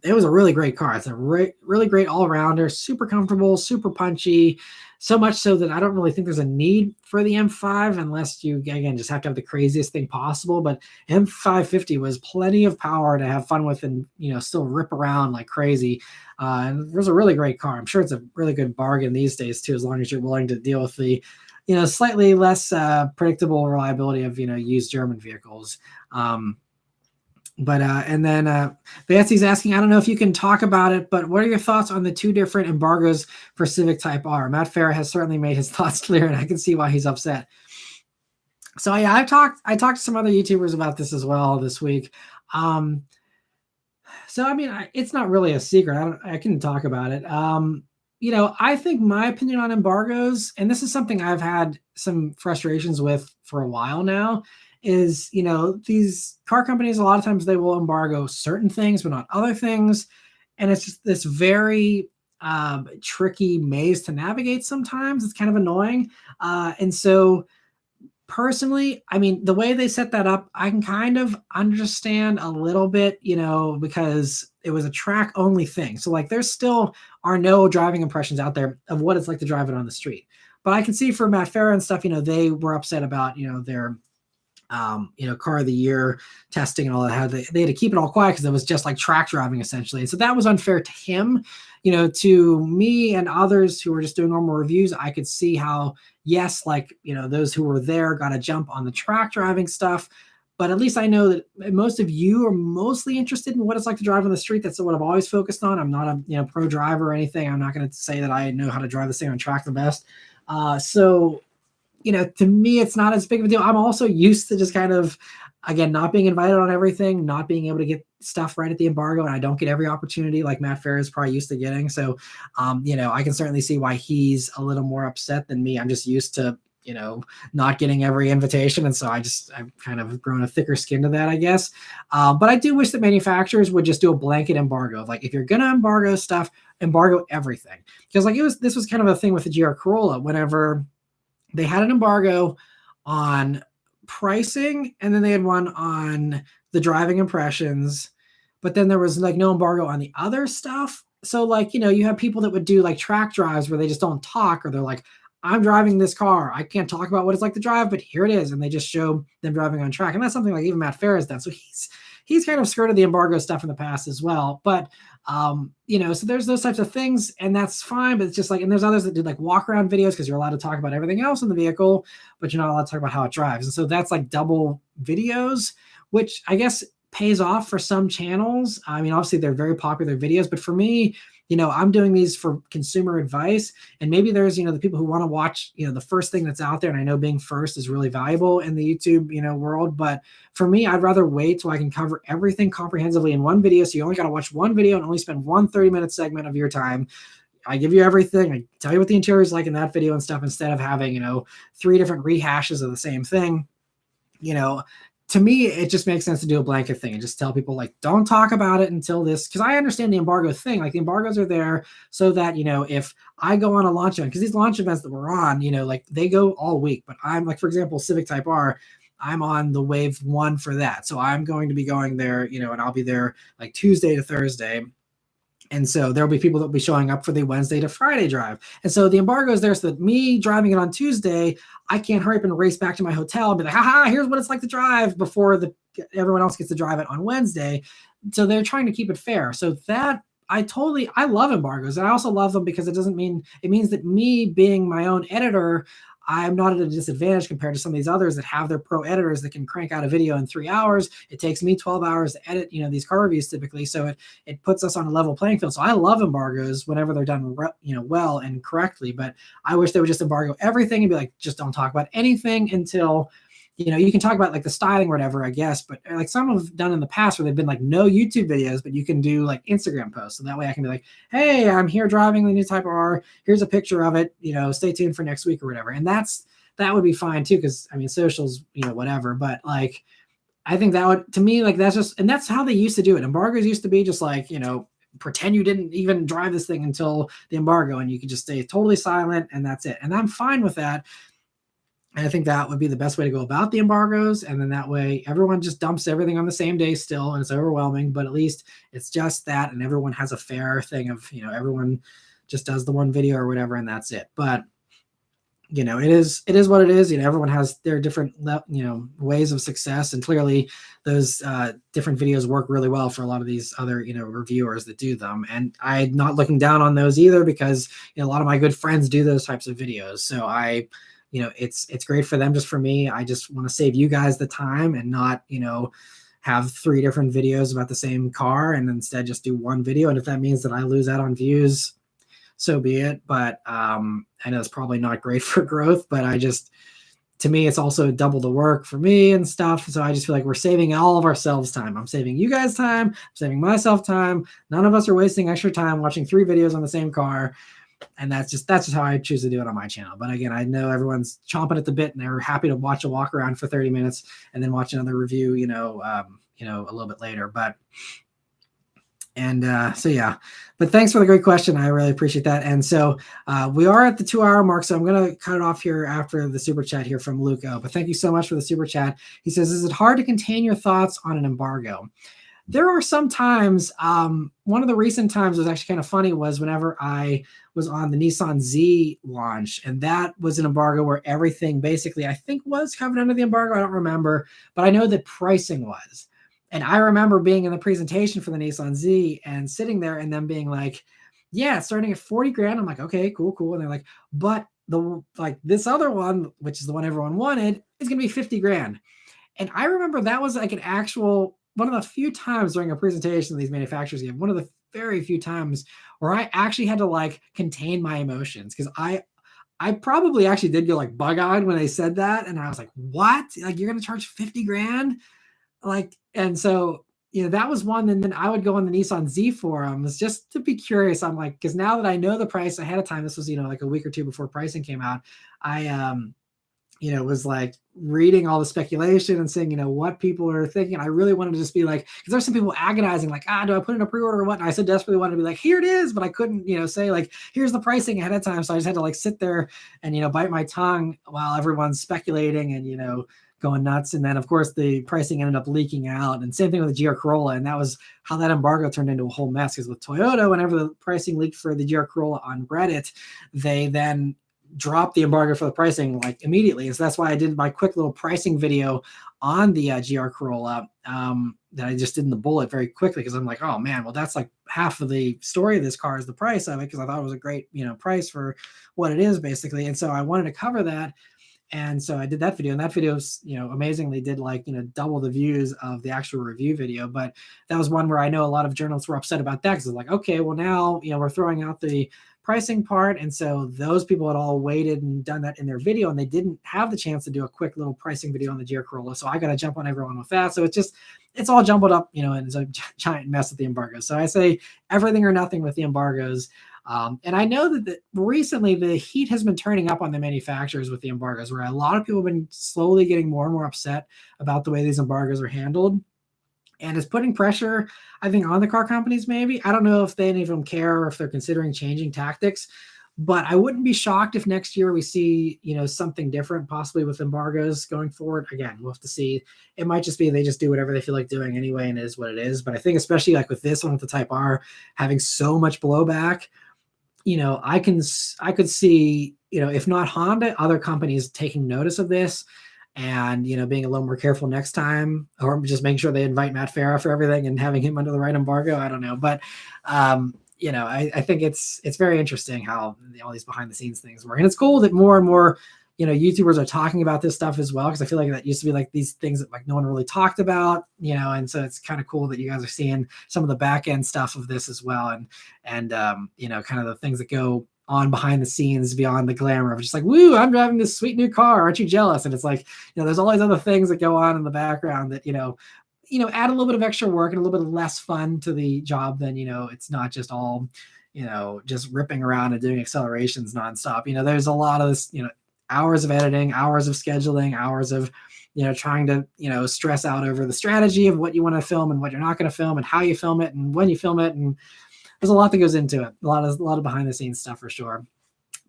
it was a really great car. It's a really great all-rounder, super comfortable, super punchy, so much so that I don't really think there's a need for the M5 unless you, again, just have to have the craziest thing possible. But M550 was plenty of power to have fun with and, still rip around like crazy. And it was a really great car. I'm sure it's a really good bargain these days, too, as long as you're willing to deal with the, slightly less predictable reliability of, used German vehicles. And then Fancy's asking, I don't know if you can talk about it, but what are your thoughts on the two different embargoes for Civic Type R? Matt Farah has certainly made his thoughts clear, and I can see why he's upset. So yeah, I talked to some other YouTubers about this as well this week. So I mean, it's not really a secret. I can talk about it. I think my opinion on embargoes, and this is something I've had some frustrations with for a while now, is, these car companies, a lot of times they will embargo certain things, but not other things. And it's just this very tricky maze to navigate sometimes. It's kind of annoying. And so personally, I mean, the way they set that up, I can kind of understand a little bit, because it was a track only thing. So like there still are no driving impressions out there of what it's like to drive it on the street. But I can see for Matt Farah and stuff, they were upset about, their car of the year testing and all that, how they had to keep it all quiet because it was just like track driving essentially. And so that was unfair to him. To me and others who were just doing normal reviews, I could see how, yes, like, those who were there got a jump on the track driving stuff. But at least I know that most of you are mostly interested in what it's like to drive on the street. That's what I've always focused on. I'm not a pro driver or anything. I'm not going to say that I know how to drive this thing on track the best. So to me, it's not as big of a deal. I'm also used to just kind of, again, not being invited on everything, not being able to get stuff right at the embargo, and I don't get every opportunity like Matt Farah is probably used to getting. So, I can certainly see why he's a little more upset than me. I'm just used to, not getting every invitation. And so I've kind of grown a thicker skin to that, I guess. But I do wish that manufacturers would just do a blanket embargo. Like if you're going to embargo stuff, embargo everything. Because like this was kind of a thing with the GR Corolla whenever they had an embargo on pricing, and then they had one on the driving impressions, but then there was like no embargo on the other stuff. So like, you have people that would do like track drives where they just don't talk, or they're like, I'm driving this car, I can't talk about what it's like to drive, but here it is. And they just show them driving on track. And that's something like even Matt Farah has done. So he's kind of skirted the embargo stuff in the past as well. But so there's those types of things, and that's fine. But it's just like, and there's others that do like walk around videos because you're allowed to talk about everything else in the vehicle, but you're not allowed to talk about how it drives. And so that's like double videos, which I guess pays off for some channels. I mean, obviously they're very popular videos, but for me, I'm doing these for consumer advice, and maybe there's, the people who want to watch, the first thing that's out there. And I know being first is really valuable in the YouTube, world. But for me, I'd rather wait till I can cover everything comprehensively in one video. So you only got to watch one video and only spend one 30-minute segment of your time. I give you everything. I tell you what the interior is like in that video and stuff, instead of having, 3 different rehashes of the same thing. To me, it just makes sense to do a blanket thing and just tell people, like, don't talk about it until this, because I understand the embargo thing. Like, the embargoes are there so that, if I go on a launch event, because these launch events that we're on, like, they go all week. But I'm like, for example, Civic Type R, I'm on the wave 1 for that. So I'm going to be going there, and I'll be there like Tuesday to Thursday. And so there'll be people that'll be showing up for the Wednesday to Friday drive. And so the embargo is there so that me driving it on Tuesday, I can't hurry up and race back to my hotel and be like, haha, here's what it's like to drive before everyone else gets to drive it on Wednesday. So they're trying to keep it fair. So that I love embargoes. And I also love them because it means that me being my own editor, I'm not at a disadvantage compared to some of these others that have their pro editors that can crank out a video in 3 hours. It takes me 12 hours to edit, these car reviews typically. So it puts us on a level playing field. So I love embargoes whenever they're done, well and correctly. But I wish they would just embargo everything and be like, just don't talk about anything until, you can talk about like the styling or whatever, I guess. But like some have done in the past where they've been like no YouTube videos, but you can do like Instagram posts. So that way I can be like, hey, I'm here driving the new Type R. Here's a picture of it. Stay tuned for next week or whatever. And that would be fine too, because I mean, socials, whatever. But like, I think that would, to me, like that's how they used to do it. Embargoes used to be just like, pretend you didn't even drive this thing until the embargo, and you could just stay totally silent, and that's it. And I'm fine with that. And I think that would be the best way to go about the embargoes. And then that way everyone just dumps everything on the same day still, and it's overwhelming, but at least it's just that. And everyone has a fair thing of, everyone just does the one video or whatever, and that's it. But, it is what it is. Everyone has their different, ways of success. And clearly those different videos work really well for a lot of these other, reviewers that do them. And I'm not looking down on those either, because a lot of my good friends do those types of videos. So it's great for them. Just for me, I just want to save you guys the time and not, have 3 different videos about the same car, and instead just do one video. And if that means that I lose out on views, so be it. But I know it's probably not great for growth, but to me, it's also double the work for me and stuff. So I just feel like we're saving all of ourselves time. I'm saving you guys time. I'm saving myself time. None of us are wasting extra time watching 3 videos on the same car. And that's just how I choose to do it on my channel. But again, I know everyone's chomping at the bit and they're happy to watch a walk around for 30 minutes and then watch another review, a little bit later. So yeah, but thanks for the great question. I really appreciate that. And so we are at the 2-hour mark, so I'm going to cut it off here after the super chat here from Luke O. But thank you so much for the super chat. He says, is it hard to contain your thoughts on an embargo? There are some times, one of the recent times was actually kind of funny, was whenever I was on the Nissan Z launch, and that was an embargo where everything basically, I think, was covered under the embargo. I don't remember, but I know that pricing was. And I remember being in the presentation for the Nissan Z and sitting there and them being like, yeah, starting at 40 grand. I'm like, okay, cool. And they're like, but this other one, which is the one everyone wanted, is going to be 50 grand. And I remember that was like an actual, one of the few times during a presentation these manufacturers give, one of the very few times where I actually had to like contain my emotions, because I probably actually did go like bug-eyed when they said that. And I was like, what? Like, you're going to charge 50 grand? Like, and so, that was one. And then I would go on the Nissan Z forums just to be curious. I'm like, because now that I know the price ahead of time, this was, like a week or 2 before pricing came out, I, was like reading all the speculation and seeing, what people are thinking. I really wanted to just be like, because there's some people agonizing, like, do I put in a pre-order or what? And I so desperately wanted to be like, here it is, but I couldn't, say like, here's the pricing ahead of time. So I just had to like sit there and, bite my tongue while everyone's speculating and, going nuts. And then of course the pricing ended up leaking out, and same thing with the GR Corolla. And that was how that embargo turned into a whole mess, because with Toyota, whenever the pricing leaked for the GR Corolla on Reddit, they then dropped the embargo for the pricing like immediately. And so that's why I did my quick little pricing video on the GR Corolla that I just did in the bullet very quickly, because I'm like, oh man, well, that's like half of the story of this car is the price of it, because I thought it was a great, price for what it is basically. And so I wanted to cover that. And so I did that video, and that video, amazingly did like, double the views of the actual review video. But that was one where I know a lot of journalists were upset about that, because it's like, okay, well now, we're throwing out the pricing part. And so those people had all waited and done that in their video, and they didn't have the chance to do a quick little pricing video on the GR Corolla. So I got to jump on everyone with that. So it's all jumbled up, and it's a giant mess with the embargoes. So I say everything or nothing with the embargoes. And I know that recently the heat has been turning up on the manufacturers with the embargoes, where a lot of people have been slowly getting more and more upset about the way these embargoes are handled. And it's putting pressure, I think, on the car companies maybe. I don't know if any of them care or if they're considering changing tactics. But I wouldn't be shocked if next year we see, something different, possibly with embargoes going forward. Again, we'll have to see. It might just be they just do whatever they feel like doing anyway, and it is what it is. But I think especially like with this one, with the Type R having so much blowback, I could see, if not Honda, other companies taking notice of this and, being a little more careful next time, or just making sure they invite Matt Farah for everything and having him under the right embargo. I don't know. But, I think it's very interesting how all these behind the scenes things work. And it's cool that more and more, YouTubers are talking about this stuff as well, because I feel like that used to be like these things that like no one really talked about, and so it's kind of cool that you guys are seeing some of the back end stuff of this as well. And kind of the things that go on behind the scenes beyond the glamour of just like, woo, I'm driving this sweet new car. Aren't you jealous? And it's like, there's all these other things that go on in the background that, add a little bit of extra work and a little bit less fun to the job than, it's not just all, just ripping around and doing accelerations nonstop. There's a lot of this, hours of editing, hours of scheduling, hours of, trying to, stress out over the strategy of what you want to film and what you're not going to film and how you film it and when you film it. And there's a lot that goes into it. A lot of behind the scenes stuff for sure.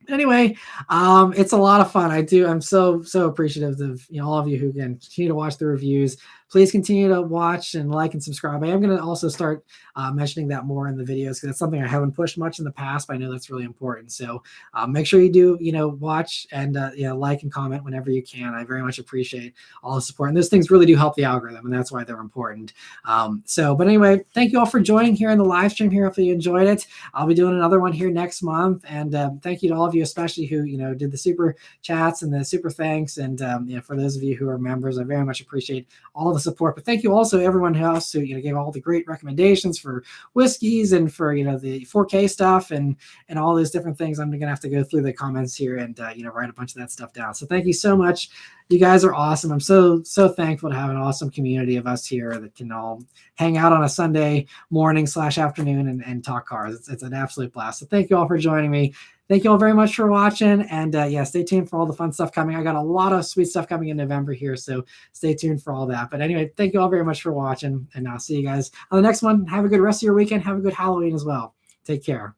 Anyway, it's a lot of fun. I'm so appreciative of all of you who can continue to watch the reviews. Please continue to watch and like and subscribe. I am going to also start mentioning that more in the videos, because that's something I haven't pushed much in the past, but I know that's really important. So make sure you do watch and like and comment whenever you can. I very much appreciate all the support, and those things really do help the algorithm, and that's why they're important. But anyway, thank you all for joining here in the live stream here. Hopefully you enjoyed it. I'll be doing another one here next month, and thank you to all of you, especially who did the super chats and the super thanks, and for those of you who are members, I very much appreciate all the support. But thank you also everyone else who gave all the great recommendations for whiskeys and for the 4K stuff and all those different things. I'm gonna have to go through the comments here and write a bunch of that stuff down. So thank you so much. You guys are awesome. I'm so thankful to have an awesome community of us here that can all hang out on a Sunday morning / afternoon and talk cars. It's an absolute blast. So thank you all for joining me. Thank you all very much for watching. And stay tuned for all the fun stuff coming. I got a lot of sweet stuff coming in November here, so stay tuned for all that. But anyway, thank you all very much for watching, and I'll see you guys on the next one. Have a good rest of your weekend. Have a good Halloween as well. Take care.